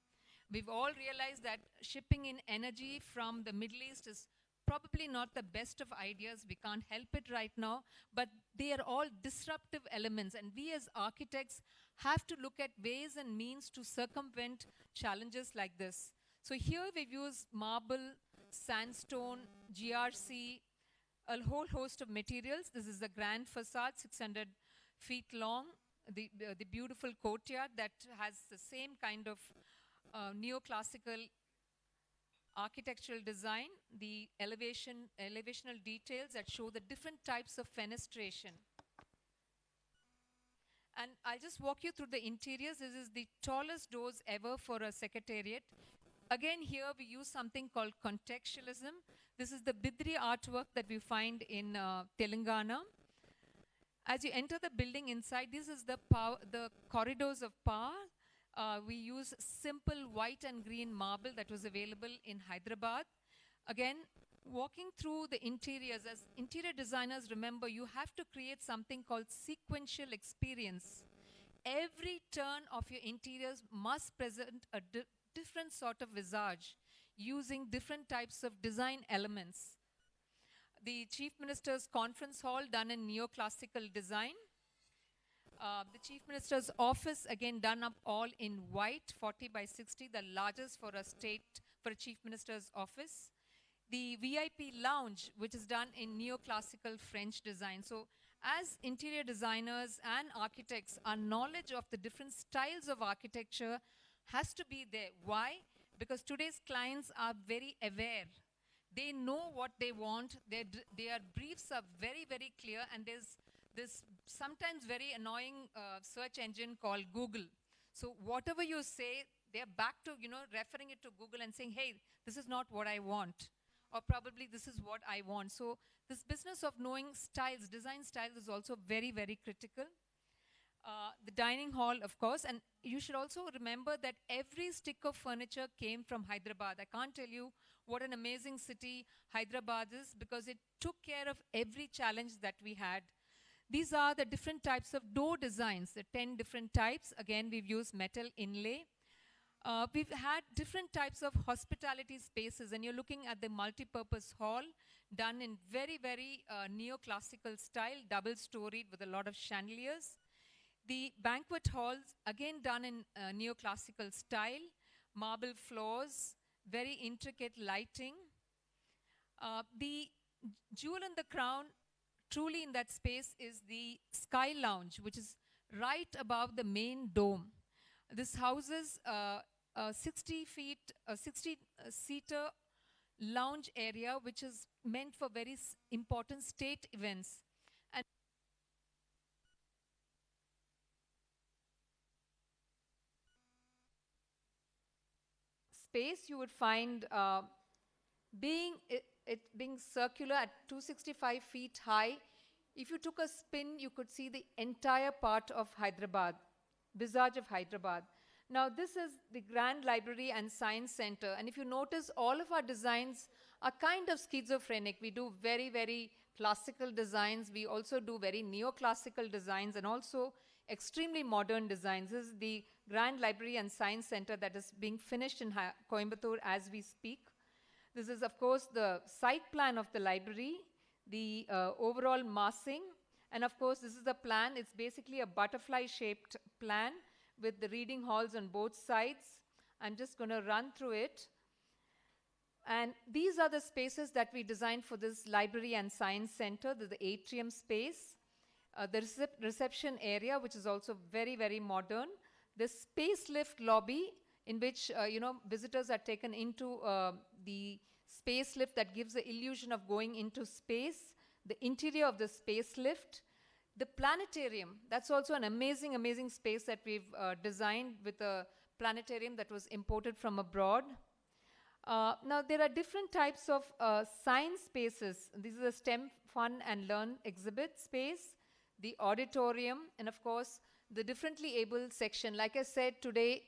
We've all realized that shipping in energy from the Middle East is probably not the best of ideas. We can't help it right now, but they are all disruptive elements. And we as architects have to look at ways and means to circumvent challenges like this. So here we've used marble, sandstone, GRC, a whole host of materials. This is the grand facade, 600 feet long, the beautiful courtyard that has the same kind of neoclassical architectural design, the elevational details that show the different types of fenestration. And I'll just walk you through the interiors. This is the tallest doors ever for a secretariat. Again, here we use something called contextualism. This is the Bidri artwork that we find in Telangana. As you enter the building inside, this is the corridors of power. We use simple white and green marble that was available in Hyderabad. Again, walking through the interiors, as interior designers, remember, you have to create something called sequential experience. Every turn of your interiors must present a different sort of visage, using different types of design elements. The Chief Minister's Conference Hall done in neoclassical design. The Chief Minister's office, again, done up all in white, 40 by 60, the largest for a Chief Minister's office. The VIP lounge, which is done in neoclassical French design. So as interior designers and architects, our knowledge of the different styles of architecture has to be there. Why? Because today's clients are very aware. They know what they want. Their briefs are very, very clear, and there's this sometimes very annoying search engine called Google. So whatever you say, they're back to, referring it to Google and saying, hey, this is not what I want. Or probably this is what I want. So this business of knowing styles, design styles, is also very, very critical. The dining hall, of course, and you should also remember that every stick of furniture came from Hyderabad. I can't tell you what an amazing city Hyderabad is, because it took care of every challenge that we had. These are the different types of door designs, the 10 different types. Again, we've used metal inlay. We've had different types of hospitality spaces, and you're looking at the multi-purpose hall done in very, very neoclassical style, double-storied with a lot of chandeliers. The banquet halls, again done in neoclassical style, marble floors, very intricate lighting. The jewel in the crown, truly in that space, is the Sky Lounge, which is right above the main dome. This houses a 60-seater lounge area, which is meant for very important state events. And space you would find being circular at 265 feet high. If you took a spin, you could see the entire part of Hyderabad, visage of Hyderabad. Now, this is the Grand Library and Science Center. And if you notice, all of our designs are kind of schizophrenic. We do very, very classical designs. We also do very neoclassical designs and also extremely modern designs. This is the Grand Library and Science Center that is being finished in Coimbatore as we speak. This is, of course, the site plan of the library, the overall massing. And of course, this is the plan. It's basically a butterfly-shaped plan with the reading halls on both sides. I'm just going to run through it. And these are the spaces that we designed for this library and science center. The atrium space, the reception area, which is also very, very modern. The space lift lobby in which, visitors are taken into the space lift that gives the illusion of going into space, the interior of the space lift, the planetarium. That's also an amazing, amazing space that we've designed with a planetarium that was imported from abroad. Now, there are different types of science spaces. This is a STEM Fun and Learn exhibit space, the auditorium, and of course, the differently abled section. Like I said today,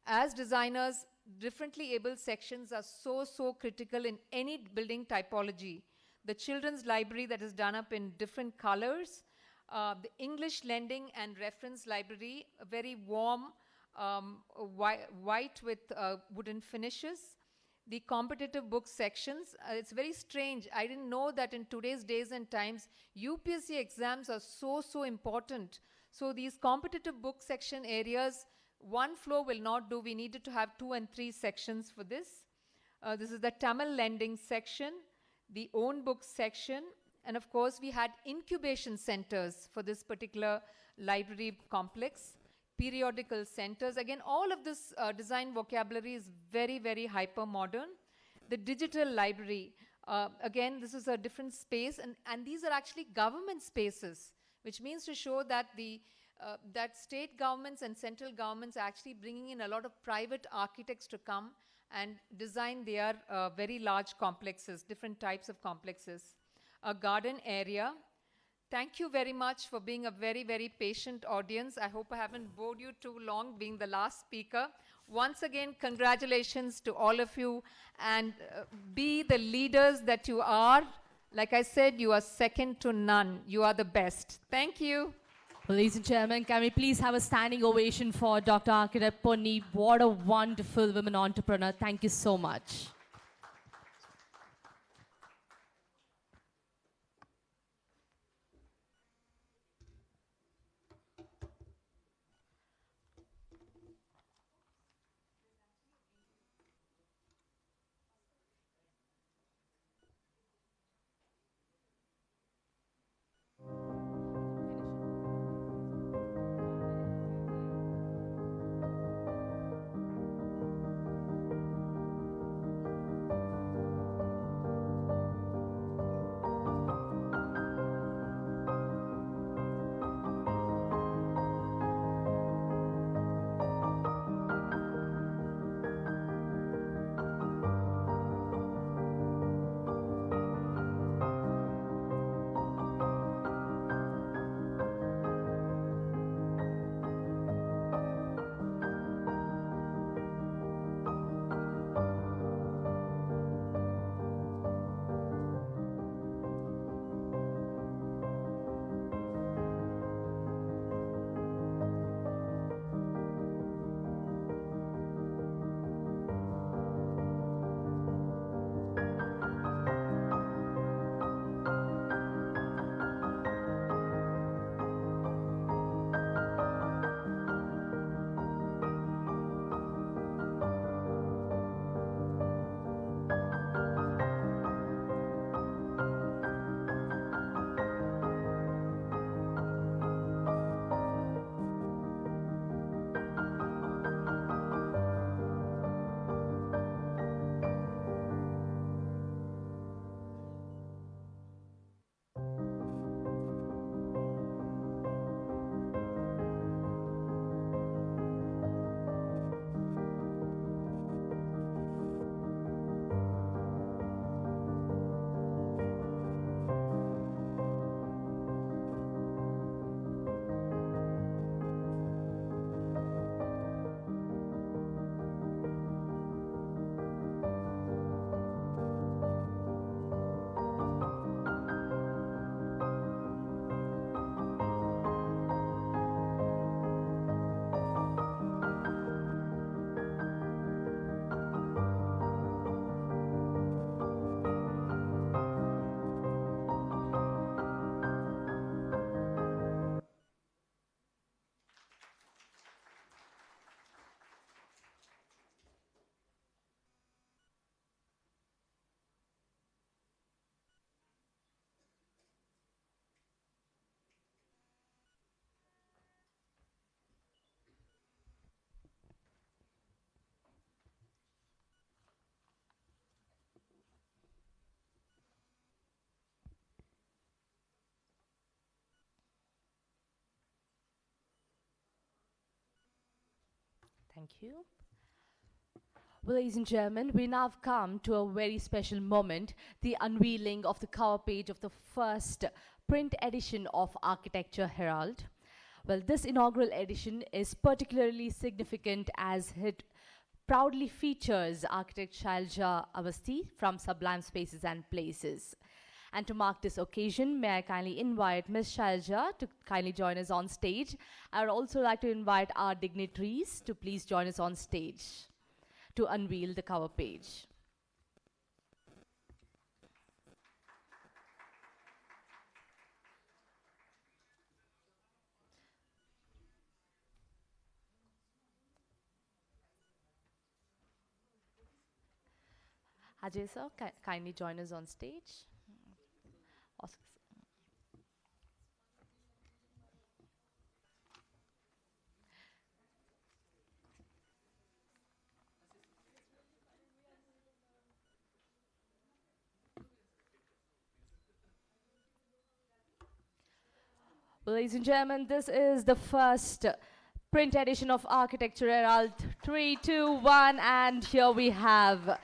as designers, differently abled sections are so critical in any building typology. The children's library that is done up in different colors, the English lending and reference library, a very warm white with wooden finishes. The competitive book sections, it's very strange. I didn't know that in today's days and times, UPSC exams are so important. So these competitive book section areas, one floor will not do. We needed to have 2 and 3 sections for this. This is the Tamil lending section, the own book section, and of course we had incubation centers for this particular library complex. Periodical centers. Again, all of this design vocabulary is very hyper modern. The digital library, again, this is a different space, and these are actually government spaces, which means to show that that state governments and central governments are actually bringing in a lot of private architects to come and design their very large complexes, different types of complexes. A garden area. Thank you very much for being a very patient audience. I hope I haven't bored you too long being the last speaker. Once again, congratulations to all of you, and be the leaders that you are. Like I said, you are second to none. You are the best. Thank you. Ladies and gentlemen, can we please have a standing ovation for Dr. Architect Ponyi? What a wonderful women entrepreneur. Thank you so much. Thank you. Well, ladies and gentlemen, we now have come to a very special moment, the unveiling of the cover page of the first print edition of Architecture Herald. Well, this inaugural edition is particularly significant as it proudly features architect Shailja Aasti from Sublime Spaces and Places. And to mark this occasion, may I kindly invite Ms. Shailja to kindly join us on stage. I would also like to invite our dignitaries to please join us on stage to unveil the cover page. Ajay sir, kindly join us on stage. Oscar sir. Well, ladies and gentlemen, this is the first print edition of Architecture Herald 3, 2, 1, and here we have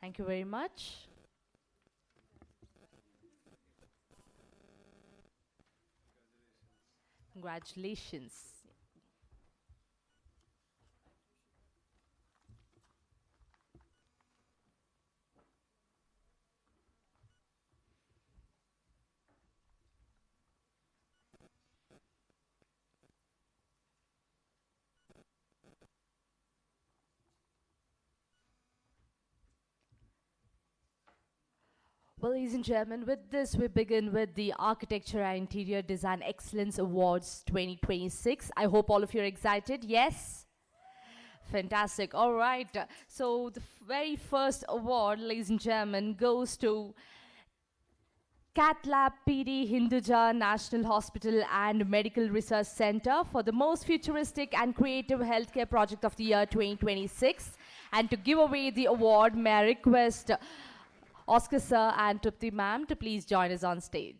thank you very much. Congratulations. Well, ladies and gentlemen, with this, we begin with the Architecture and Interior Design Excellence Awards 2026. I hope all of you are excited. Yes? Fantastic. All right. So, the very first award, ladies and gentlemen, goes to Cath Lab PD Hinduja National Hospital and Medical Research Center for the most futuristic and creative healthcare project of the year 2026. And to give away the award, may I request Oscar sir and Trupti ma'am to please join us on stage.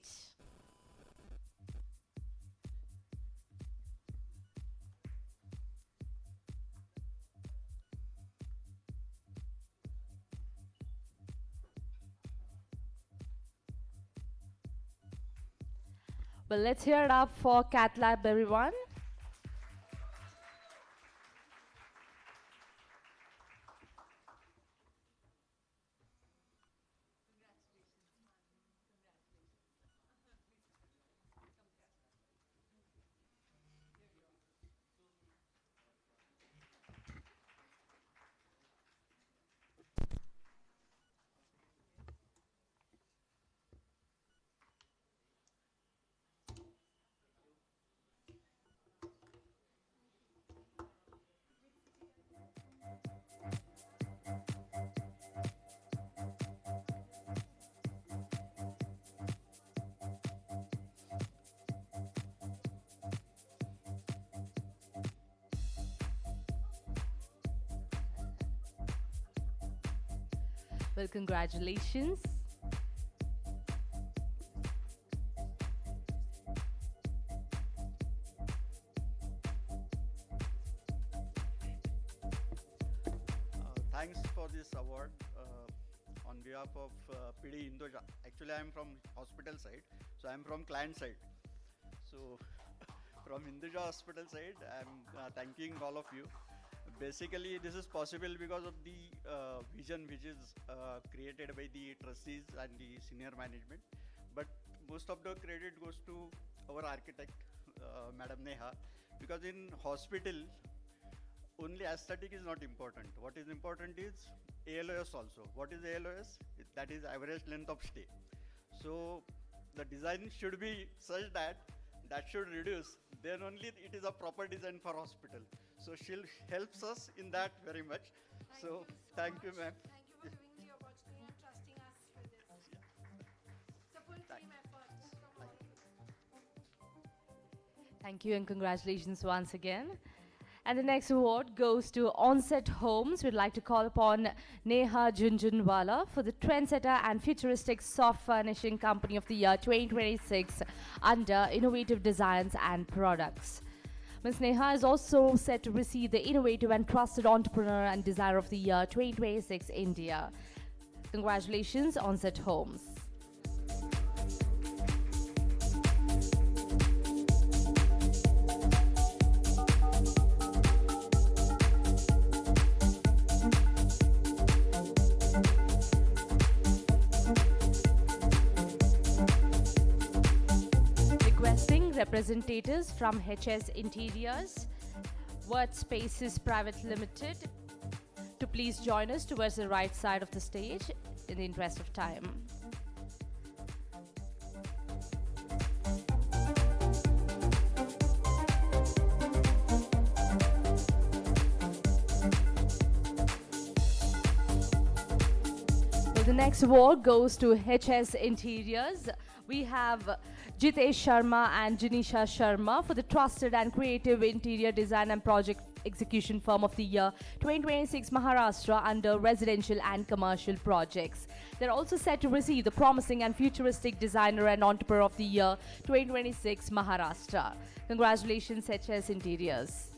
Well, let's hear it up for Cath Lab, everyone. Well, congratulations. Thanks for this award on behalf of PD Indoja. Actually, I am from hospital side, so I am from client side. So, from Indoja hospital side, I am thanking all of you. Basically, this is possible because of the vision which is created by the trustees and the senior management. But most of the credit goes to our architect, Madam Neha, because in hospital, only aesthetic is not important. What is important is ALOS also. What is ALOS? That is average length of stay. So the design should be such that that should reduce. Then only it is a proper design for hospital. So she helps us in that very much. Thank you, ma'am. Thank you for giving the opportunity and trusting us with this. It's a full team effort from all. Thank you and congratulations once again. And the next award goes to Onset Homes. We'd like to call upon Neha Junjunwala for the Trendsetter and Futuristic Soft Furnishing Company of the Year 2026 under Innovative Designs and Products. Ms. Neha is also set to receive the Innovative and Trusted Entrepreneur and Designer of the Year 2026 India. Congratulations, Onset Homes. Representatives from HS Interiors, Workspaces Private Limited, to please join us towards the right side of the stage in the interest of time. Well, the next award goes to HS Interiors. We have Jitesh Sharma and Janisha Sharma for the Trusted and Creative Interior Design and Project Execution Firm of the Year 2026 Maharashtra under Residential and Commercial Projects. They're also set to receive the Promising and Futuristic Designer and Entrepreneur of the Year 2026 Maharashtra. Congratulations, HS Interiors.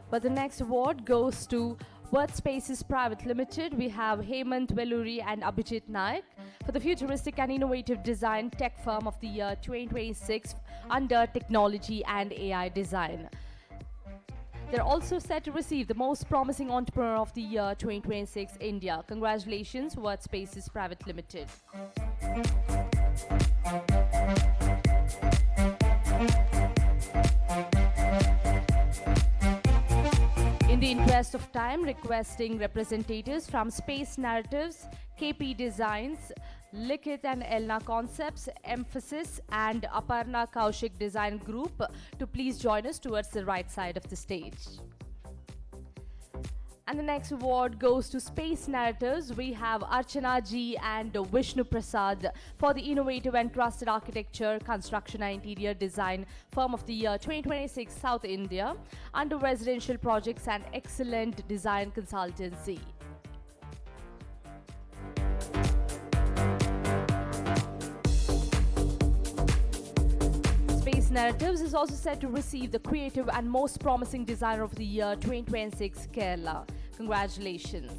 But the next award goes to Workspaces Private Limited. We have Hemant Veluri and Abhijit Naik for the Futuristic and Innovative Design Tech Firm of the Year 2026 under Technology and AI Design. They're also set to receive the Most Promising Entrepreneur of the Year 2026 India. Congratulations, Workspaces Private Limited. In the interest of time, requesting representatives from Space Narratives, KP Designs, Likit and Elna Concepts, Emphasis and Aparna Kaushik Design Group to please join us towards the right side of the stage. And the next award goes to Space Narratives. We have Archana Ji and Vishnu Prasad for the Innovative and Trusted Architecture, Construction and Interior Design Firm of the Year 2026 South India under Residential Projects and Excellent Design Consultancy. Space Narratives is also set to receive the Creative and Most Promising Designer of the Year 2026 Kerala. Congratulations.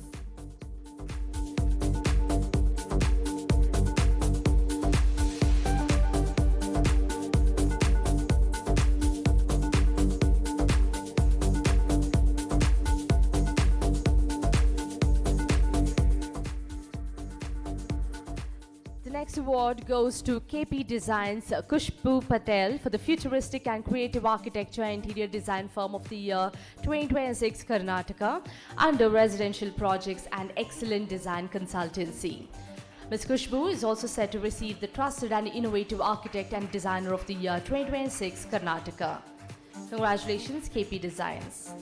Next award goes to KP Designs Kushbu Patel for the Futuristic and Creative Architecture and Interior Design Firm of the Year 2026 Karnataka under Residential Projects and Excellent Design Consultancy. Ms. Kushbu is also set to receive the Trusted and Innovative Architect and Designer of the Year 2026 Karnataka. Congratulations, KP Designs.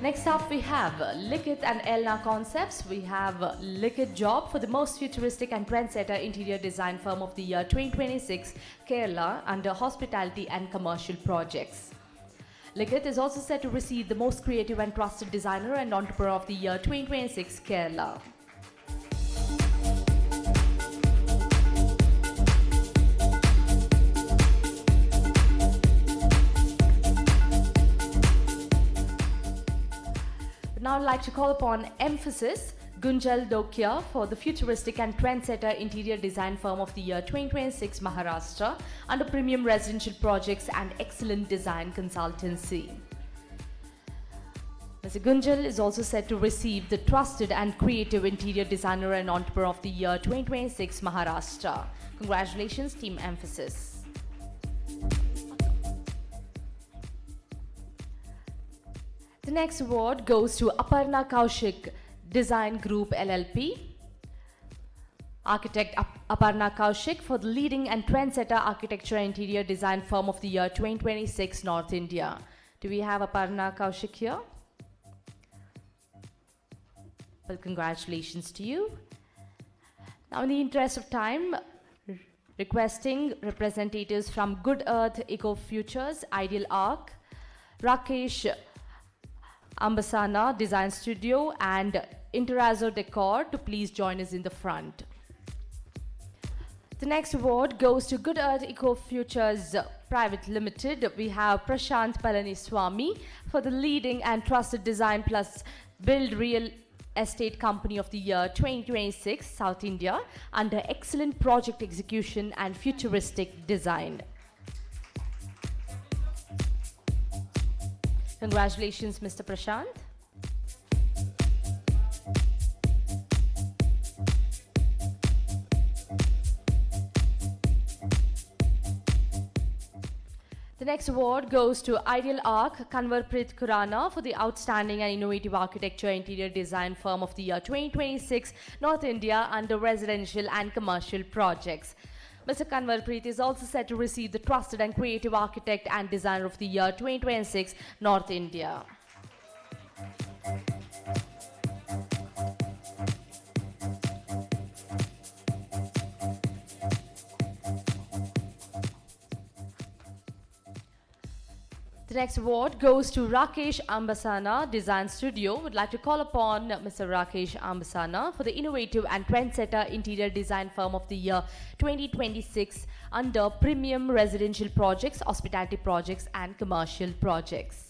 Next up, we have Likit and Elna Concepts. We have Likit Job for the Most Futuristic and Trendsetter Interior Design Firm of the Year 2026 Kerala under Hospitality and Commercial Projects. Likit is also set to receive the Most Creative and Trusted Designer and Entrepreneur of the Year 2026 Kerala. Now I'd like to call upon Emphasis Gunjal Dokia for the Futuristic and Trendsetter Interior Design Firm of the Year 2026 Maharashtra under Premium Residential Projects and Excellent Design Consultancy. Mr. Gunjal is also set to receive the Trusted and Creative Interior Designer and Entrepreneur of the Year 2026 Maharashtra. Congratulations, Team Emphasis. The next award goes to Aparna Kaushik Design Group LLP. Architect Aparna Kaushik for the leading and trendsetter architecture and interior design firm of the year 2026 North India. Do we have Aparna Kaushik here? Well, congratulations to you. Now, in the interest of time, requesting representatives from Good Earth Eco Futures, Ideal Arc, Rakesh Ambasana Design Studio, and Interazzo Decor to please join us in the front. The next award goes to Good Earth Eco Futures Private Limited. We have Prashant Palaniswamy for the leading and trusted design plus build real estate company of the year 2026 South India under excellent project execution and futuristic design. Congratulations, Mr. Prashant. The next award goes to Ideal Arc Kanwarpreet Khurana for the outstanding and innovative architecture interior design firm of the year 2026 North India under residential and commercial projects. Mr. Kanwarpreet is also set to receive the trusted and creative architect and designer of the year 2026 North India. The next award goes to Rakesh Ambasana Design Studio. Would like to call upon Mr. Rakesh Ambasana for the innovative and trendsetter interior design firm of the year 2026 under premium residential projects, hospitality projects, and commercial projects.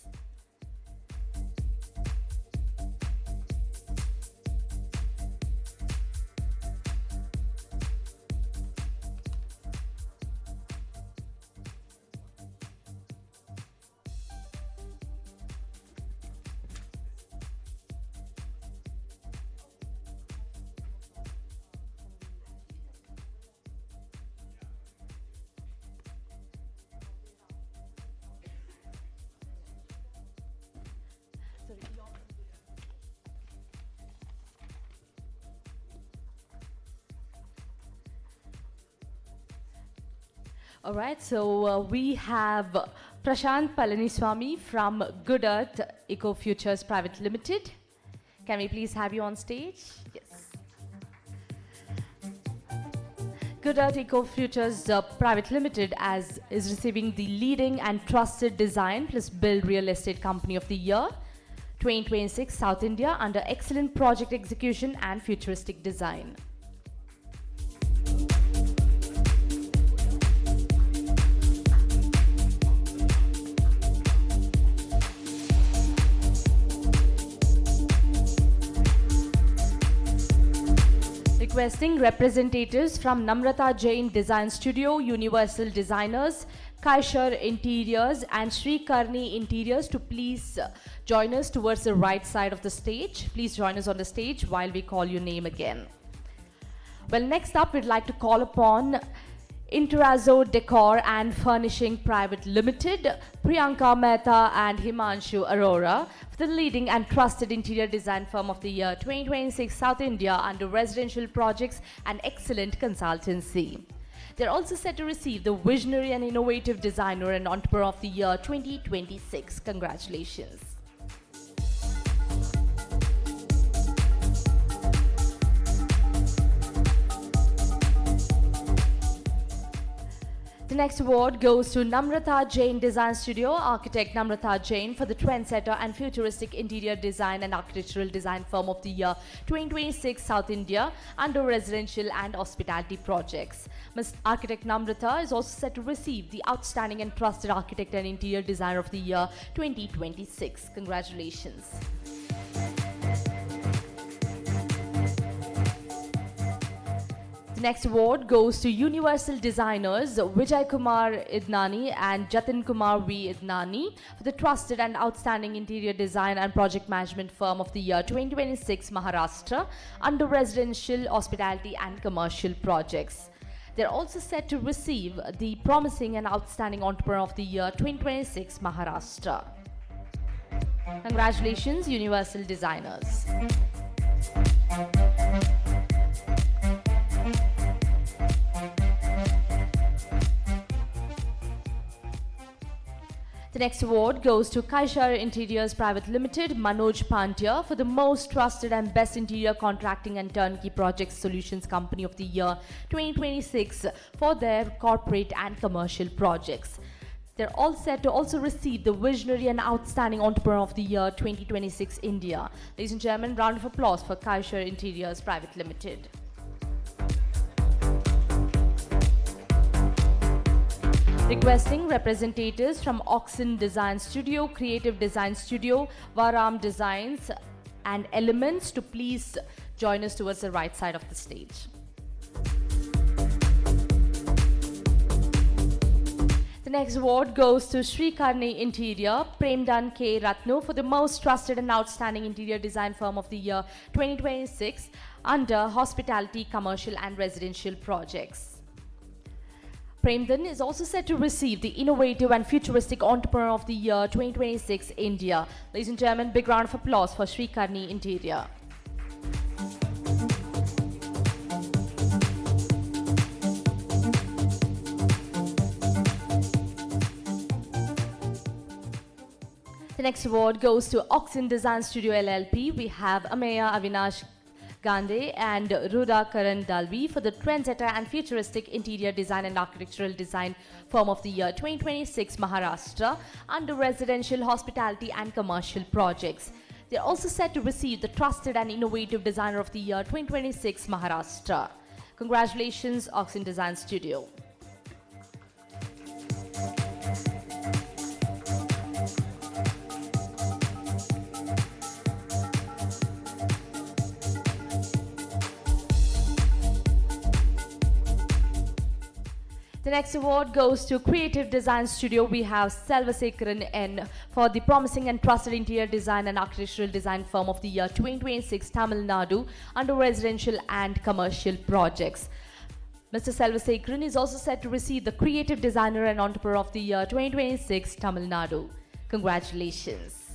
All right, so we have Prashant Palaniswamy from Good Earth Eco Futures Private Limited. Can we please have you on stage? Yes. Good Earth Eco Futures Private Limited is receiving the leading and trusted design plus build real estate company of the year 2026 South India under excellent project execution and futuristic design. Requesting representatives from Namrata Jain Design Studio, Universal Designers, Kaishar Interiors, and Sri Karni Interiors to please join us towards the right side of the stage. Please join us on the stage while we call your name again. Well, next up, we'd like to call upon Interazzo Decor and Furnishing Private Limited, Priyanka Mehta and Himanshu Arora for the leading and trusted interior design firm of the year 2026 South India under residential projects and excellent consultancy. They're also set to receive the Visionary and Innovative Designer and Entrepreneur of the Year 2026. Congratulations. The next award goes to Namrata Jain Design Studio, architect Namrata Jain for the trendsetter and futuristic interior design and architectural design firm of the year 2026 South India under residential and hospitality projects. Ms. Architect Namrata is also set to receive the outstanding and trusted architect and interior designer of the year 2026. Congratulations. The next award goes to Universal Designers Vijay Kumar Idnani and Jatin Kumar V. Idnani for the trusted and outstanding interior design and project management firm of the year 2026 Maharashtra under residential, hospitality and commercial projects. They're also set to receive the Promising and Outstanding Entrepreneur of the Year 2026 Maharashtra. Congratulations, Universal Designers. The next award goes to Kaishar Interiors Private Limited, Manoj Pandya, for the most trusted and best interior contracting and turnkey project solutions company of the year 2026 for their corporate and commercial projects. They're all set to also receive the Visionary and Outstanding Entrepreneur of the Year 2026 India. Ladies and gentlemen, round of applause for Kaishar Interiors Private Limited. Requesting representatives from Oxen Design Studio, Creative Design Studio, Varam Designs and Elements to please join us towards the right side of the stage. The next award goes to Sri Karni Interior, Premdan K. Ratno for the most trusted and outstanding interior design firm of the year 2026 under hospitality, commercial and residential projects. Premdan is also set to receive the Innovative and Futuristic Entrepreneur of the Year 2026 India. Ladies and gentlemen, big round of applause for Sri Karni Interior. The next award goes to Oxen Design Studio LLP. We have Ameya Avinash Gandhi and Ruda Karan Dalvi for the Trendsetter and Futuristic Interior Design and Architectural Design Firm of the Year 2026 Maharashtra under Residential, Hospitality and Commercial Projects. They are also set to receive the Trusted and Innovative Designer of the Year 2026 Maharashtra. Congratulations, Oxen Design Studio. The next award goes to Creative Design Studio. We have Selvasekaran N for the Promising and Trusted Interior Design and Architectural Design Firm of the Year 2026 Tamil Nadu under Residential and Commercial Projects. Mr. Selvasekaran is also set to receive the Creative Designer and Entrepreneur of the Year 2026 Tamil Nadu. Congratulations.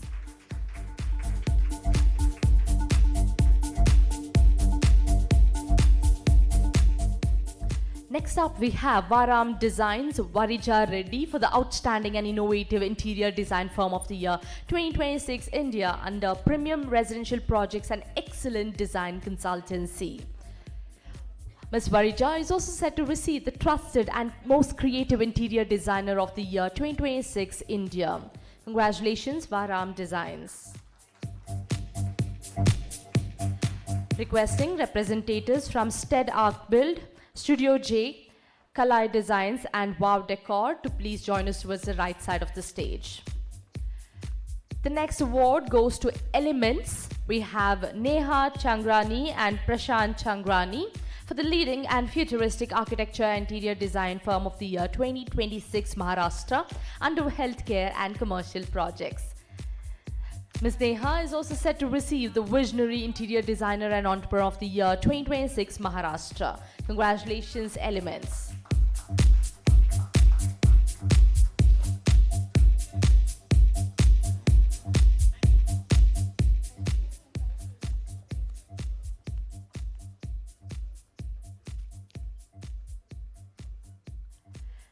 Next up, we have Varam Designs, Varija Reddy for the Outstanding and Innovative Interior Design Firm of the Year 2026 India under Premium Residential Projects and Excellent Design Consultancy. Ms. Varija is also set to receive the Trusted and Most Creative Interior Designer of the Year 2026 India. Congratulations, Varam Designs. Requesting representatives from Stead Arc Build, Studio J, Kalai Designs and Wow Decor to please join us towards the right side of the stage. The next award goes to Elements. We have Neha Changrani and Prashant Changrani for the Leading and Futuristic Architecture and Interior Design Firm of the Year 2026 Maharashtra under Healthcare and Commercial Projects. Ms. Neha is also set to receive the Visionary Interior Designer and Entrepreneur of the Year 2026 Maharashtra. Congratulations, Elements.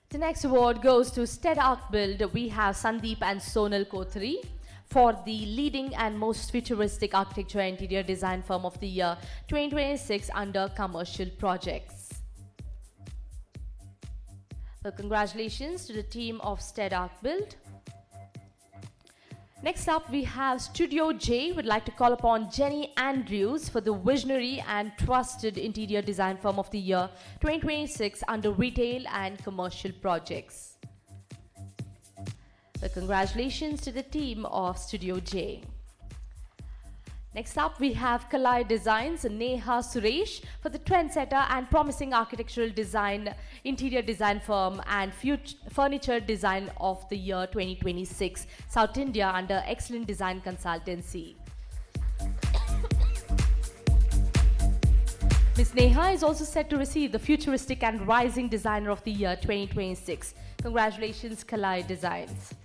The next award goes to Stead Arc Build. We have Sandeep and Sonal Kothari for the Leading and Most Futuristic Architecture and Interior Design Firm of the Year 2026 under Commercial Projects. Well, congratulations to the team of Stead Arc Build. Next up, we have Studio J. Would like to call upon Jenny Andrews for the Visionary and Trusted Interior Design Firm of the Year 2026 under Retail and Commercial Projects. Well, congratulations to the team of Studio J. Next up, we have Kalai Designs, Neha Suresh for the Trendsetter and Promising Architectural Design, Interior Design Firm and Furniture Design of the Year 2026, South India under Excellent Design Consultancy. Ms. Neha is also set to receive the Futuristic and Rising Designer of the Year 2026. Congratulations, Kalai Designs.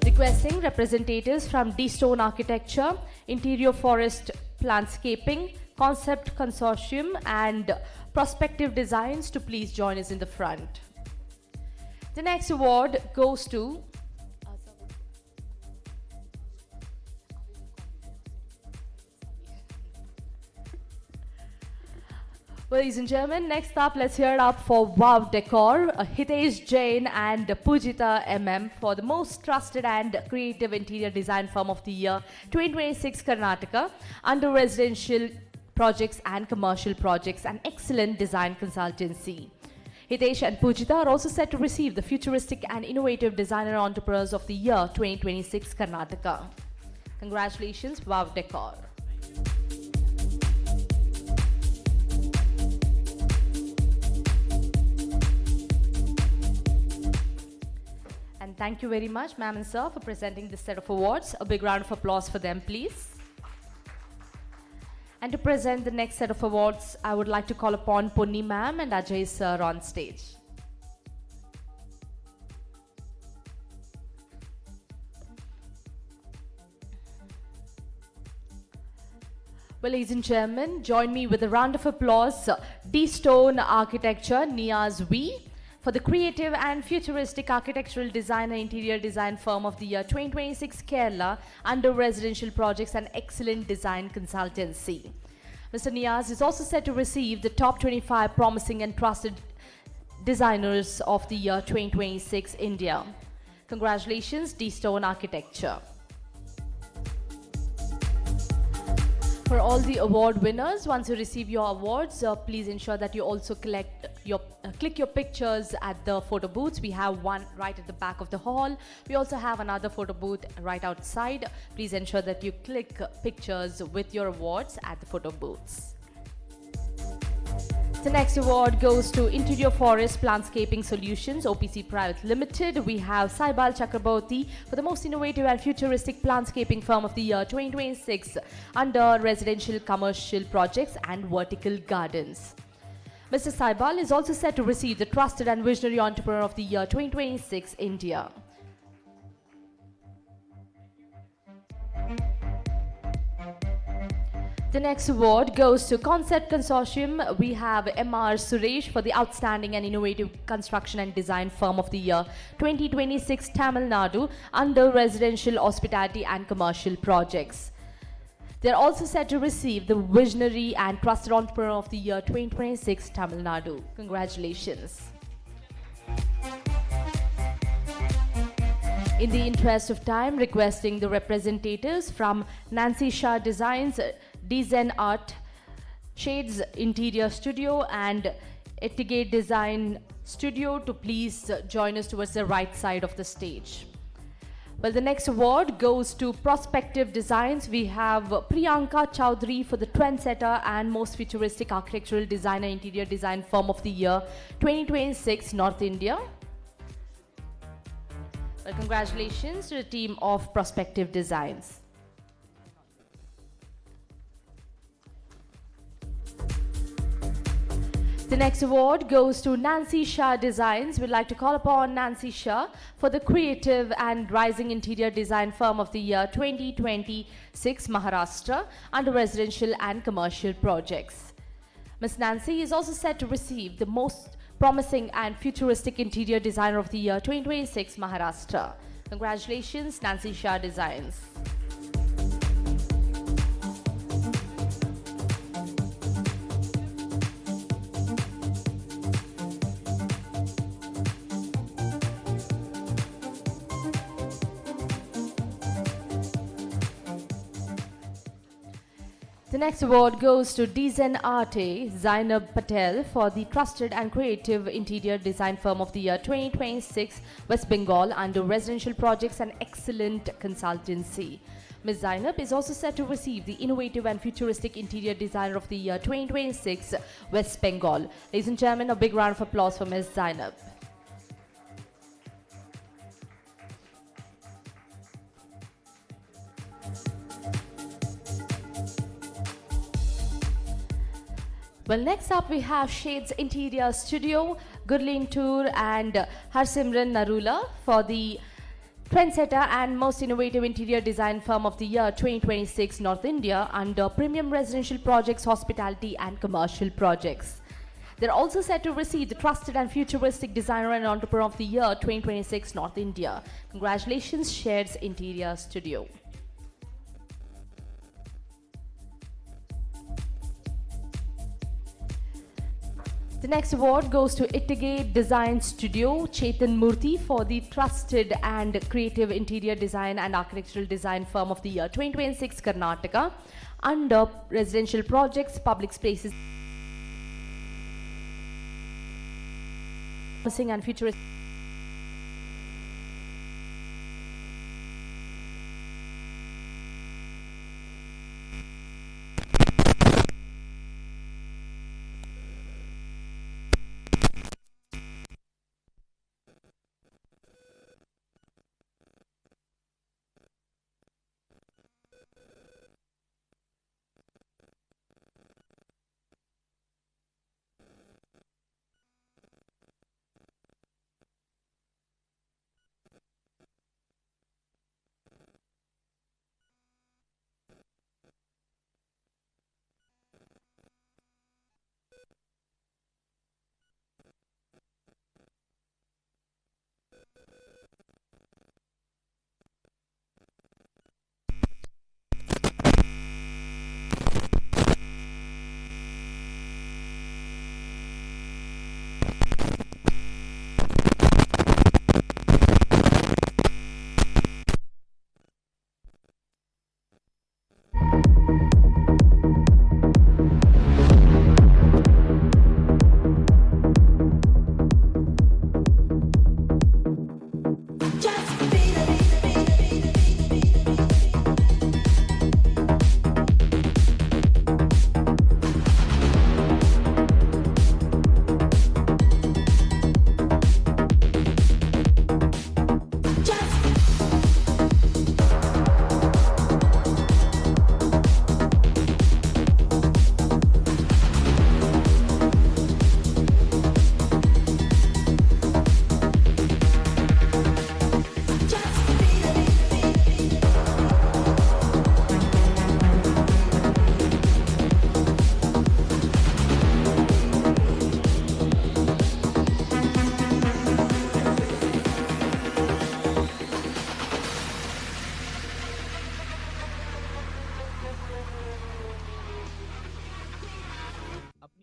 Requesting representatives from D-Stone Architecture, Interior Forest Landscaping, Concept Consortium and Prospective Designs to please join us in the front. The next award goes to ladies and gentlemen, next up, let's hear it up for Wow Decor, Hitesh Jain and Pujita MM for the most trusted and creative interior design firm of the year 2026 Karnataka under residential projects and commercial projects and excellent design consultancy. Hitesh and Pujita are also set to receive the futuristic and innovative designer entrepreneurs of the year 2026 Karnataka. Congratulations, Wow Decor. And thank you very much, ma'am and sir, for presenting this set of awards. A big round of applause for them, please. And to present the next set of awards, I would like to call upon Ponyi ma'am and Ajay sir on stage. Well, ladies and gentlemen, join me with a round of applause. D-Stone Architecture, Niaz V, for the creative and futuristic architectural design and interior design firm of the year 2026 Kerala under residential projects and excellent design consultancy. Mr. Niaz is also set to receive the top 25 promising and trusted designers of the year 2026 India. Congratulations, D-Stone Architecture. For all the award winners, once you receive your awards, please ensure that you also click your pictures at the photo booths. We have one right at the back of the hall. We also have another photo booth right outside. Please ensure that you click pictures with your awards at the photo booths. The next award goes to Interior Forest Landscaping Solutions, OPC Private Limited. We have Saibal Chakraborty for the most innovative and futuristic landscaping firm of the year 2026 under residential commercial projects and vertical gardens. Mr. Saibal is also set to receive the Trusted and Visionary Entrepreneur of the Year 2026 India. The next award goes to Concept Consortium. We have M.R. Suresh for the Outstanding and Innovative Construction and Design Firm of the Year 2026 Tamil Nadu under Residential, Hospitality and Commercial Projects. They're also set to receive the Visionary and Trusted Entrepreneur of the Year 2026 Tamil Nadu. Congratulations. In the interest of time, requesting the representatives from Nancy Shah Designs, Design Art, Shades Interior Studio and Etigate Design Studio to please join us towards the right side of the stage. Well, the next award goes to Prospective Designs. We have Priyanka Chowdhury for the Trendsetter and Most Futuristic Architectural Designer Interior Design Firm of the Year 2026 North India. Well, congratulations to the team of Prospective Designs. The next award goes to Nancy Shah Designs. We'd like to call upon Nancy Shah for the Creative and Rising Interior Design Firm of the Year 2026 Maharashtra under residential and commercial projects. Ms. Nancy is also set to receive the Most Promising and Futuristic Interior Designer of the Year 2026 Maharashtra. Congratulations, Nancy Shah Designs. The next award goes to Design Arte Zainab Patel for the Trusted and Creative Interior Design Firm of the Year 2026 West Bengal under Residential Projects and Excellent Consultancy. Ms. Zainab is also set to receive the Innovative and Futuristic Interior Designer of the Year 2026 West Bengal. Ladies and gentlemen, a big round of applause for Ms. Zainab. Well, next up we have Shades Interior Studio, Gurleen Tour and Harsimran Narula for the Trendsetter and Most Innovative Interior Design Firm of the Year 2026 North India under Premium Residential Projects, Hospitality and Commercial Projects. They're also set to receive the Trusted and Futuristic Designer and Entrepreneur of the Year 2026 North India. Congratulations, Shades Interior Studio. The next award goes to Ittage Design Studio, Chetan Murthy, for the Trusted and Creative Interior Design and Architectural Design Firm of the Year 2026 Karnataka under Residential Projects, Public Spaces and Futuristic.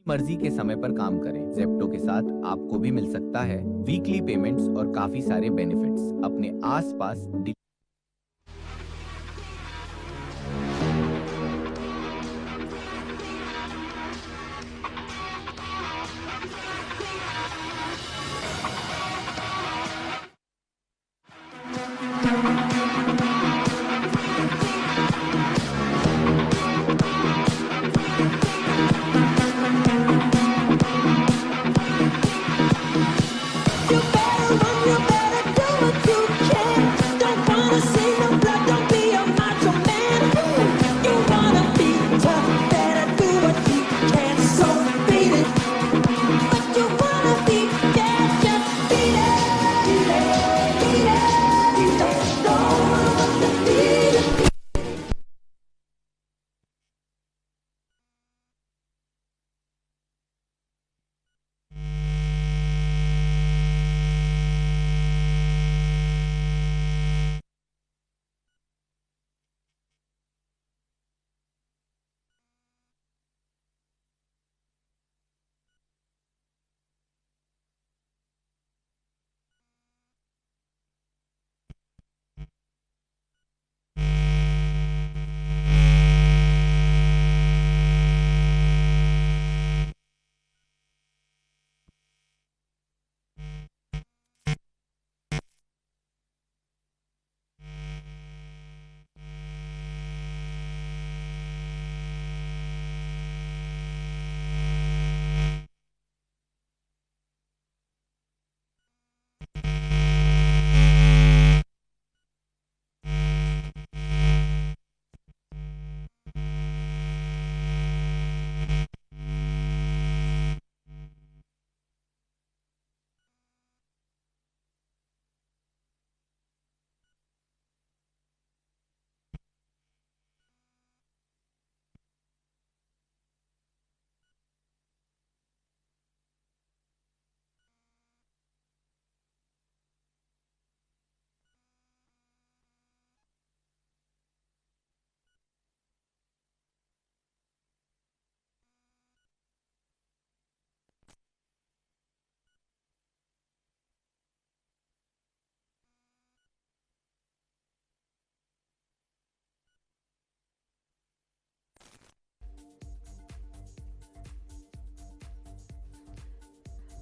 मर्जी के समय पर काम करें। Zepto के साथ आपको भी मिल सकता है वीकली पेमेंट्स और काफी सारे बेनिफिट्स। अपने आसपास You better run, you better do what you can. Don't run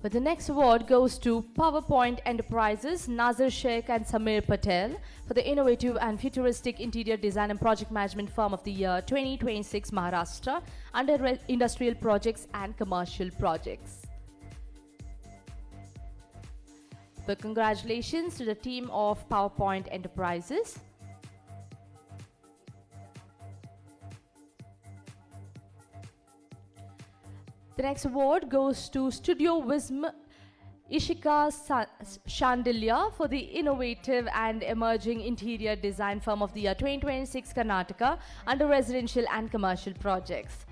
But the next award goes to PowerPoint Enterprises, Nazir Sheikh and Samir Patel for the Innovative and Futuristic Interior Design and Project Management Firm of the Year 2026 Maharashtra under Industrial Projects and Commercial Projects. But congratulations to the team of PowerPoint Enterprises. The next award goes to Studio Wism Ishika Shandilya for the Innovative and Emerging Interior Design Firm of the Year 2026 Karnataka under Residential and Commercial Projects.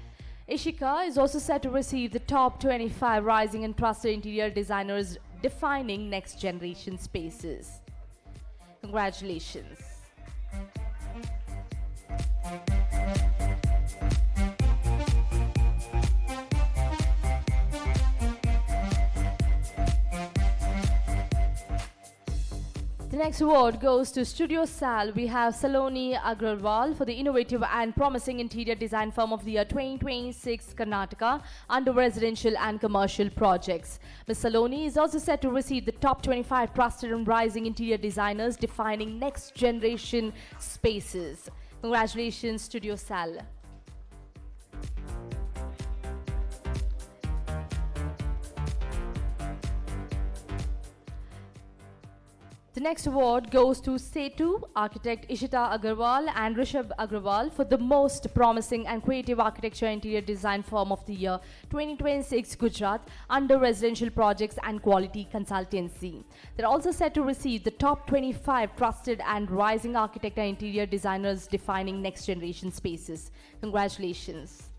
Ishika is also set to receive the top 25 rising and trusted interior designers defining next generation spaces. Congratulations. The next award goes to Studio Sal. We have Saloni Agrawal for the Innovative and Promising Interior Design Firm of the Year 2026 Karnataka under Residential and Commercial Projects. Ms. Saloni is also set to receive the top 25 trusted and rising interior designers defining next generation spaces. Congratulations, Studio Sal. The next award goes to Setu, architect Ishita Agarwal and Rishabh Agrawal for the most promising and creative architecture interior design firm of the year 2026 Gujarat under residential projects and quality consultancy. They're also set to receive the top 25 trusted and rising architect and interior designers defining next generation spaces. Congratulations.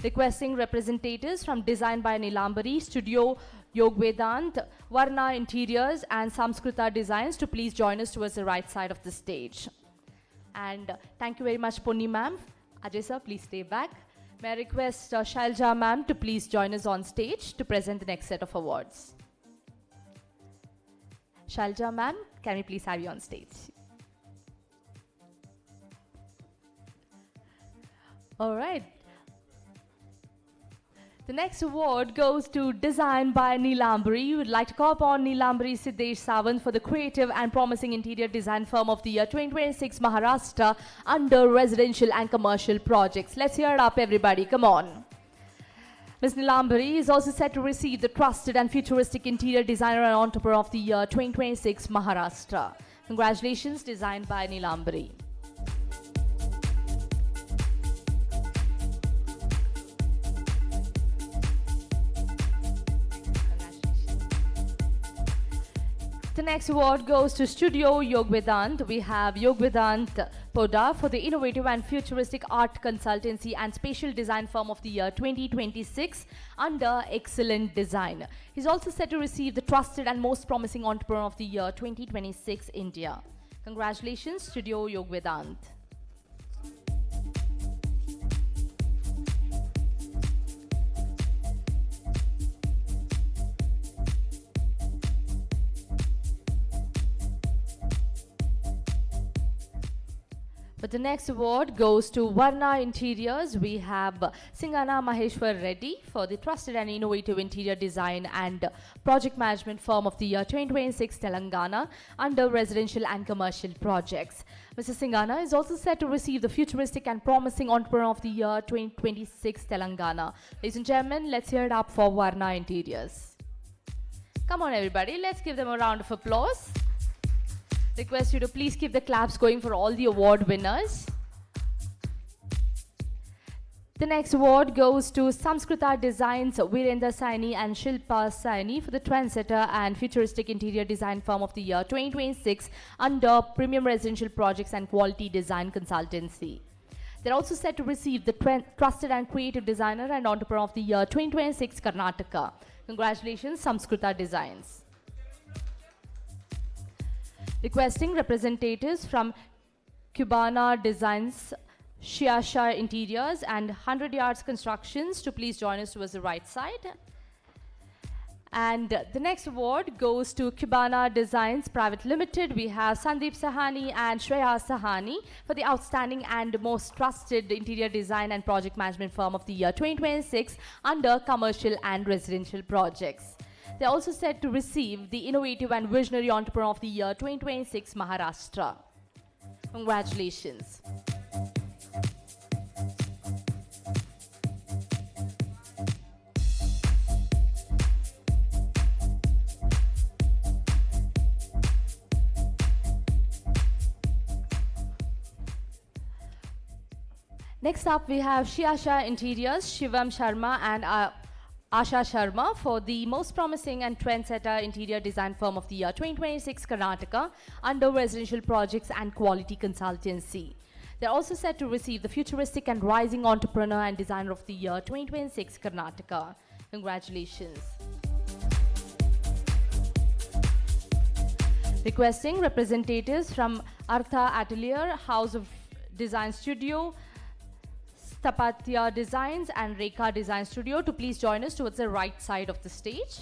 Requesting representatives from Design by Nilambari, Studio Yog Vedant, Varna Interiors and Samskrita Designs to please join us towards the right side of the stage. And thank you very much, Ponyi ma'am. Ajay sir, please stay back. May I request Shailja ma'am to please join us on stage to present the next set of awards. Shailja ma'am, can we please have you on stage? All right. The next award goes to Design by Nilambari. We would like to call upon Nilambari Siddesh Sawant for the Creative and Promising Interior Design Firm of the Year 2026 Maharashtra under Residential and Commercial Projects. Let's hear it up, everybody. Come on. Ms. Nilambari is also set to receive the Trusted and Futuristic Interior Designer and Entrepreneur of the Year 2026 Maharashtra. Congratulations, Design by Nilambari. The next award goes to Studio Yog Vedant. We have Yog Vedant Poda for the Innovative and Futuristic Art Consultancy and Spatial Design Firm of the Year 2026 under Excellent Design. He's also set to receive the Trusted and Most Promising Entrepreneur of the Year 2026 India. Congratulations, Studio Yog Vedant. But the next award goes to Varna Interiors. We have Singana Maheshwar Reddy for the Trusted and Innovative Interior Design and Project Management Firm of the Year 2026 Telangana under Residential and Commercial Projects. Mr. Singana is also set to receive the Futuristic and Promising Entrepreneur of the Year 2026 Telangana. Ladies and gentlemen, let's hear it up for Varna Interiors. Come on, everybody, let's give them a round of applause. Request you to please keep the claps going for all the award winners. The next award goes to Samskrita Designs, Virendra Saini and Shilpa Saini for the Trendsetter and Futuristic Interior Design Firm of the Year 2026 under Premium Residential Projects and Quality Design Consultancy. They're also set to receive the Trusted and Creative Designer and Entrepreneur of the Year 2026 Karnataka. Congratulations, Samskrita Designs. Requesting representatives from Cubana Designs, Shiasha Interiors and 100 Yards Constructions to please join us towards the right side. And the next award goes to Cubana Designs Private Limited. We have Sandeep Sahani and Shreya Sahani for the Outstanding and Most Trusted Interior Design and Project Management Firm of the Year 2026 under Commercial and Residential Projects. They're also set to receive the Innovative and Visionary Entrepreneur of the Year 2026 Maharashtra. Congratulations. Next up, we have Shiasha Interiors, Shivam Sharma and Asha Sharma for the Most Promising and Trendsetter Interior Design Firm of the Year 2026 Karnataka under Residential Projects and Quality Consultancy. They're also set to receive the Futuristic and Rising Entrepreneur and Designer of the Year 2026 Karnataka. Congratulations. Requesting representatives from Artha Atelier, House of Design Studio, Stapatya Designs and Rekha Design Studio to please join us towards the right side of the stage.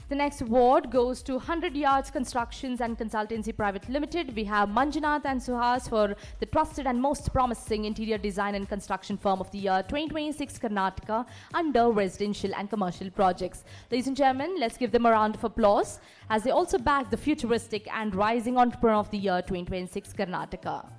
The next award goes to 100 Yards Constructions and Consultancy Private Limited. We have Manjunath and Suhas for the trusted and most promising interior design and construction firm of the year 2026 Karnataka under residential and commercial projects. Ladies and gentlemen, let's give them a round of applause as they also back the futuristic and rising entrepreneur of the year 2026 Karnataka.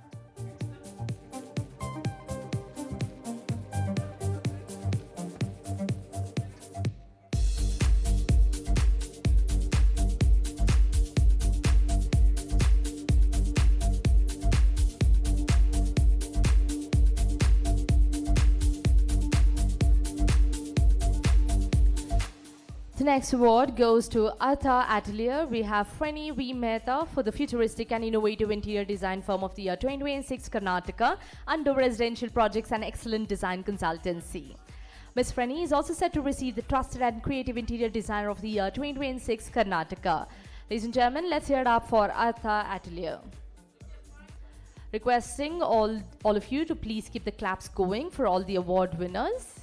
The next award goes to Artha Atelier. We have Frenny V. Mehta for the futuristic and innovative interior design firm of the year 2026 Karnataka under residential projects and excellent design consultancy. Ms. Frenny is also set to receive the trusted and creative interior designer of the year 2026 Karnataka. Ladies and gentlemen, let's hear it up for Artha Atelier. Requesting all of you to please keep the claps going for all the award winners.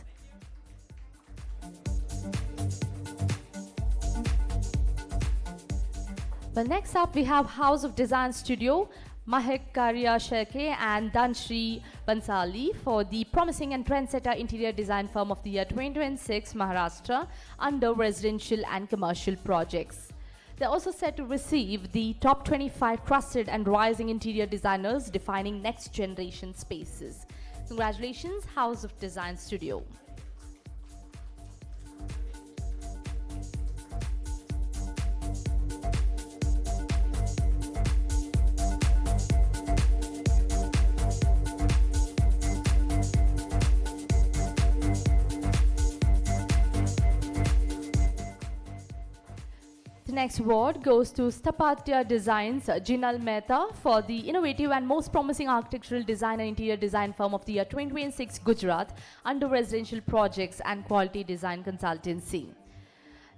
Well, next up we have House of Design Studio, Mahek Karya Sheke and Danshri Bansali for the promising and trendsetter interior design firm of the year 2026 Maharashtra under residential and commercial projects. They're also set to receive the top 25 trusted and rising interior designers defining next generation spaces. Congratulations, House of Design Studio. Next award goes to Stapatya Designs, Jinal Mehta for the innovative and most promising architectural design and interior design firm of the year 2026 Gujarat under residential projects and quality design consultancy.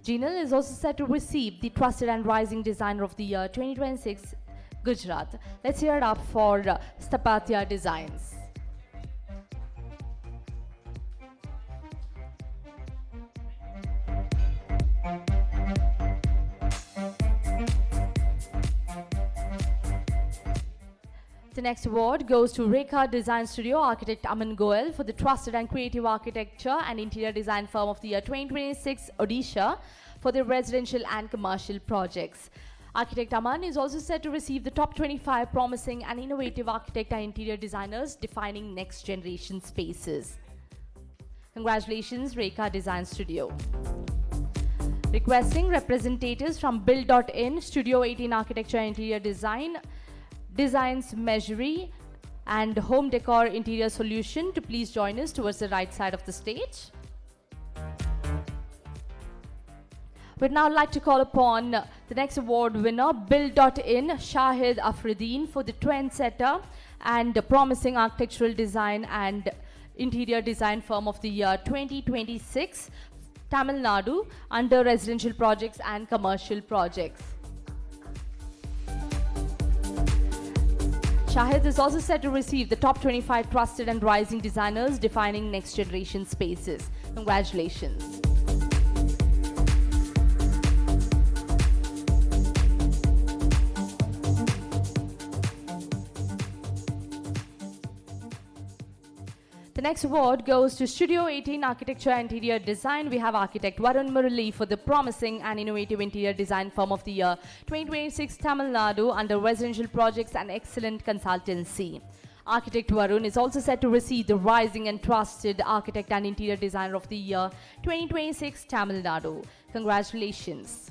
Jinal is also set to receive the trusted and rising designer of the year 2026 Gujarat. Let's hear it up for Stapatya Designs. The next award goes to Rekha Design Studio, architect Aman Goel for the trusted and creative architecture and interior design firm of the year 2026 Odisha for their residential and commercial projects. Architect Aman is also set to receive the top 25 promising and innovative architect and interior designers defining next generation spaces. Congratulations, Rekha Design Studio. Requesting representatives from Build.in, Studio 18 Architecture and Interior Design, Designs Measury and Home Decor Interior Solution to please join us towards the right side of the stage. We'd now like to call upon the next award winner, Build.in, Shahid Afrideen for the trendsetter and promising architectural design and interior design firm of the year 2026, Tamil Nadu, under residential projects and commercial projects. Shahid is also set to receive the top 25 trusted and rising designers defining next generation spaces. Congratulations. The next award goes to Studio 18 Architecture and Interior Design. We have architect Varun Murali for the promising and innovative interior design firm of the year 2026 Tamil Nadu under residential projects and excellent consultancy. Architect Varun is also set to receive the rising and trusted architect and interior designer of the year 2026 Tamil Nadu. Congratulations.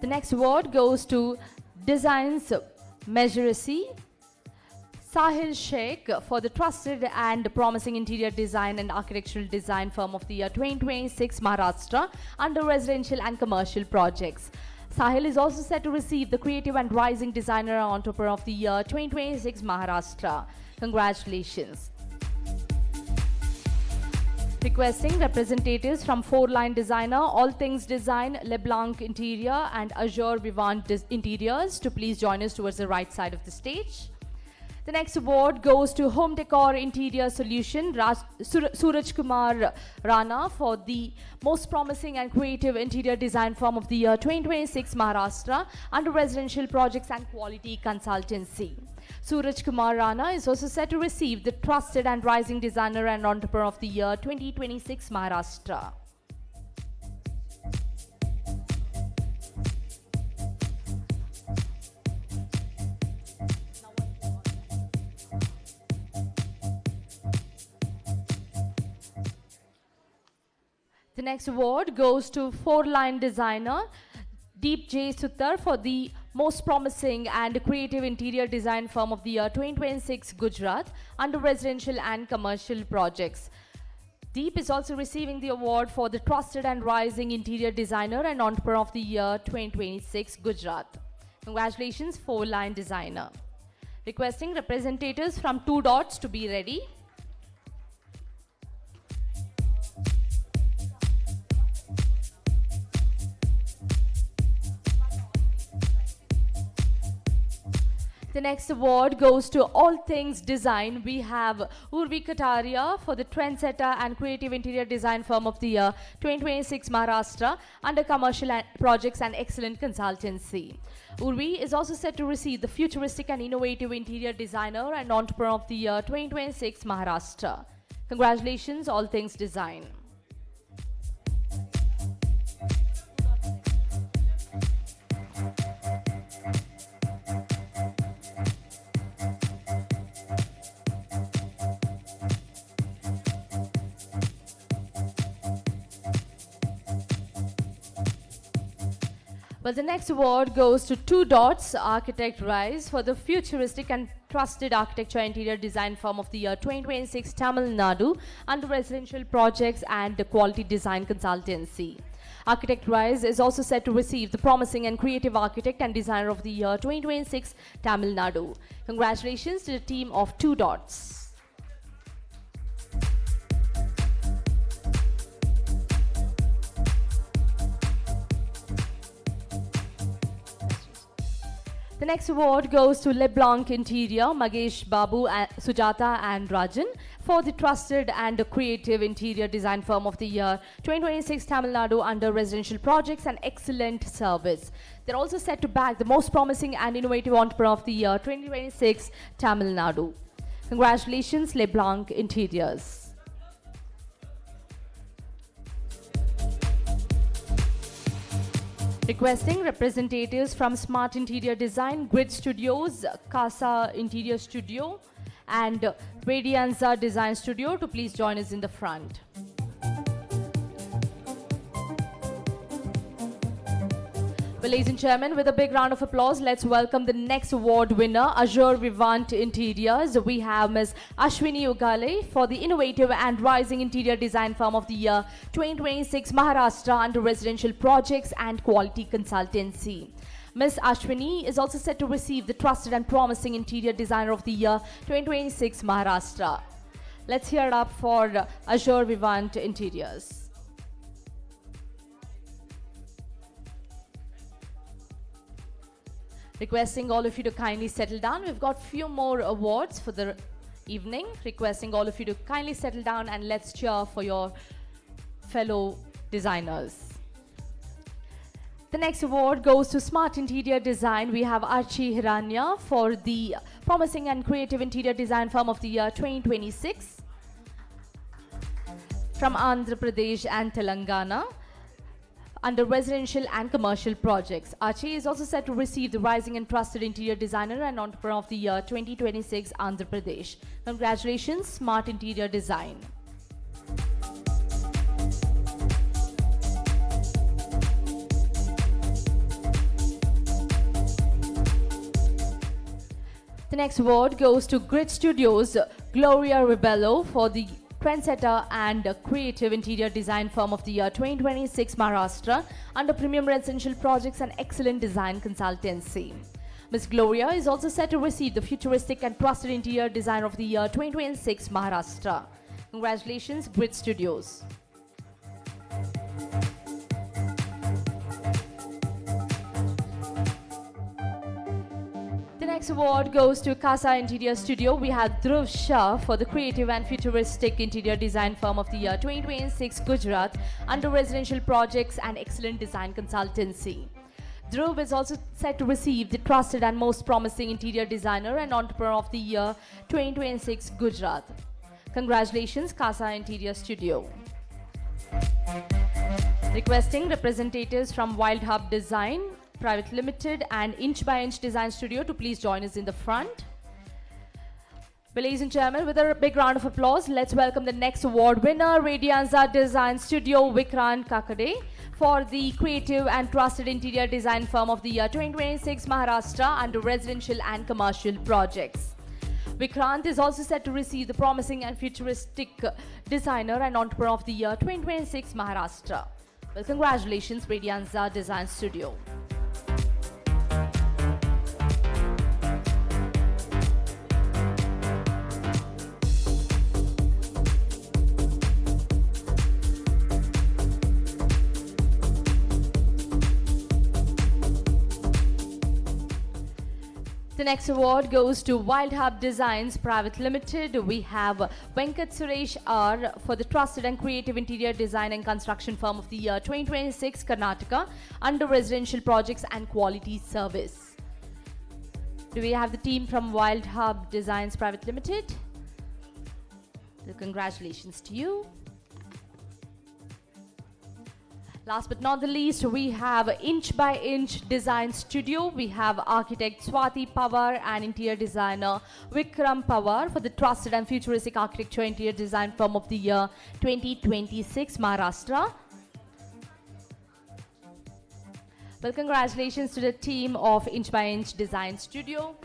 The next award goes to Designs Measuracy, Sahil Sheikh for the trusted and promising interior design and architectural design firm of the year 2026 Maharashtra under residential and commercial projects. Sahil is also set to receive the creative and rising designer and entrepreneur of the year 2026 Maharashtra. Congratulations. Requesting representatives from Four Line Designer, All Things Design, LeBlanc Interior and Azure Vivant Interiors to please join us towards the right side of the stage. The next award goes to Home Decor Interior Solution, Suraj Kumar Rana for the most promising and creative interior design firm of the year 2026 Maharashtra under residential projects and quality consultancy. Suraj Kumar Rana is also set to receive the trusted and rising designer and entrepreneur of the year 2026 Maharashtra. The next award goes to Four Line Designer Deep J. Suttar for the most promising and creative interior design firm of the year 2026 Gujarat under residential and commercial projects. Deep is also receiving the award for the trusted and rising interior designer and entrepreneur of the year 2026 Gujarat. Congratulations, Four Line Designer. Requesting representatives from Two Dots to be ready. The next award goes to All Things Design. We have Urvi Kataria for the trendsetter and creative interior design firm of the year 2026 Maharashtra under commercial projects and excellent consultancy. Urvi is also set to receive the futuristic and innovative interior designer and entrepreneur of the year 2026 Maharashtra. Congratulations, All Things Design. Well, the next award goes to Two Dots Architect Rise for the futuristic and trusted architecture interior design firm of the year 2026 Tamil Nadu under residential projects and quality design consultancy. Architect Rise is also set to receive the promising and creative architect and designer of the year 2026 Tamil Nadu. Congratulations to the team of Two Dots. The next award goes to LeBlanc Interior, Mahesh Babu, Sujata and Rajan for the trusted and creative interior design firm of the year 2026 Tamil Nadu under residential projects and excellent service. They're also set to back the most promising and innovative entrepreneur of the year 2026 Tamil Nadu. Congratulations, LeBlanc Interiors. Requesting representatives from Smart Interior Design, Grid Studios, Casa Interior Studio and Radianza Design Studio to please join us in the front. Well, ladies and gentlemen, with a big round of applause, let's welcome the next award winner, Azure Vivant Interiors. We have Ms. Ashwini Ugale for the innovative and rising interior design firm of the year 2026 Maharashtra under residential projects and quality consultancy. Ms. Ashwini is also set to receive the trusted and promising interior designer of the year 2026 Maharashtra. Let's hear it up for Azure Vivant Interiors. Requesting all of you to kindly settle down. We've got few more awards for the evening. Requesting all of you to kindly settle down and let's cheer for your fellow designers. The next award goes to Smart Interior Design. We have Archie Hiranya for the Promising and Creative Interior Design Firm of the Year 2026 from Andhra Pradesh and Telangana under residential and commercial projects. Archie is also set to receive the Rising and Trusted Interior Designer and Entrepreneur of the Year 2026 Andhra Pradesh. Congratulations, Smart Interior Design. The next award goes to Grid Studios Gloria Ribello for the Trendsetter and Creative Interior Design Firm of the Year 2026 Maharashtra under Premium Residential Projects and Excellent Design Consultancy. Ms. Gloria is also set to receive the Futuristic and Trusted Interior Designer of the Year 2026 Maharashtra. Congratulations, Grid Studios. The next award goes to Casa Interior Studio. We have Dhruv Shah for the Creative and Futuristic Interior Design Firm of the Year 2026 Gujarat under Residential Projects and Excellent Design Consultancy. Dhruv is also set to receive the Trusted and Most Promising Interior Designer and Entrepreneur of the Year 2026 Gujarat. Congratulations, Casa Interior Studio. Requesting representatives from Wild Hub Design Private Limited and Inch by Inch Design Studio to please join us in the front. Well, ladies and gentlemen, with a big round of applause, let's welcome the next award winner, Radianza Design Studio Vikrant Kakade for the Creative and Trusted Interior Design Firm of the Year 2026 Maharashtra under Residential and Commercial Projects. Vikrant is also set to receive the Promising and Futuristic Designer and Entrepreneur of the Year 2026 Maharashtra. Well, congratulations, Radianza Design Studio. The next award goes to Wild Hub Designs Private Limited. We have Venkat Suresh R for the Trusted and Creative Interior Design and Construction Firm of the Year 2026 Karnataka under Residential Projects and Quality Service. Do we have the team from Wild Hub Designs Private Limited? So congratulations to you. Last but not the least, we have Inch by Inch Design Studio. We have architect Swati Pawar and interior designer Vikram Pawar for the Trusted and Futuristic Architecture Interior Design Firm of the Year 2026 Maharashtra. Well, congratulations to the team of Inch by Inch Design Studio.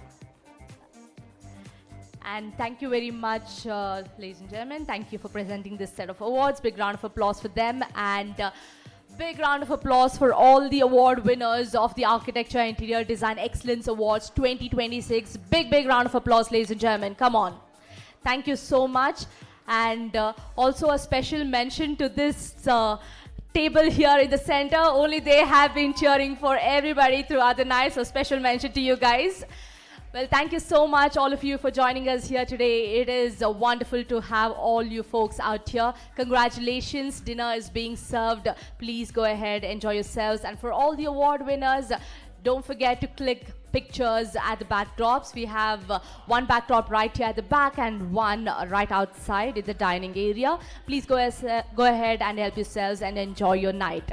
And thank you very much, ladies and gentlemen. Thank you for presenting this set of awards. Big round of applause for them. And big round of applause for all the award winners of the Architecture Interior Design Excellence Awards 2026. Big round of applause, ladies and gentlemen. Come on. Thank you so much. And also a special mention to this table here in the center. Only they have been cheering for everybody throughout the night. So special mention to you guys. Well, thank you so much, all of you, for joining us here today. It is wonderful to have all you folks out here. Congratulations, dinner is being served. Please go ahead, enjoy yourselves. And for all the award winners, don't forget to click pictures at the backdrops. We have one backdrop right here at the back and one right outside in the dining area. Please go ahead and help yourselves and enjoy your night.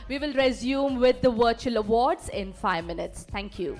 We will resume with the virtual awards in 5 minutes. Thank you.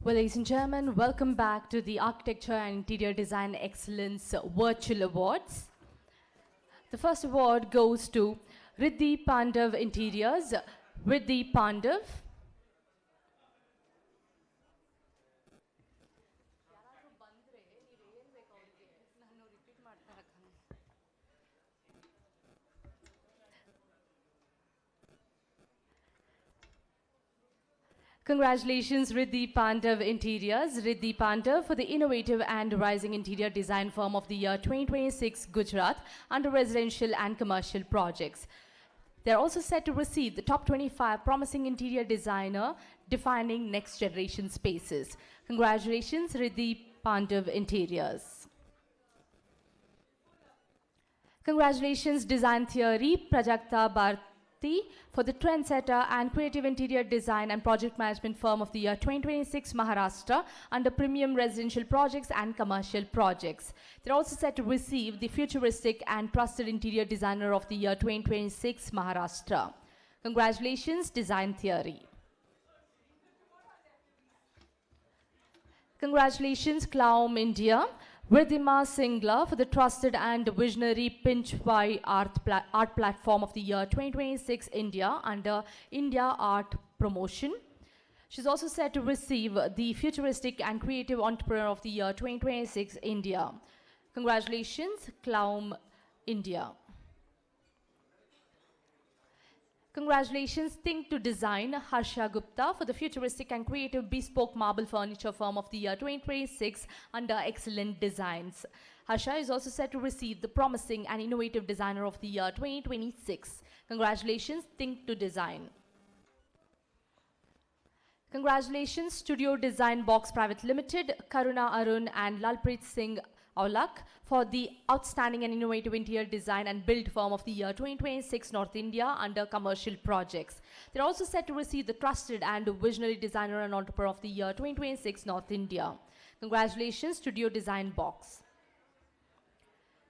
Well, ladies and gentlemen, welcome back to the Architecture and Interior Design Excellence Virtual Awards. The first award goes to Riddhi Pandav Interiors. Riddhi Pandav. Congratulations, Riddhi Pandav Interiors. Riddhi Pandav for the innovative and rising interior design firm of the year 2026 Gujarat under residential and commercial projects. They're also set to receive the top 25 promising interior designer defining next generation spaces. Congratulations, Riddhi Pandav Interiors. Congratulations, Design Theory, Prajakta Bharti, for the trendsetter and creative interior design and project management firm of the year 2026 Maharashtra under premium residential projects and commercial projects. They're also set to receive the futuristic and trusted interior designer of the year 2026 Maharashtra. Congratulations, Design Theory. Congratulations, Cloum India. Ridhima Singla for the trusted and visionary Pinchwai art platform of the year 2026 India under India Art Promotion. She's also set to receive the futuristic and creative entrepreneur of the year 2026 India. Congratulations, Cloum India. Congratulations, Think to Design, Harsha Gupta for the futuristic and creative bespoke marble furniture firm of the year 2026 under Excellent Designs. Harsha is also set to receive the promising and innovative designer of the year 2026. Congratulations, Think to Design. Congratulations, Studio Design Box Private Limited, Karuna Arun and Lalpreet Singh Aulak for the outstanding and innovative interior design and build firm of the year 2026 North India under commercial projects. They're also set to receive the trusted and visionary designer and entrepreneur of the year 2026 North India. Congratulations, Studio Design Box.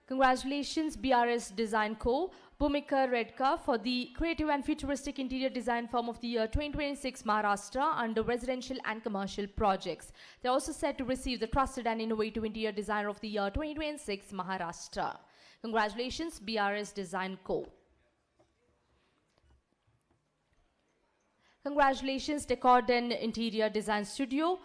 Congratulations, BRS Design Co., Bhumika Redka for the creative and futuristic interior design firm of the year 2026 Maharashtra under residential and commercial projects. They're also set to receive the trusted and innovative interior designer of the year 2026 Maharashtra. Congratulations, BRS Design Co. Congratulations, Decorden Interior Design Studio,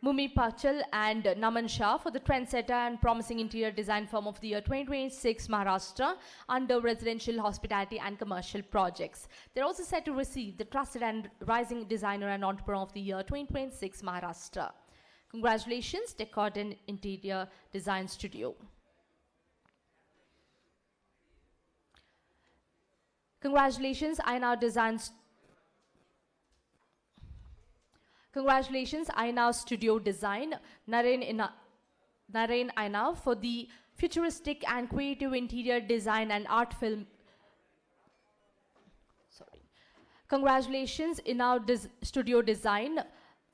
Mumi Pachal and Naman Shah for the trendsetter and promising interior design firm of the year 2026 Maharashtra under residential, hospitality and commercial projects. They're also set to receive the trusted and rising designer and entrepreneur of the year 2026 Maharashtra. Congratulations, Decorden Interior Design Studio. Congratulations, Ainar Designs. Congratulations, Ainar Studio Design, Naren Ainar for the futuristic and creative interior design and art film. Congratulations, Ainar Studio Design,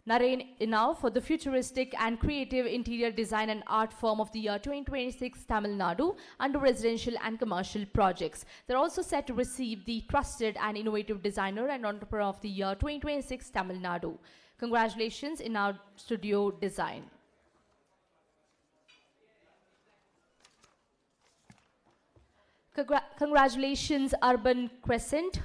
Naren Ainar for the futuristic and creative interior design and art firm of the year 2026 Tamil Nadu under residential and commercial projects. They're also set to receive the trusted and innovative designer and entrepreneur of the year 2026 Tamil Nadu. Congratulations, Ainar Studio Design. Congratulations, Urban Crescent,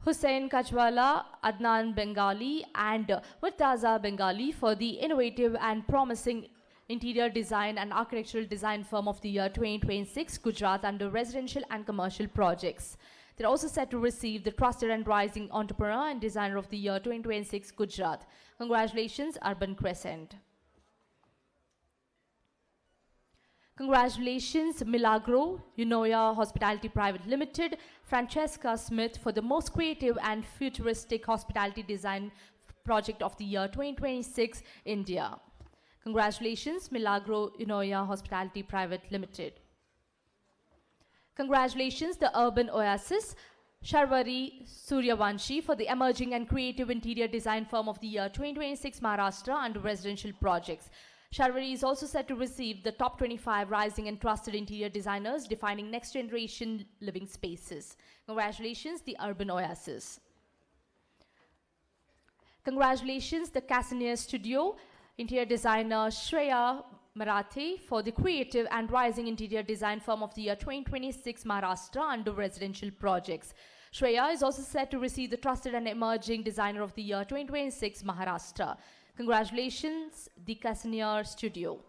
Hussain Kachwala, Adnan Bengali and Murtaza Bengali for the innovative and promising interior design and architectural design firm of the year 2026 Gujarat under residential and commercial projects. They're also set to receive the trusted and rising entrepreneur and designer of the year 2026 Gujarat. Congratulations, Urban Crescent. Congratulations, Milagro, Unoya Hospitality Private Limited, Francesca Smith for the most creative and futuristic hospitality design project of the year 2026 India. Congratulations, Milagro, Unoya Hospitality Private Limited. Congratulations, the Urban Oasis, Sharvari Suryavanshi for the emerging and creative interior design firm of the year 2026 Maharashtra under residential projects. Sharvari is also set to receive the top 25 rising and trusted interior designers defining next generation living spaces. Congratulations, the Urban Oasis. Congratulations, the Casimir Studio, interior designer Shreya Marathi for the creative and rising interior design firm of the year 2026 Maharashtra under residential projects. Shreya is also set to receive the trusted and emerging designer of the year 2026 Maharashtra. Congratulations, the Casimir Studio.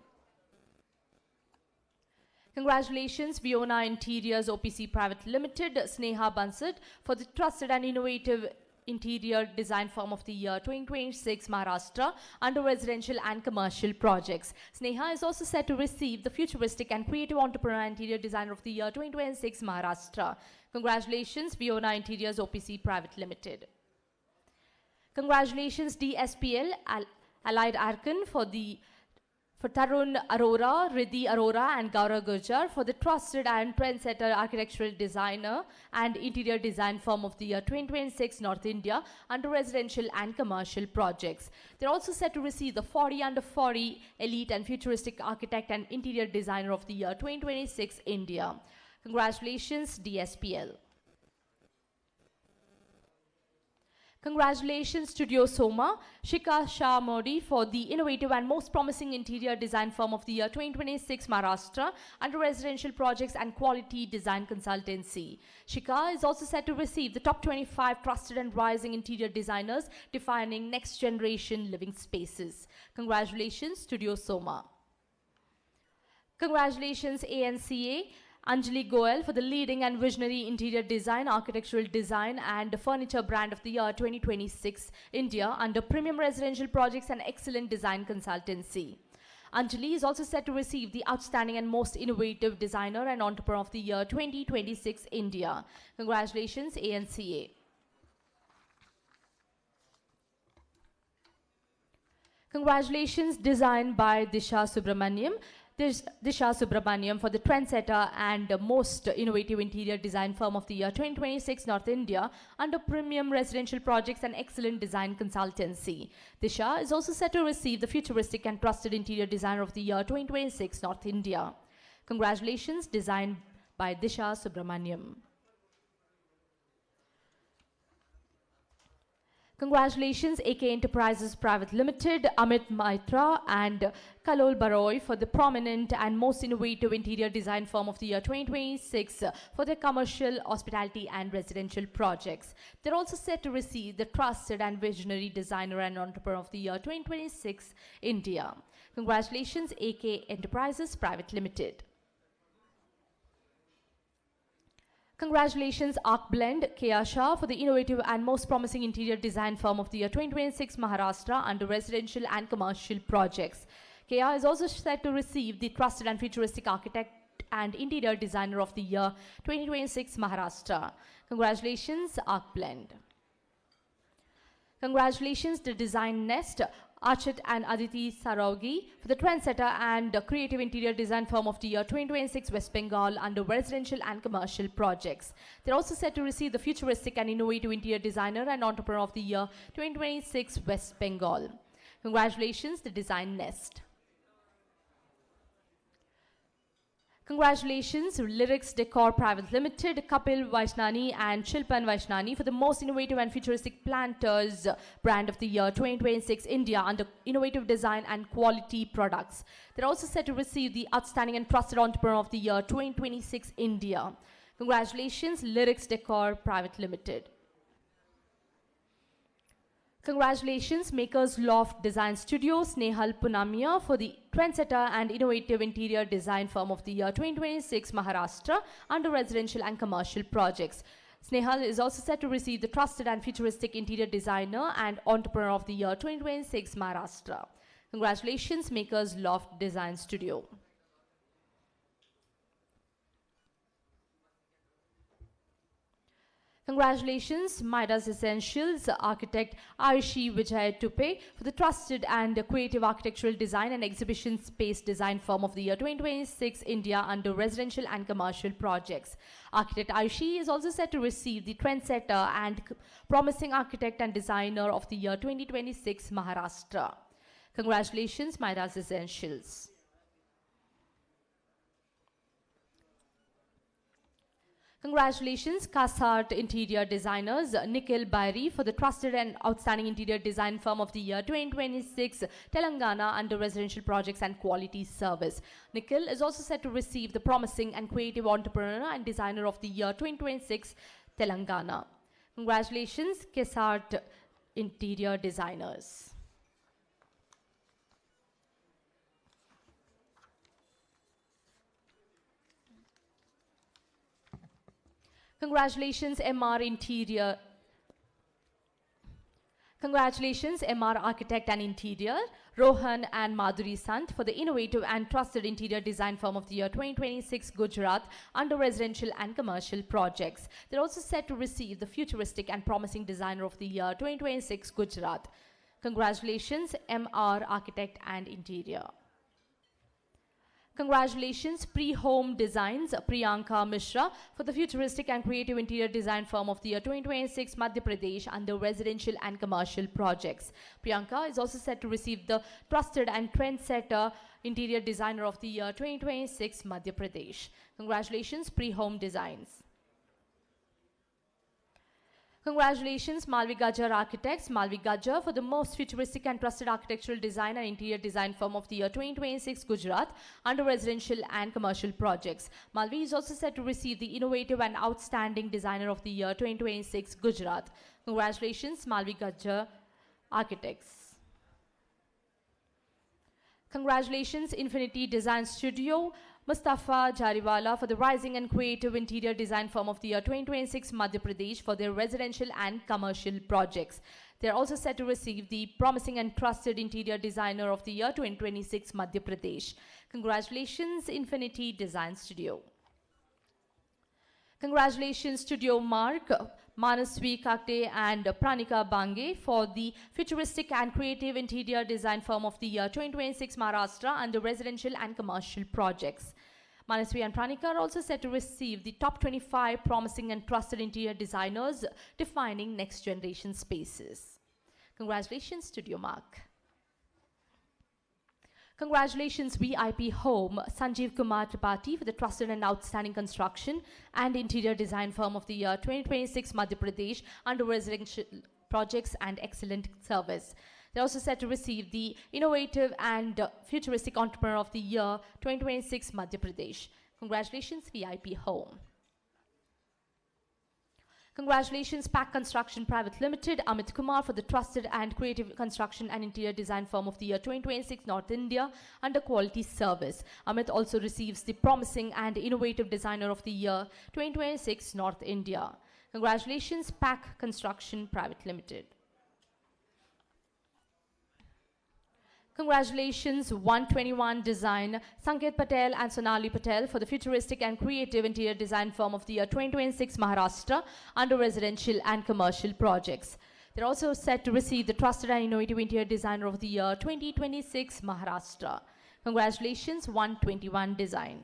Congratulations, Viona Interiors OPC Private Limited, Sneha Bansad for the trusted and innovative interior design firm of the year 2026 Maharashtra under residential and commercial projects. Sneha is also set to receive the futuristic and creative entrepreneur interior designer of the year 2026 Maharashtra. Congratulations, Viona Interiors OPC Private Limited. Congratulations, DSPL Allied Arkan for Tarun Arora, Riddhi Arora and Gaurav Gurjar for the trusted and trendsetter architectural designer and interior design firm of the year 2026 North India under residential and commercial projects. They're also set to receive the 40 under 40 elite and futuristic architect and interior designer of the year 2026 India. Congratulations, DSPL. Congratulations, Studio Soma, Shika Shah Modi for the innovative and most promising interior design firm of the year 2026 Maharashtra under residential projects and quality design consultancy. Shika is also set to receive the top 25 trusted and rising interior designers defining next generation living spaces. Congratulations, Studio Soma. Congratulations, ANCA. Anjali Goel for the leading and visionary interior design, architectural design and furniture brand of the year 2026 India under premium residential projects and excellent design consultancy. Anjali is also set to receive the outstanding and most innovative designer and entrepreneur of the year 2026 India. Congratulations, ANCA. Congratulations, designed by Disha Subramaniam. Disha Subramaniam for the trendsetter and most innovative interior design firm of the year 2026 North India under premium residential projects and excellent design consultancy. Disha is also set to receive the futuristic and trusted interior designer of the year 2026 North India. Congratulations, designed by Disha Subramaniam. Congratulations, AK Enterprises Private Limited, Amit Maitra and Kalol Baroy for the prominent and most innovative interior design firm of the year 2026 for their commercial, hospitality and residential projects. They're also set to receive the trusted and visionary designer and entrepreneur of the year 2026 India. Congratulations, AK Enterprises Private Limited. Congratulations, Arc Blend, Kea Shah for the innovative and most promising interior design firm of the year 2026 Maharashtra under residential and commercial projects. Kea is also set to receive the trusted and futuristic architect and interior designer of the year 2026 Maharashtra. Congratulations, Arc Blend. Congratulations, the Design Nest, Archit and Aditi Saraugi for the trendsetter and creative interior design firm of the year 2026 West Bengal under residential and commercial projects. They're also set to receive the futuristic and innovative interior designer and entrepreneur of the year 2026 West Bengal. Congratulations, the Design Nest. Congratulations, Lyrics Decor Private Limited, Kapil Vaishnani and Shilpan Vaishnani for the most innovative and futuristic planters brand of the year 2026 India under innovative design and quality products. They're also set to receive the outstanding and trusted entrepreneur of the year 2026 India. Congratulations, Lyrics Decor Private Limited. Congratulations, Makers Loft Design Studio, Snehal Punamia for the trendsetter and innovative interior design firm of the year 2026 Maharashtra under residential and commercial projects. Snehal is also set to receive the trusted and futuristic interior designer and entrepreneur of the year 2026 Maharashtra. Congratulations, Makers Loft Design Studio. Congratulations, Midas Essentials architect Aishi Vijay Tupe for the trusted and creative architectural design and exhibition space design firm of the year 2026 India under residential and commercial projects. Architect Aishi is also set to receive the trendsetter and promising architect and designer of the year 2026 Maharashtra. Congratulations, Midas Essentials. Congratulations, Kasart Interior Designers, Nikhil Bairi for the Trusted and Outstanding Interior Design Firm of the Year 2026, Telangana under Residential Projects and Quality Service. Nikhil is also set to receive the Promising and Creative Entrepreneur and Designer of the Year 2026, Telangana. Congratulations, Kasart Interior Designers. Congratulations, MR Interior. Congratulations, MR Architect and Interior, Rohan and Madhuri Sant for the Innovative and Trusted Interior Design Firm of the Year 2026, Gujarat, under Residential and Commercial Projects. They're also set to receive the Futuristic and Promising Designer of the Year 2026, Gujarat. Congratulations, MR Architect and Interior. Congratulations, Pre-Home Designs, Priyanka Mishra for the Futuristic and Creative Interior Design Firm of the Year 2026, Madhya Pradesh under Residential and Commercial Projects. Priyanka is also set to receive the Trusted and Trendsetter Interior Designer of the Year 2026, Madhya Pradesh. Congratulations, Pre-Home Designs. Congratulations, Malvi Gajjar Architects, Malvi Gajjar for the most futuristic and trusted architectural design and interior design firm of the year 2026, Gujarat, under residential and commercial projects. Malvi is also set to receive the innovative and outstanding designer of the year 2026, Gujarat. Congratulations, Malvi Gajjar Architects. Congratulations, Infinity Design Studio, Mustafa Jariwala for the Rising and Creative Interior Design Firm of the Year 2026, Madhya Pradesh for their residential and commercial projects. They are also set to receive the Promising and Trusted Interior Designer of the Year 2026, Madhya Pradesh. Congratulations, Infinity Design Studio. Congratulations, Studio Mark, Manaswi Kakte and Pranika Bange for the Futuristic and Creative Interior Design Firm of the Year 2026, Maharashtra under residential and commercial projects. Manaswi and Pranika are also set to receive the top 25 promising and trusted interior designers defining next generation spaces. Congratulations, Studio Mark. Congratulations, VIP Home, Sanjeev Kumar Tripathi for the Trusted and Outstanding Construction and Interior Design Firm of the Year 2026, Madhya Pradesh under Residential Projects and Excellent Service. They're also set to receive the Innovative and Futuristic Entrepreneur of the Year 2026, Madhya Pradesh. Congratulations, VIP Home. Congratulations, Pack Construction Private Limited, Amit Kumar for the Trusted and Creative Construction and Interior Design Firm of the Year 2026, North India under Quality Service. Amit also receives the Promising and Innovative Designer of the Year 2026, North India. Congratulations, Pack Construction Private Limited. Congratulations, 121 Design, Sanket Patel and Sonali Patel for the Futuristic and Creative Interior Design Firm of the Year 2026, Maharashtra under residential and commercial projects. They're also set to receive the Trusted and Innovative Interior Designer of the Year 2026, Maharashtra. Congratulations, 121 Design.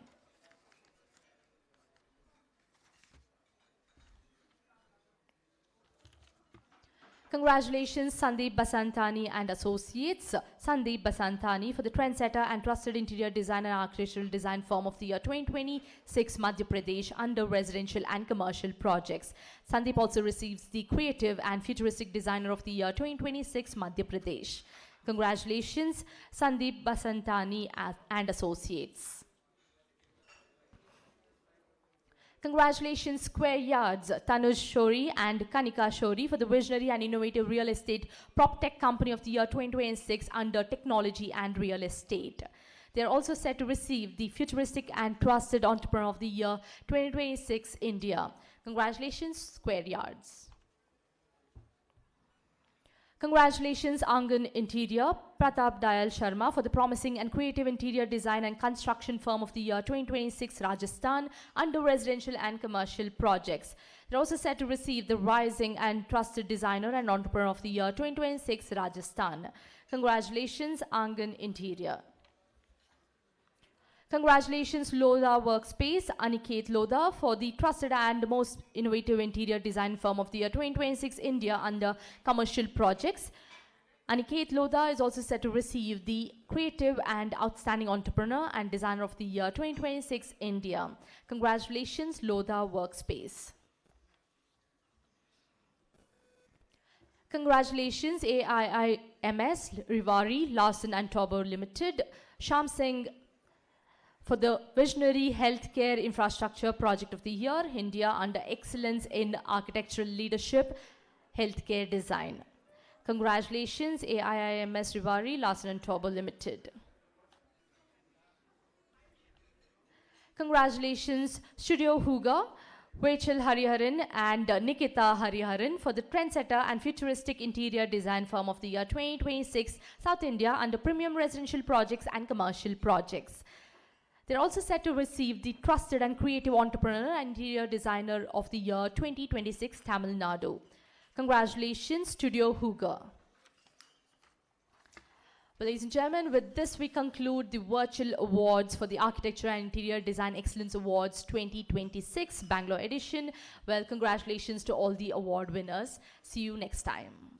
Congratulations, Sandeep Basantani and Associates, Sandeep Basantani for the Trendsetter and Trusted Interior Design and Architectural Design Firm of the Year 2026, Madhya Pradesh under residential and commercial projects. Sandeep also receives the Creative and Futuristic Designer of the Year 2026, Madhya Pradesh. Congratulations, Sandeep Basantani and Associates. Congratulations, Square Yards, Tanuj Shori and Kanika Shori for the Visionary and Innovative Real Estate PropTech Company of the Year 2026 under Technology and Real Estate. They are also set to receive the Futuristic and Trusted Entrepreneur of the Year 2026 India. Congratulations, Square Yards. Congratulations, Angan Interior, Pratap Dayal Sharma for the Promising and Creative Interior Design and Construction Firm of the Year 2026, Rajasthan under residential and commercial projects. They're also set to receive the Rising and Trusted Designer and Entrepreneur of the Year 2026, Rajasthan. Congratulations, Angan Interior. Congratulations, Lodha Workspace, Aniket Lodha for the Trusted and Most Innovative Interior Design Firm of the Year 2026 India under Commercial Projects. Aniket Lodha is also set to receive the Creative and Outstanding Entrepreneur and Designer of the Year 2026 India. Congratulations, Lodha Workspace. Congratulations, AIIMS, Rivari, Larsen and Toubro Limited, Sham Singh for the Visionary Healthcare Infrastructure Project of the Year, India under Excellence in Architectural Leadership, Healthcare Design. Congratulations, AIIMS, Rivari, Larsen and Toubro Limited. Congratulations, Studio Huga, Rachel Hariharan and Nikita Hariharan for the Trendsetter and Futuristic Interior Design Firm of the Year 2026, South India under Premium Residential Projects and Commercial Projects. They're also set to receive the Trusted and Creative Entrepreneur and Interior Designer of the Year 2026, Tamil Nadu. Congratulations, Studio Huga. Well, ladies and gentlemen, with this we conclude the virtual awards for the Architecture and Interior Design Excellence Awards 2026 Bangalore edition. Well, congratulations to all the award winners. See you next time.